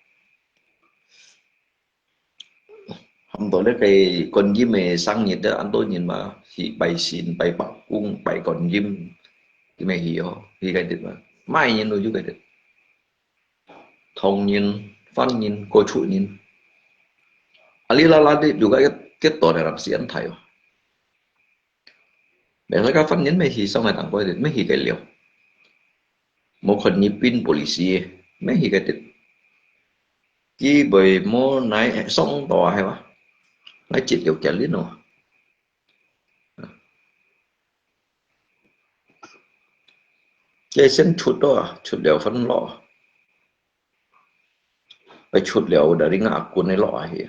đấy cái con chim mày sang nhiệt đó anh tôi nhìn mà thì bày xin bày bạc cung bày con chim thì mày hiểu thì cái được mà mai nhìn rồi chú cái được thông nhìn văn nhìn cô chủ nhìn ali la đi juga cái tổ này làm gì anh thầy để nói các văn nhìn mày thì xong rồi thằng coi được mấy cái liệu mộtคนญี่ปุ่น polisi ไม่เห็นกันติดกี่ใบโมไหนส่งต่อให้วะไหนจิตเดียวแก่ลิ้นหรอเจสันชุดด้วยชุดเดียวฟันหล่อไปชุดเดียวเดี๋ยวงากุนในหล่อเหี้ย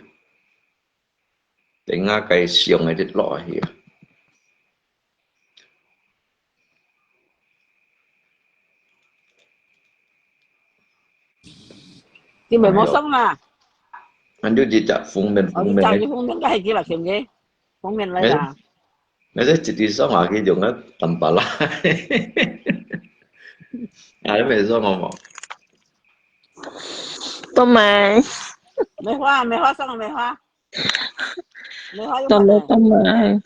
แต่งาไก่เสียงไอ้ติดหล่อเหี้ยthì mày muốn sống mà anh đưa gì chả phun bên chào như phun đến cái kia là kiểu gì phun bên lấy là mấy cái chỉ đi sống ở cái dùng nó tầm bả lại à đấy mày do mà tôm mày mày hoa xong rồi mày hoa tôm mày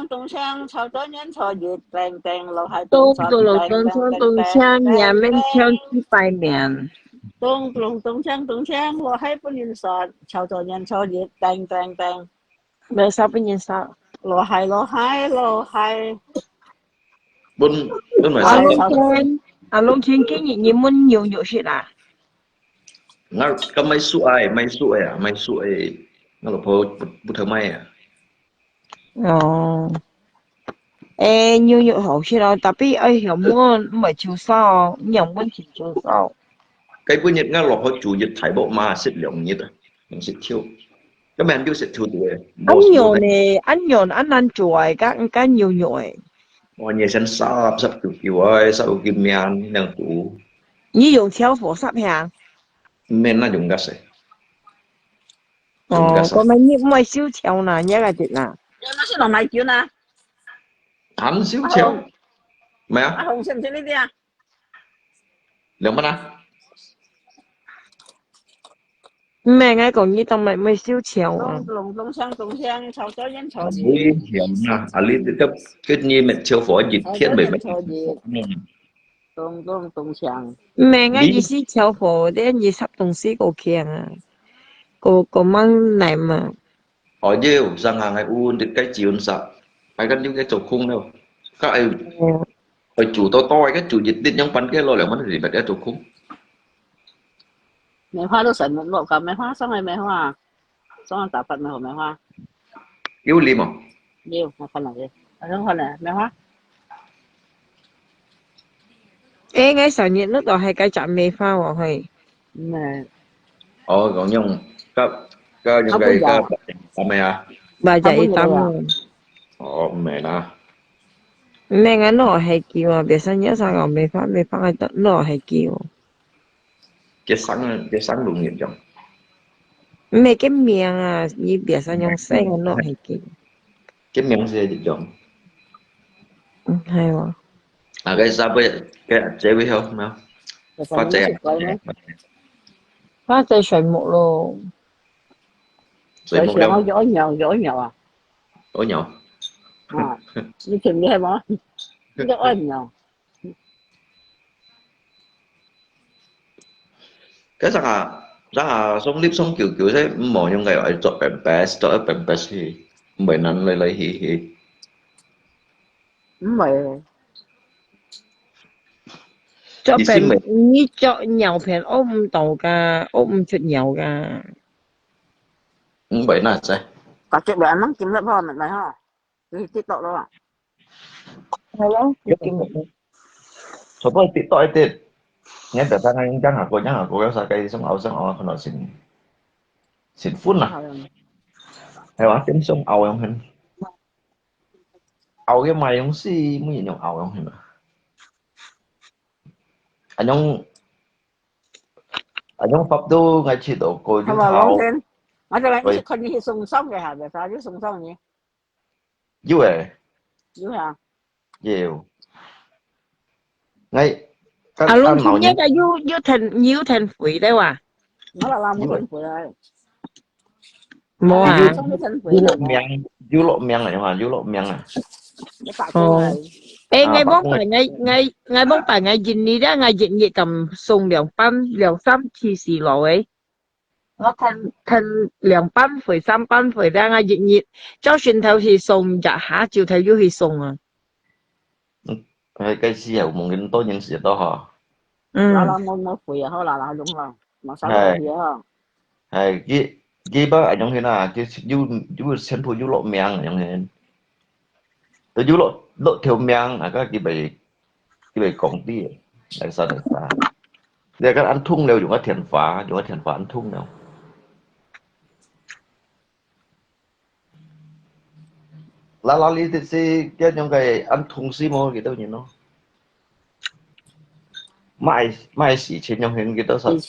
tung sang chào cho nhân chào dịp tành lầu hai tung sang nhà mình theo去拜年tung sang lầu hai bên nhân sọt chào cho nhân chào dịp tành mấy sao bên nhân sao lầu hai bên mày à long chuyên cái gì muốn nhiều nhiều chuyện à nga ka mai su ai nga lo po bu thơ mai à ê nhiều nhiều hậu chuyện đâu tapi ai hiểu muốn mà chiều sao nhiều muốn chỉ chiều sao cái bữa nhật nga lo po chủ nhật thái bộ ma xịt lượng nhật à mình xịt chiêu cái men yêu xịt chiêu tuổi anh nhiều nè anh nhiều anh ăn chuối các nhiều nhiều mọi người sẵn sắp kiểu ơi sao kim mian đang tủ 你用挑火烧香 men na dùng gas dùng 哦， gas 咁咪你唔係燒潮嗱，一個節啦。 nó sẽ làm mai chuyện à hắn xíu chiều mẹ à Hùng xem trên đi à lượng bắt á 咩嘅講呢度咪燒潮啊？ lùng tung sang sau cho nhân cho gì nguy hiểm na à lý cái như mình chiều phổ dịch thiên bể mẹ tung sang 咩嘅意思潮火啲二十東西個強啊，個蚊嚟嘛。 ở dưới sang hàng ngày u cái chiều sợ ai gần như cái chỗ khung đâu các ai ở chủ to cái chủ dịch đến trong bắn cái lo lượng mất gì phải cái chỗ khung mẹ hoa都成日落㗎，mẹ花生係mẹ花，生日大份咪係mẹ花， yêu lim à 要我份嚟嘅，我想份嚟mẹ花， 誒，我上日嗰度係繼續未翻喎去。mẹ còn nhung cái những cái cái mẹ à bà dạy tâm mẹ na 咩嘅攞係叫啊，別生一晒我未翻去得攞係叫。 cái sáng đủ nghiệp chồng 咩嘅命啊，你別生用細嘅攞係叫。 cái miếng gì dịch chồng 係喎。 à cái sao bây cái chế biết không nào phát chế花仔水木咯。 水木我 đâu nhỏ à， ở nhỏ 啊，你聽唔聽冇？呢個愛唔nhỏ， cái rằng à sống clip sống kiểu kiểu thế mò trong ngày gọi chọn bèm best thì mày nắn lấy hì 唔係， 作 意思 病 咪 你作牛片屙唔到㗎，屙唔出油㗎。 vậy là sao cả chuyện để ăn mắm kiếm được thôi mình này ha, đi tiếp tục luôn à, 係咯，你見唔到？ 所以跌多一啲nghe từ ta ngay chẳng hạn cô kéo xa cây sống ảo nó xin phun à hay quá tiếng sống ảo không hình ảo cái mày không xí mới nhìn ảo không hình anh nhung pháp tu ngay chỉ độ cô không đi mà thảo long thêm, mà cho lại cái con đi sung song cái hả, để sao chứ sung song nhỉ, vui à vui hả, nhiều ngay À luôn thứ nhất là yêu thành quỷ đấy à? nó là làm một cái quỷ đây, Mua à? du lộ miang này mà du lộ miang à Ê, ngay bóng bài ngay dịch đi đó, ngay dịch cầm sung liang xăm chi xì lộ ấy. Nó thành liang班回3班回ra ngay dịch cho truyền thầu thì sung dạ hả chiều thầu yêu thì sung à. cái gì hậu mong đến tôi những sự đó hả nó là một quỷ thôi là đúng rồi, mà sao nó gì hả? Hay cái bác anh giống thế nào cái du xem thôi du lộ miang giống thế tôi du lộ theo miang là cái bài công ty tại sao giờ các ăn thung đều dùng cái thiền phá ăn thung nào lá lý thì si cái những cái ăn thung xí mô cái đâu nhìn nó mai xỉ trên trong hình cái đó sao thì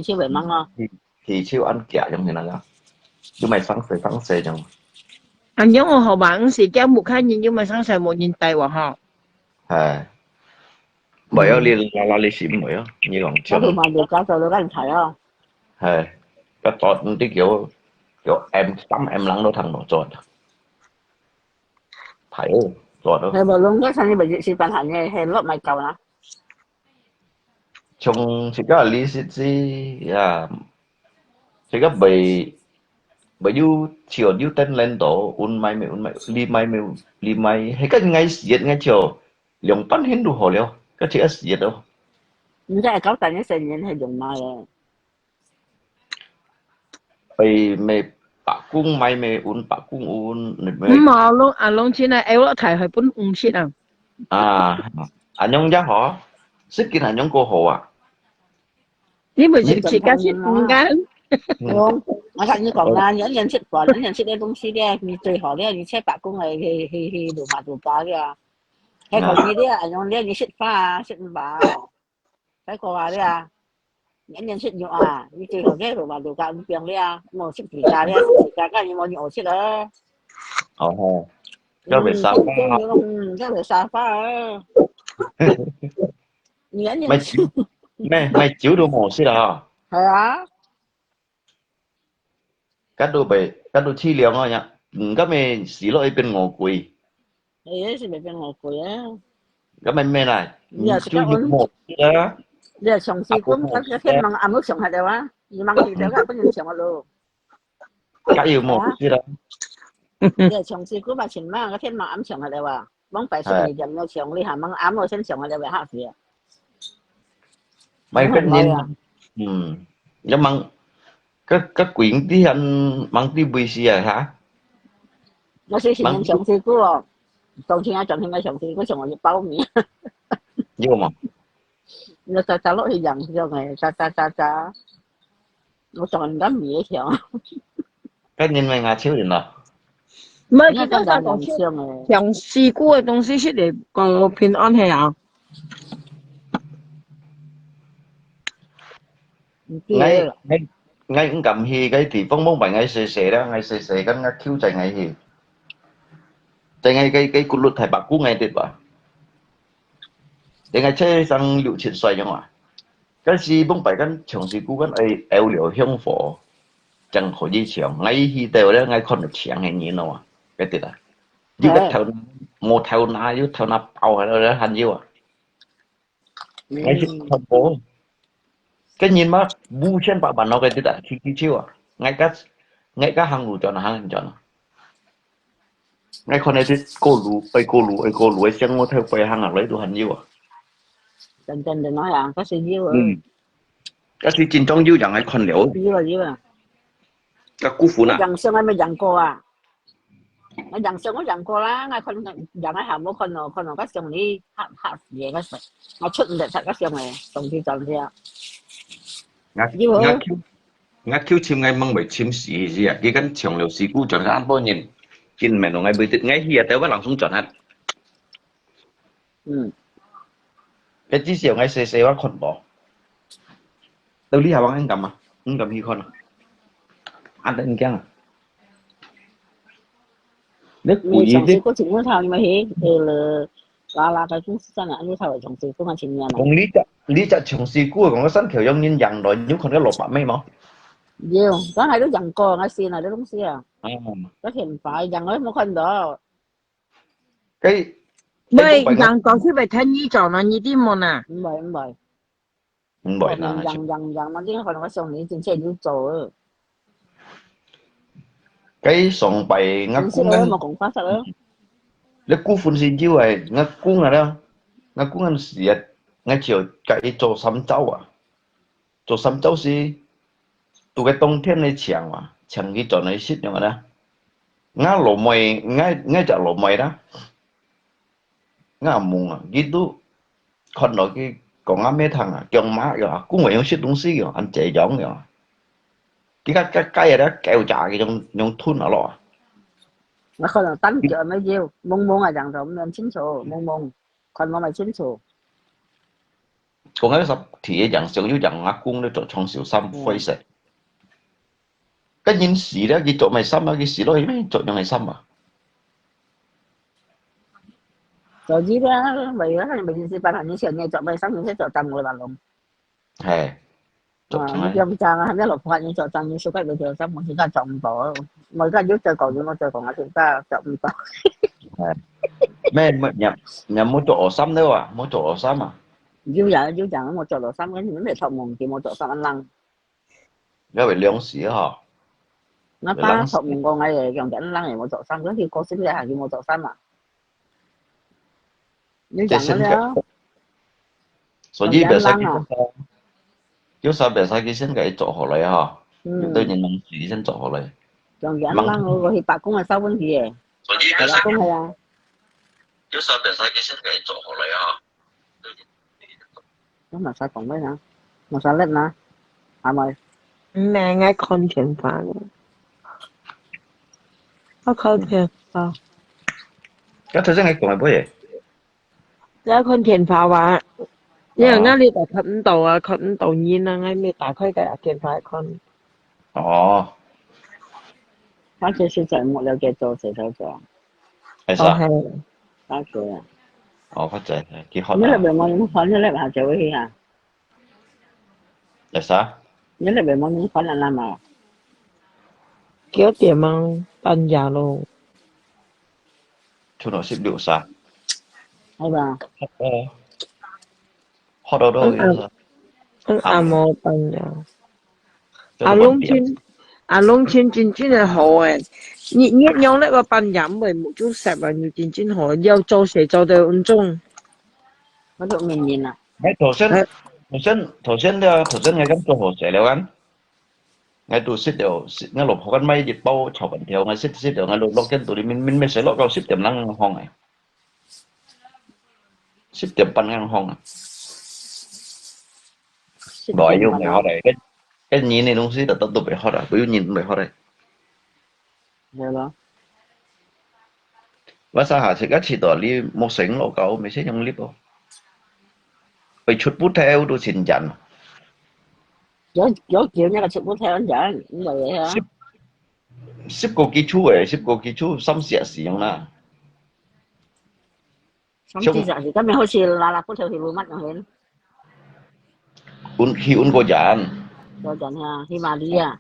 chiêu về măng không thì chiêu ăn kẹo trong hình nào chứ mày sáng sớm trong anh giống hồ bạn thì kéo một hai nhìn nhưng mà sáng sớm một nhìn tay vào họ à bởi ở liên là lý xỉ mới á như còn chưa thì mà được cái tôi anh thấy không à cái tọt cái kiểu em tắm em lắng nó thằng nó tròn thấy tròn đó thì mà luôn cái sao như vậy thì bạn hẳn như hay lớp mày cầu nè trong chỉ có lý sĩ à chỉ có bởi du chiều du tên lên tổ un mai li mai hay cái ngay chiều lượng bắn hin đủ hồ liêu cái chỉ diệt đâu 唔知係九大一成年係用埋嘅，Pai me bakung mai me un bakung un ne me 咁阿龍錢係 L 提係本5切啊， anyong ja ho. Sikin anyong ko ho à. 呢咪直接加切5間， Đúng. Nó thành như còn là những nhân sự của những nhân sự đây công ty đây thì tùy họ đây thì chế bạc cũng là thì đủ mặt đủ cá kìa cái còn như đấy anh ông đây như sự pha sự bà cái còn là đấy à những nhân sự nhiều à như tùy họ đây đủ mặt đủ cá biển đấy à một sự chỉ cá đấy sự cá cái như một nhiều sự đó Ồ. Cho về sao cái về sao pha những nhân mày chịu mày chịu đồ mồ xí đó.係啊 Các đồ chi liệu nha. Các mày xí lỗi bên ngồi quỳ. ấy sự bên ngồi cười á Các mày này. giờ Chú dùng một đó. giờ sống gì cũng cái thêm bằng ẩm ướt sống hạt đâu á nhưng mà thì đó có những sống luôn Các yêu một xí đó. giờ sống gì cũng bà chỉnh mà cái thêm bằng ẩm sống hạt đâu à bóng phải sống thì dần nó sống đi hàm bằng ẩm rồi sen sống hạt đâu vậy hả gì Mày cái nhìn. Nhưng mà các quyển tí anh mang tí bì xì à hả? nó sẽ sinh nhân sống gì cũng tổng thiên ai chọn thiên ai sống thì có sống ở bao nhiêu Vô mà. nó ta lỗi thì dần cho ngày ta nó chọn đám mía theo Cái nhìn mày ngà chiếu điện nào. 唔係 nó 佢 ta 都 dần 講 dần xương này 用事故嘅東西出嚟個平安係啊， Ngay ngay cũng cầm hi cái thì phong bóng bài ngay xề đó, ngay xề cái ngay khiêu chạy ngay hi. Chạy ngay cái cú lụt thải bạc cú ngay tuyệt vời. Để ngay chơi sang liệu chuyện xoay cho ngoài. Cái gì bóng bài cái trường sĩ cú cái eo liệu hiông phổ. Chẳng khỏi gì trường, ngay hi đều đó ngay con được chẳng hay nhìn đâu à. Cái tuyệt à. Chứ cái theo một theo na chứ theo na bao hay đó hành nhiêu à. Ngay chứ không bố. Cái nhìn mà bu trên bạc bàn nó cái tuyệt à, khi chiêu à. Ngay cả hàng lũ cho nó hàng cho nó. Ngay con này thì cô lú ấy chẳng ngô theo phải hàng hàng lấy đồ hành nhiêu à. chân để nói à có sự nhiêu à Cái gì chính trong nhiêu chẳng ai con liễu. nhiêu à Các cú phụ nè. dần xương ai mới dần cô à nó dần xương nó dần cô lá ngay con dần ai hàm một con nào có xương đi hạ về cái nó xuất để thật cái xương này tổng thì chọn gì à Ngã kêu chim ngay mong bởi chim xì gì à. Cái gắn trường liều xì cú chọn cái ăn bó nhìn. Chim mẹ nó ngay bởi tịt ngay hi à. Tớ bắt lòng xuống chọn hạt. Cái chí xìu ngay xê bắt con bỏ. Tớ lý hà bằng anh cầm à. Anh cầm hi con à. Ăn đến keng à. Nước người quỷ chồng thế. thì có chừng nó thao nhưng mà thế là cái chúng ta là anh thao ở chồng thì cũng là chừng nhà này Còn lý chạ trường xì cú còn có sẵn kiểu giống như dặn rồi. Nhưng còn cái lột bạc mấy mà. nhiều có hai đứa dần cô ngay xì này đứa đúng xì à có thiền phải dần nói một con đó Cái 唔係人講出嚟聽呢種啊，呢啲冇啊， không bởi không bởi còn là dần mà chứ còn có xong thì trên trên YouTube cái sòng bày ngắt chính cú xác ngắt mà cũng phát sợ lấy cú phun xin chiêu này ngắt cú ngắt đó ngắt cú ngắt xì ngắt chiều cái做三周啊做三周是到cái冬天嚟搶嘛搶佢做嚟食咁啊ngắt lỗ mày ngắt chả lỗ mày đó ngắt mùng à gitu còn nói cái còn ngắt mấy thằng à chồng má rồi cũng phải用食東西rồi ăn chế giống rồi cái đó kéo trả cái trong thun ở lọ mà không là tánh chợ mấy nhiêu mông là dần rộng nên chính số mông còn mà chính số còn cái sắp thì dạng sử dụng dạng ngắt cung để做從小心灰色cái nhìn sĩ đó cái chỗ mày xăm á cái sĩ đó mấy chỗ cho mày xăm à rồi gì đó vậy đó mình sẽ bàn hành những chuyện này chọn bài sáng mình sẽ chọn tầm người bàn lòng hè trong trang hay là lục hành những chọn tầm những số cái được chọn xong mình sẽ chọn bỏ mỗi cái giúp chơi còn những nó chơi còn là chúng ta chọn bỏ mẹ nhà mua chỗ xăm đâu à mua chỗ xăm à giúp giờ một chỗ đồ xăm cái những để thòng mùng thì một chỗ xăm ăn lăng cái phải liếng sĩ hả nó ta thòng mùng con ngay dòng dẫn lăng này một chỗ xăm cái thì cô xin ra hàng một chỗ xăm à như chẳng nó đó 所以別使佢先做，叫啥別使佢先佢做好嚟嚇，要對人民主先做好嚟。仲有啱啱我去白宮係收緊佢嘅，所以白宮係啊，叫啥別使佢先佢做好嚟嚇。咁咪使講咩啊？咪使叻啊，係咪？Nè, ngay con thiền phá nữa. Có con thiền phá. Cái thời gian ngay cùng là bữa gì? Ngay con thiền phá và因為啱你大近五度啊，近五度煙啊，啱你大區嘅thiền phá con. 哦，反正現在冇了嘅做射手座，係啥？反正啊，哦，發仔幾好你啊！嚟俾我影翻你嚟下就會去啊，係啥？你嚟俾我影翻啦嘛， Kiểu điểm mang ban nhà luôn. 出到16啥？係吧？學到都有。À mô ban nhà. À lông trên chính là hổ ấy. Nhất nhóm lại vào ban nhà bởi một chút sẹp và nhiều chính hổ. Yêu châu sẽ cho đều ổn trung. 嗰度面面啊，頭先ngay咁做何蛇了緊？ngay tụ xích đều ngay lục học mấy dịch bao chọc bình theo ngay xích đều ngay lục lok trên tụ đi mình mới sẽ lok vào xích tiềm năng hong này xích tiềm pan ngang hong này đòi vô mày họ đây cái nhìn này đúng xí là tụi bị họ đây tụi nhìn bị họ đây係咯， và sao hả thì các chị tỏ đi một sỉnh lộ cầu mình sẽ trong clip không bị chút bút theo tôi xin dặn 有叫一個出本睇緊人，咁就嘢啊， 10個基礎誒10個基礎三四時用啦咁事實而家咪好似嗱嗱嗰條條路乜咁樣， khi un có dặn 有陣啊，起碼啲啊，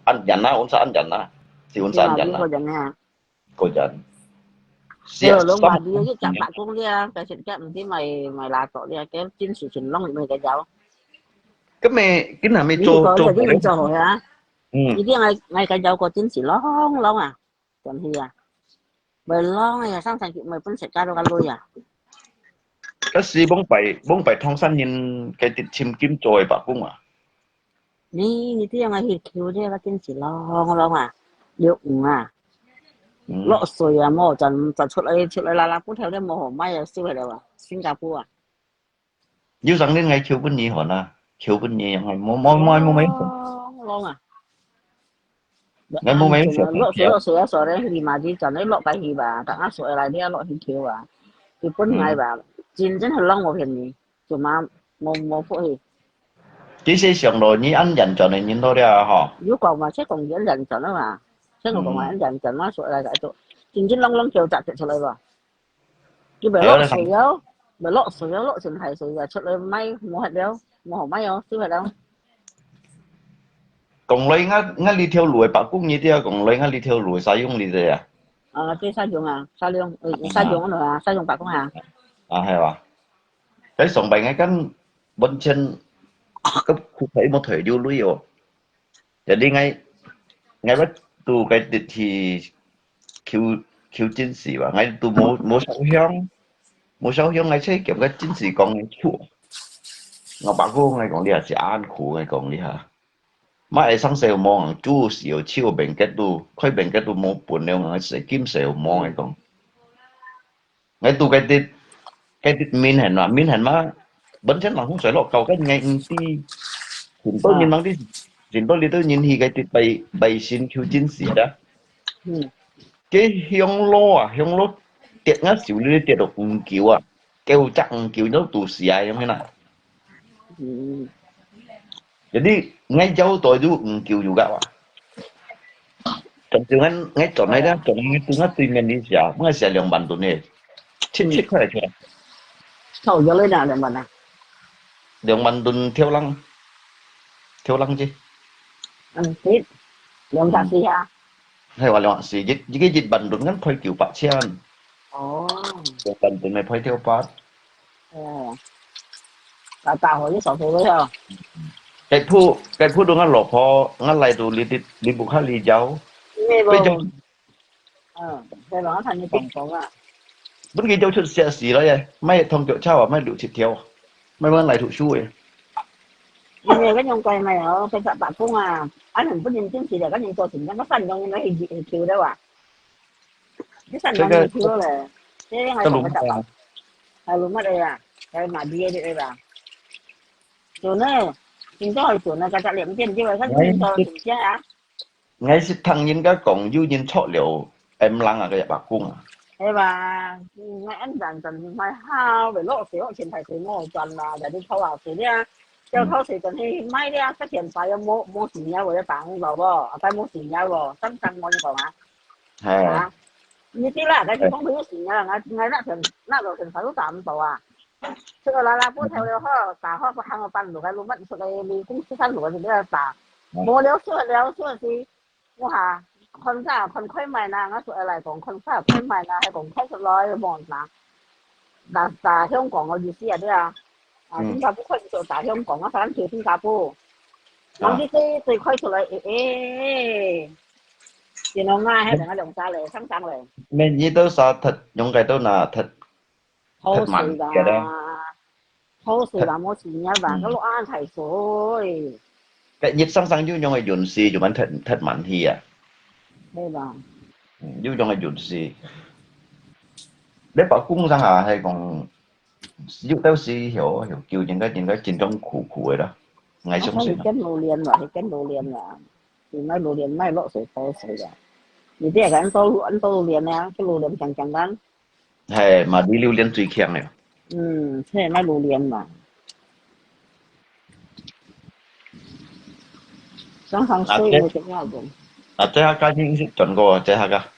ăn dặn na un sa ăn dặn na thì un 起 sa ăn 碼 dặn 啲 na 嗰陣啊， có dặn 有兩話啲啲集白工啲啊，其實即係唔知咪嗱咗啲啊，幾堅持全窿咪嘅走。 cái mày cái nào mày Ini cho có cho jadi mencoba ya. ừ. Jadi ngay cái dấu có chính chỉ long à. Còn thì à. Bởi long này sang thành mày vẫn sẽ cao lui à. cái gì bông bảy thông san nhìn cái thịt chim kim chồi bạc cung à Ni itu yang ngay kêu dia cái chính chỉ long à. Liệu à. ừ. Lọ sồi à mò chẳng xuất lại là cũng theo đấy mò hổ may siêu hay đâu à. Singapore à. như rằng đến ngày chiều bên nhì hả na chiều bên nhì ngày mua mấy Long à. ngày mua mấy Lọ sồi đấy thì mà chỉ chẳng lấy lọ cái gì bà tặng áp sồi lại đi lọ thì kêu à. Thì bốn ngày bà chín真係 long 我便宜，做嘛冇福氣。chỉ sẽ sòng rồi như ăn dành cho này nhìn thôi đấy à hả如果嘛，即係共人人陣啊嘛，即係我講人人陣啦，所以嚟做，真真啷啷叫摘出嚟喎，叫咪落水咗，咪落水咗，落成係水就出嚟咪冇係了，冇學咪咗，少係了。 còn lấy ngã đi theo lùi bạc cung như thế còn lấy ngã đi theo lùi sai dùng đi thế à Cái sa dụng à, sa dụng nữa à, sa dụng bạc không à? à hay à cái sòng bài ngay cái bên trên cái khu thể một thể vô lưới rồi để đi ngay bắt tu cái thì kêu chiến sĩ và ngay tu mua sáu hiông ngay xây kiểu cái chiến sĩ còn ngay chua ngọc bạc cung ngay còn đi à sẽ ăn khổ ngay còn đi hả mà ai sang sale mong chú siêu chiêu bệnh cái tu khơi bệnh cái tu mua buồn neo ngay sẽ kiếm sale mong ngay còn ngay tu cái min hẳn mà bấn chân là không phải lọ cầu cái ngay ti chúng tôi nhìn bằng đi chúng tôi nhìn thì cái bày bày xin kêu chiến sĩ đó cái hiông lô tiệt ngắt xíu đi tiệt được kiểu à kêu chắc kiểu nó tù xì ai không thế nào jadi ngay jauh tu itu kêu juga pak contohnya ngay chọn này đó chọn ngay tu ngay tìm Indonesia yang bantu nih cik kau cakap Thầu vô lên nào để mà nè. yang bantu theo lăng chứ Tít, yang tak sih ya. hay là lewat sih jadi jadi bantu kan phơi kiểu pak chian yang bantu này phơi theo pak Tao hỏi với sổ số đấy không? cáiผู้ดูงั้นหรอพองั้นไรดูลิบุคาลีเจ้า Nghe bây giờ vô. Cái đó thành như tổng số à. bất kỳ châu chút xe xí đó vậy mấy thông chỗ trao à mấy đủ thịt theo mấy bên lại thụ chui Nghe cái nhông quay mày ở cái bạn cũng à anh hình có nhìn chứng chỉ để có nhìn tôi thì nó xanh trong nó hình chịu đâu à cái xanh nó hình chịu là cái ngày cái còn lùm phải tập hay luôn mất đây à cái mà đi đây là chỗ này chúng tôi chỗ này cái trả liệm tiền chứ vậy các chúng tôi chúng chứ á ngay xích thằng nhìn cái cổng du nhìn chọ liệu em lăng à cái bà cung à thế mà ngay anh dần dần mai hao về lộ xíu trên phải xíu ngồi toàn là để đi thâu vào xíu nha cho thâu xíu còn thì mai đi các tiền phải mua xíu nhau rồi tặng vào bò phải mua xíu nhau rồi sẵn sàng ngon còn á hè như thế là cái không biết xíu nhau ngay nãy rồi tiền phải lúc tạm tàu à chứ là bố theo đều họ tả họ có hàng ở bàn rồi cái lúc mất số này mình cũng sáng rồi thì là tả mua léo xưa thì mua hà con sao con khơi mày nè nó sửa lại còn con sao khơi mày nè hay còn khơi sửa lại bọn nè tả香港嘅意思係咩啊？新加坡開始做大香港啊，反跳新加坡，咁呢啲對開出嚟，原來嗌係另一兩扎嚟，生嚟， nên như tớ sao thật những cái tớ là thật 好 thật 事 mạnh 㗎 cái đấy 好事啦，冇錢呀，話嗰碌啱提水， cái nhịp sang sang du những cái dồn xì chúng mình thật thật mạnh thì à 係嘛？ du những cái dồn xì để bảo cung ra hả hay còn du tớ xì hiểu hiểu kiểu những cái trên trong khủ khủ ấy đó ngày sống Nó xì phải cái lưu liên mà cái lưu liên là thì mấy lưu liên mấy lộ水多水㗎，而啲係緊多lưu liên nè，cái lưu liên chẳng chẳng單， hè mà đi lưu liên tùy khen này 即係mấy lưu liên mà。想上水會點樣做？ à thế ha cái những sự chuẩn của thế ha cả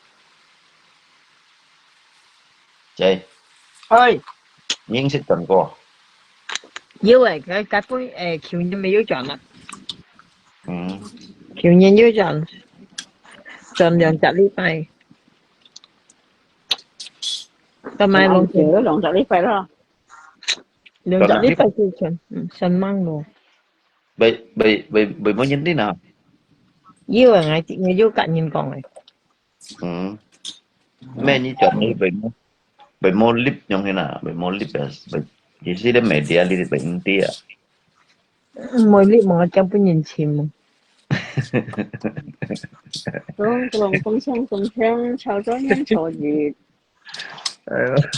chơi ơi những sự chuẩn của yêu rồi cái杯橋nhân未要轉啊， ừ. 橋nhân要轉，盡量集呢塊，同埋龍chữ lòng chợ đi phải đó 兩集呢塊要轉，新蚊喎， bởi mỗi nhân tí nào 要啊我要隔nhiên講嚟， ừ. mẹ như chuẩn đi bởi môn lip như thế nào bởi môn lip bởi chỉ sĩ để mẹ đi đi bởi tí à 每呢我根本認錢喎， đúng lòng công thương chào cho nhân chào gì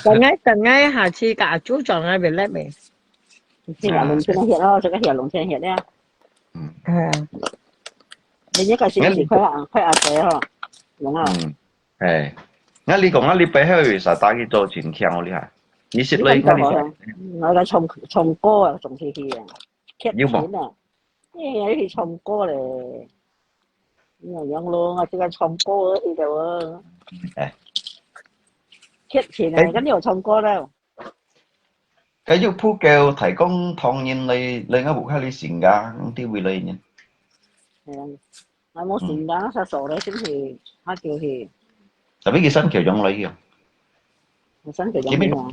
等下下次夾豬撞下俾叻未？ thì là lồng trên hiện đó cho cái hiện lồng trên hiện đấy 係啊， 你一個小時虧水呵，đúng không? ừ. Ngay lý còn ngay lý bé hơi sao ta cái做錢強我厲害你識 Biết 你 không ngay lý rồi, nói cái trồng cô à, trồng thì à, khép Nhưng mà- chín à, cái thì trồng cô này, nhưng mà luôn à, chỉ cần trồng cô thì đều khép chín này, cái nhiều trồng cô đâu, cái giúp phu kêu thầy con thong nhìn lấy ngay bộ khai lý xỉn ga tiêu vì lấy nhìn nó muốn xin đó sao sổ đấy chính thì hai kiểu thì tại vì cái sân kiểu giống lấy kìa sẵn kiểu chỉ giống biết như còn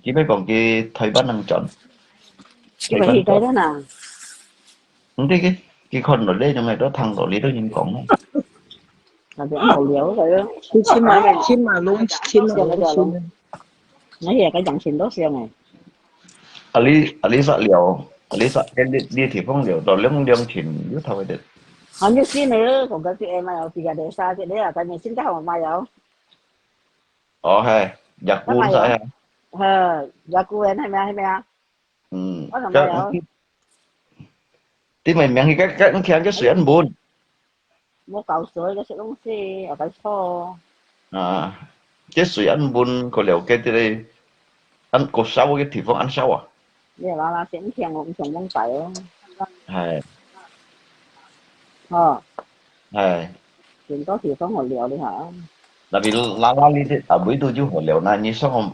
chỉ biết còn cái thầy bán năng chọn cái vậy cái đó nè, không cái con nó lên trong này đó thằng đó lý đó nhìn còn là cái màu liễu rồi đó, 千萬窿千萬窿， nói về cái dòng xin đốt xe này, lý sợ liều lý sợ cái đi thì không liều rồi lưng liều chỉnh như thôi được không như xin nữa, còn cái chuyện mà thì là để xa chuyện đấy là cái mình xin cái hồng mai đâu, hay giặc cuốn sao ha giờ cô em hay mẹ ừ có thằng mai đâu, tí mày miệng cái khen cái suyễn buồn mua cầu sưởi cái sự đông xi ở cái xô, à cái suyễn buồn có liều cái đây ăn cột sau cái thì không ăn sau à bây giờ là tiền tiền cũng trồng bông tỏi, hay hay tiền có thì có một liệu đi hả, tại vì lá đi thế à buổi tôi chú hỏi liệu này như sao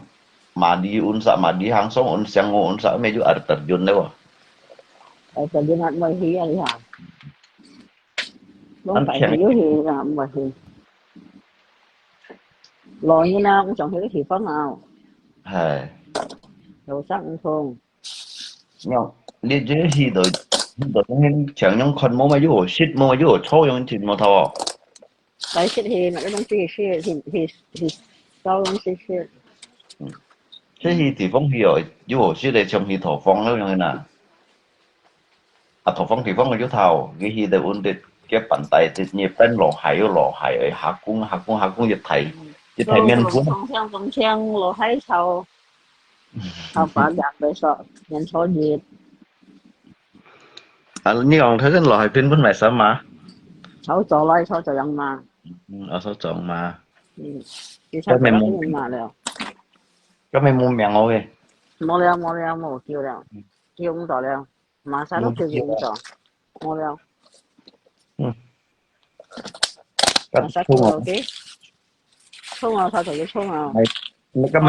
mà đi uốn sa mà đi hàng xong uốn sang uốn sa mấy chú ở terjun đâu à tại tiền đi ăn mày hí đi hả, bông tỏi hí thì là mày hí, rồi như nào cũng trồng hí thì có nào, hay đồ sắc cũng không, nhưng đi chơi thì rồi nên chẳng những con mua mấy chú shit mua mấy chú cho những chuyện mà thôi cái shit thì mà cái đông xi thì sau đông xi thế thì thì phong thì rồi chú hồ sư để trong thì thổ phong đâu như nào à thổ phong thì phong là chú thầu cái thì để ổn định cái bàn tay thì nhịp đánh lò hải ở hạ cung dịch thầy miền cuốn tung chang lo hay sau sau把đạt để sợ nhân số gì à như ông thấy cái lò hải pin bên mày sao mà sau cho lại sau cho yang mà ở sao chọn mà đi sau cho cái mà rồi cái mày mua mèo rồi mua leo mua kêu cũng tỏ leo mà sao nó kêu cũng tỏ mua leo mà sao kêu ok không à sao phải không à cái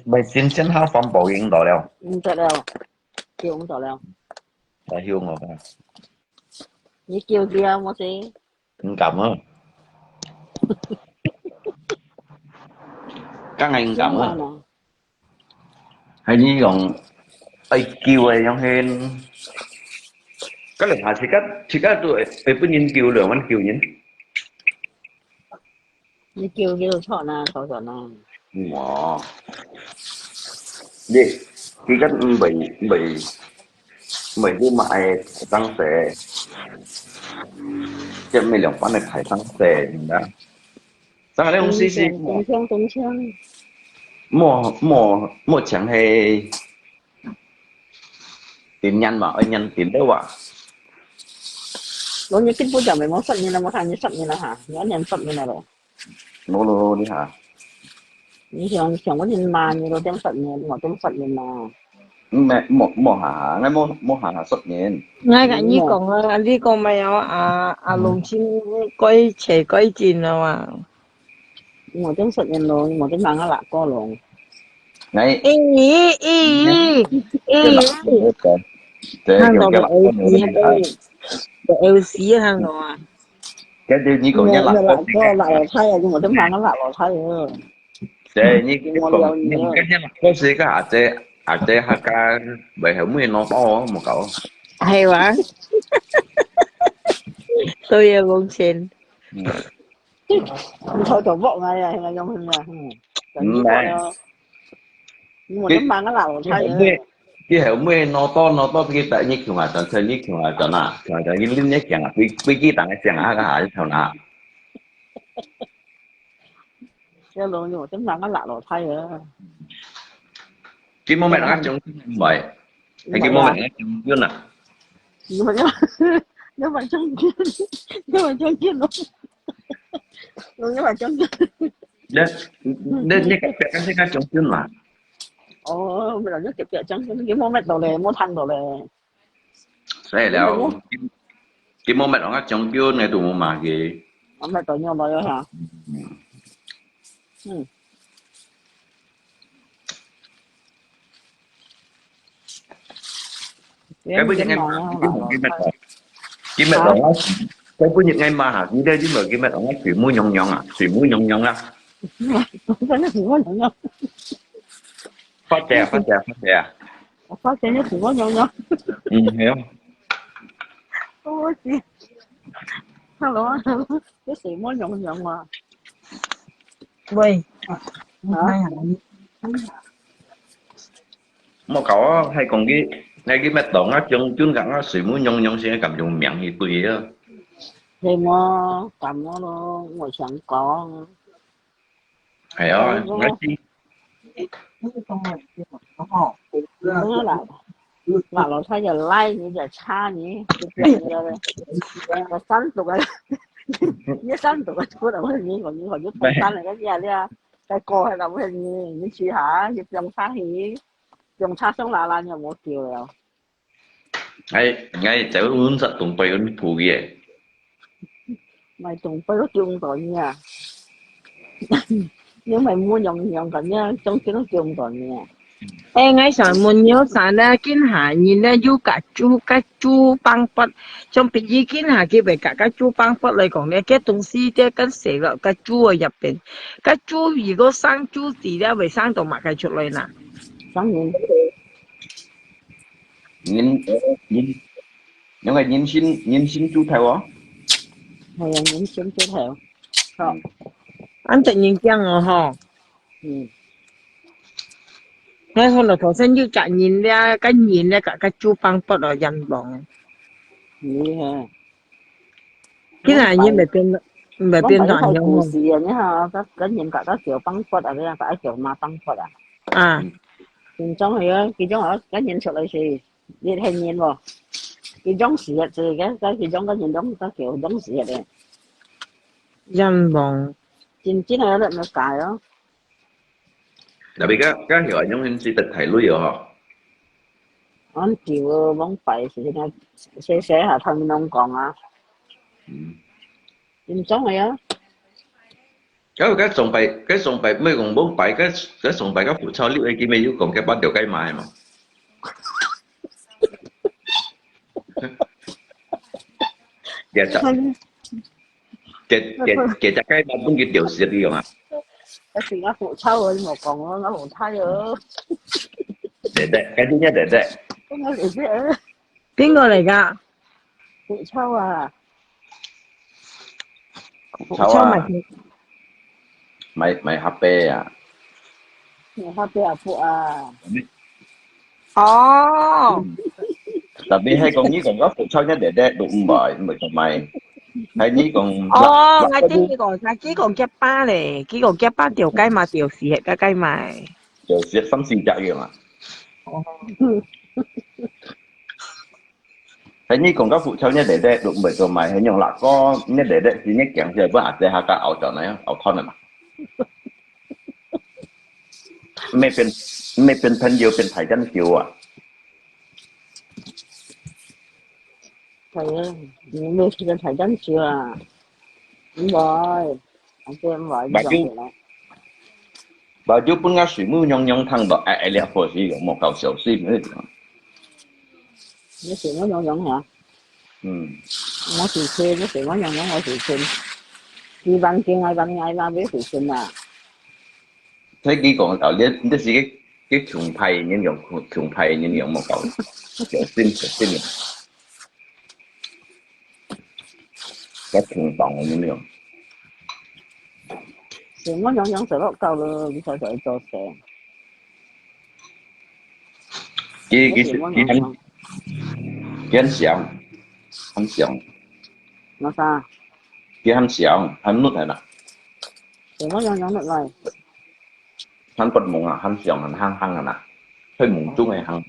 mày xin hao phong bảo hiểm đó đâu không tỏ leo kêu cũng tỏ leo tại hiếu ngồi ba như kêu kia mua gì không cảm ơn các anh cảm ơn hay như còn ai kêu ấy trong hen cái lần hà chỉ cách tụi phải bên nhìn kêu lửaมันkêu nhìn như kêu chọn na wow đi khi cách bị mấy cái mại tăng sẽ chứ mấy lượng quán này phải tăng sẽ đã sao lại không xí tung chang mua chẳng hề tìm nhanh mà anh nhanh tìm đâu ạ lo như cái bữa giờ mày muốn sập như là muốn thằng như sập như là hả nhớ nhầm sập như là rồi nó đi hả như chẳng có nhìn mà như rồi tem sập như mà tem sập như mà mẹ hả ngay mua hả sập nhìn ngay cả như còn đi còn mày lồng chim quay chìn rồi mà mà tem sập như rồi mà tem mang nó lạc co rồi ngay thằng đó là LC thằng đó cái điều như còn nhắc lại là thay nhưng mà tem mang nó lạc là thay rồi thế như cái nhắc có gì cái hạt chế hạt ca bởi hiểu mới nó to một cậu hay quá tôi yêu con xin thôi cậu vợ ngay này là trong hình này nhưng mà tem mang nó lạc là thay rồi cái hiểu mới nó to cái tại như kiểu mà tận như kiểu mà tận à tận như linh nhất chẳng à cái tặng cái chẳng à cái hạt thằng nào cái luôn nhưng mà tem mang nó lạc là thay rồi cái moment nó trong vậy hay cái moment nó trong chưa nè nhưng mà nếu mà trong kia luôn nhưng mà trong kia đến như cái trong chưa mà bây giờ nó kịp trong cái moment đầu này mua thằng đầu này saiแล้วcái moment nó trong chưa này tụi mà gì moment đầu nhau rồi hả cái bữa ngày cái mẹ đó cái bữa ngày mà hả như đây chứ mà cái mẹ đó chỉ muối nhông nhông á phát chè phát chè nhất thì có nhông hiểu ôi chị hello cái gì mới nhông mà喂，một cậu hay còn cái ngay cái mẹ đó á chân gắn á sự muối nhông sẽ cầm dùng miệng thì tùy á thì mà cầm nó ngồi sẵn có hay ơi nói chi nó là nó thấy giờ like như giờ cha nhỉ là sáng tụi như sáng tụi cái đầu hình như còn như hồi giúp sáng này cái gì à cái cô hay là hình như chị hả giúp dòng sáng thì dòng sáng sống là nhiều một chiều rồi ngay cháu muốn sợ tụng bày ơn thù gì mày tụng bày rất chung tội nha nếu mày mua nhộng cảnh nha trong khi nó chung tội nha Ê, ngay sáng muốn nhớ sáng là kiến hạ nhìn là dù cả chú băng bật trong bị ý kiến hạ kia về cả chú băng bật lại còn cái东西即跟死了cái chú ở 入邊cái chú如果生豬字咧會生到麥計出嚟嗱sáng nhìn những người nhìn xin chú theo á hay là nhìn xin chú theo không anh tự nhiên chăng rồi hò Ngay hôm đầu thổ sinh như cả nhìn ra cả chú băng bớt ở dần bọn. Như ha. Cái này như mày Vẫn biên phải đoàn thay nhau củ không? xì nhá ha. Cái nhìn cả kiểu băng phật ở đây là cả kiểu mà băng phật à. À, Trong thì cái trong ở cái nhìn sợ lại gì. Đi thay nhìn vào. Cái giống xì thì cái giống cái nhìn giống cái kiểu giống xì này. dần bọn. Chỉ này là nó cài đó. Tại vì cái hiệu ảnh giống như chỉ tịch thầy lui rồi họ. Anh chịu vẫn phải thì nó sẽ hạ thân nông còn à. Nhìn giống này á. Cái sòng bài mấy còn bốn bài cái sòng bài cái phụ cho liệu cái mấy còn cái bắt điều cái mài mà. Dạ chắc chắc cái mà cũng cái điều gì đi mà. Cái gì nó phụ trâu rồi mà còn nó phụ thay rồi. Để cái thứ nhất để Cái nó gì chứ? Tiếng người này cả. Phụ trâu à. Sao mày HP à. Người ta bè phụ à. Ồ. Tapi hay còn như còn có phụ sau nhất để đụng bởi cho mày. Hay như còn Ồ, ngay chỉ còn cái ba này, chỉ còn cái ba điều cái mà điều gì hết cái mà. điều giết tâm sinh chạy rồi mà. Hay như còn có phụ sau nhất để đụng bởi cho mày hay nhung là có nhất để thì nhất chẳng chơi với hạt để hạt cả ảo trò này ảo thon này mà. ไม่เป็นพันเดียวเป็นไผ่จันคิวอ่ะ Thầy mê thì thầy đánh chưa à. Đúng rồi. Anh cho em gọi Bà dọn chú về lại. bà chú bưng ngã水木nhong nhong thằng đó ai lẹ phổ gì một cầu xấu xí nữa. Nó chuyện nó nhọn hả? Nó chuyện xe nó chuyện nó nhọn nó chuyện xin. Đi băng kia ngay ba biết chuyện xin à. Thế cái còn tao biết đó là cái trùng thầy nhân dụng một cầu xấu xin cái trùng tòng nhân dụng Chuyện nó nhọn sợ nó cầu rồi sợ cho xe. cái hắn xiang Nó sao? cái hắn xiang hắn nút này nè Chuyện nó nhọn được rồi. hắn bật mông à hắn xiang hắn hăng à nè hơi mông chung này hăng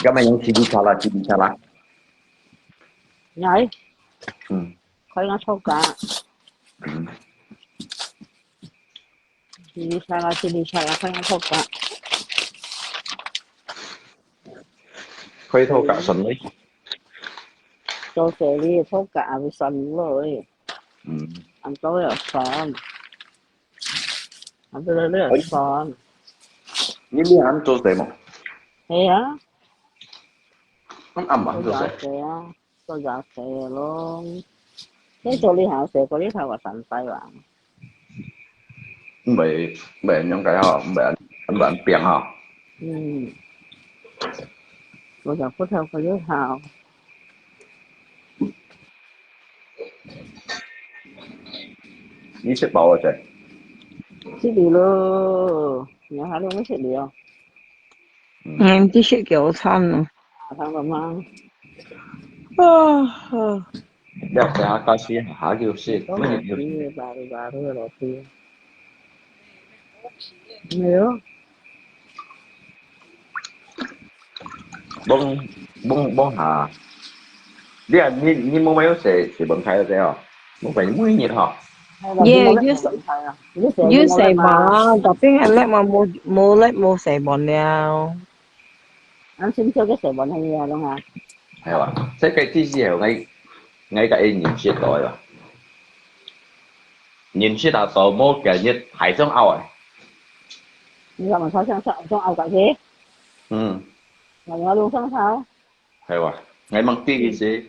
cái này những chi la Nhảy. Khói nó sâu cả. Chi đi xa la khói nó sâu cả. khơi thâu cả sân đấy Cho xe đi sâu cả với sân rồi. Anh tối ở sân. Anh tôi ở sân. như đi hắn cho xe mà Thế á? hắn ẩm à cho xe Tôi giả xe luôn. Thế cho đi hảo xe có đi thao vào sẵn tay bạn. bể những cái họ bể biển họ Tôi giả phút theo có đi hảo. như xếp bầu rồi trời Xích đi luôn. Nhà hả luôn mới xích đi không? Em chỉ sự kiểu thân nữa. Thằng mà mang. đẹp cái hả ca sĩ hả kêu xếp Có mấy một nhiều tí bà thôi là tiền. Nếu bông hả đi à như mua mấy sẽ bận khai rồi hả muốn phải mũi nhiệt hả Yeah, you say mà, tapi anh lại mà mua Sài Gòn nào. anh xin cho cái sợi bọn hay nhà luôn hả? hay là thế cái tí gì ngay cả em nhìn xếp rồi à nhìn xếp là tổ mô cái như hải trong ao à Nhưng mà sao trong ao cả thế? Mà nó luôn sao sao? hay là ngay bằng tí cái gì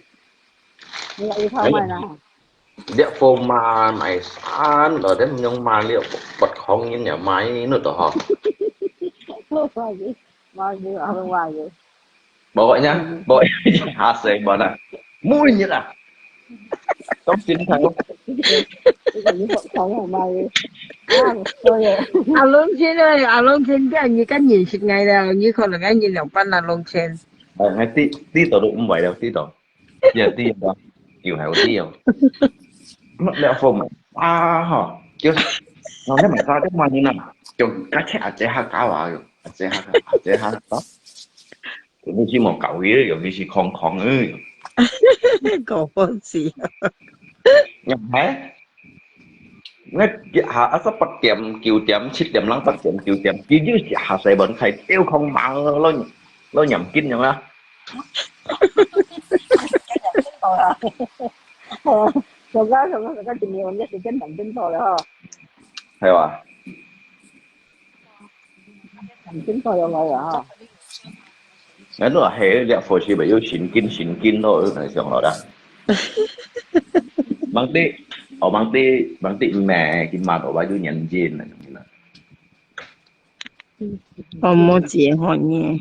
Như vậy thôi mày nào. địa phương mà mày ăn ở đấy nhưng mà liệu bật không như nhà máy nữa tổ họ Bao nhiêu ở bên ngoài vậy? bộ gọi nhá bộ hạ sẽ bảo là mũi như là tóc chín thằng 呢個已經講係咪？啊，對啊，阿龍先啊，阿龍先啲人而家認識嗌啦，你可能嗌你兩班阿龍先。ngay tí tao cũng vậy đâu tí tao giờ tí đâu kiểu này tí đâu mất leo phồng hả kiểu nó nếu mà sao chắc mà như nào trong cá chết à chế ha cá vào rồi chế ha đó thì như chỉ một cậu ấy rồi như chỉ con ấy 講嗰時， nhưng thế nó hạ ở sắp bắt tiệm kiều tiệm chít tiệm lăng bắt tiệm kiều tiệm chỉ như chỉ hạ sẽ bệnh thầy tiêu không mạng lo nhầm kinh nhau đó Rồi à. Rồi tình yêu nhất thì chính thành chính thôi đó. hay à Thành chính thôi rồi à. nếu nó là hệ liệu phổ chỉ phải yêu xin kinh thôi này xong rồi đó bằng tí mẹ cái mặt ở bao nhiêu nhận diện này 我冇自學嘢。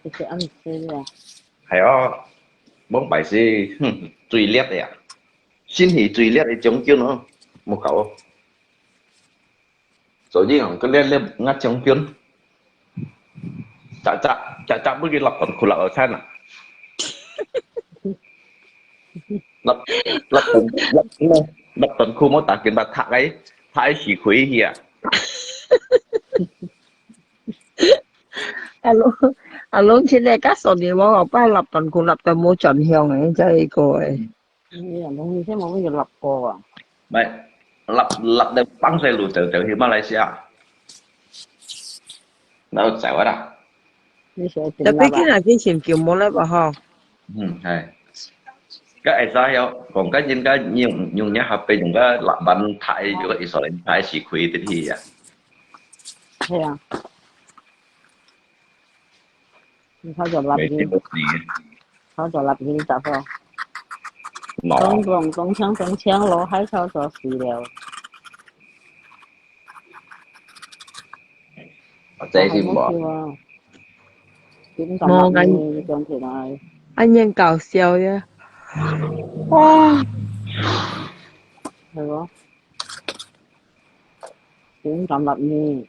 Thì sẽ ăn cái à.係啊，幫bài sĩ最叻嘅啊，先係最叻嘅獎金咯，冇夠，所以我個叻呃獎金，扎不佢立頓佢立ở餐啊，立頓佢冇打見白塔嘅，太時佢去啊，阿龍先咧，家數年我班立頓佢立到冇盡向嘅，真係個誒。 Như là nó như thế mà mới được lập cô à. 唔係立到幫細路就去馬來西亞，然後走啦。 Như sẽ 特 tìm 別 lập 見下之前叫冇咧吧嗬。係。cái sao hiểu còn cái những cái dùng nhá hợp bên những cái làm ban thái những cái Israel thái chỉ khuy thì à Thế à. Sao giờ lập về gì? tiếp tục gì Sao giờ lập gì tập không? nó Tổng槍攞喺手咗事了。 這先冇點咁立呢張條係？ anh nhân搞笑呀！哇，係喎，點咁立呢？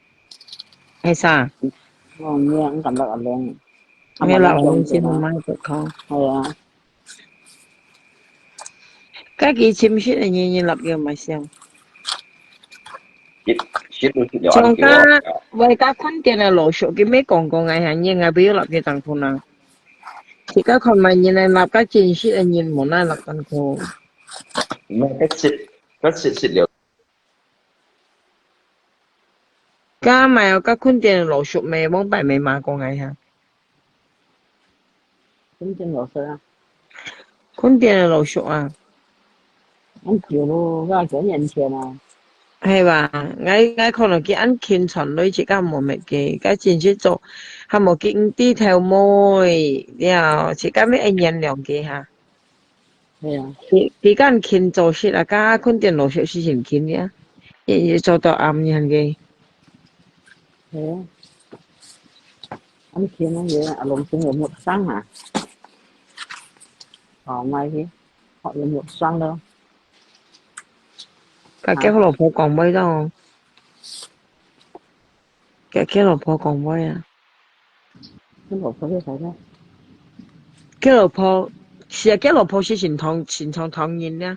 係啥？我唔知咁撳得阿靚。咩啦？我先唔買個講。係啊，家己簽書係年年立嘅咪先。 shit luôn shit trong các với các con tiền là lỗ số cái mấy con ngày hàng như ngày bây giờ lập cái tăng thu nào thì các con mà như này lập các chính sách là nhìn muốn là lập tăng thu mấy cái shit liệu các mà các con tiền là lỗ số mày bóng bài mày mà con ngày hàng點知攞水啊？ con tiền là lỗ số à 咁條路而家幾年前啊？ hay吧ngay可能佢按傾傳類似家冇乜嘅家chính sách做係冇見啲條妹然後似家咩人兩嘅嚇 係啊，佢間傾做事啊家con tiền lỗ số事情傾嘅嘢做到啱人嘅係啊。咁前嗰嘢阿龍先有một sáng à? Mai thì họ là một sáng đâu. cái老婆講咩咯？cái老婆講咩啊？ Cái老婆biết sao đó. cái老婆是啊，cái老婆是前堂前堂堂人啊。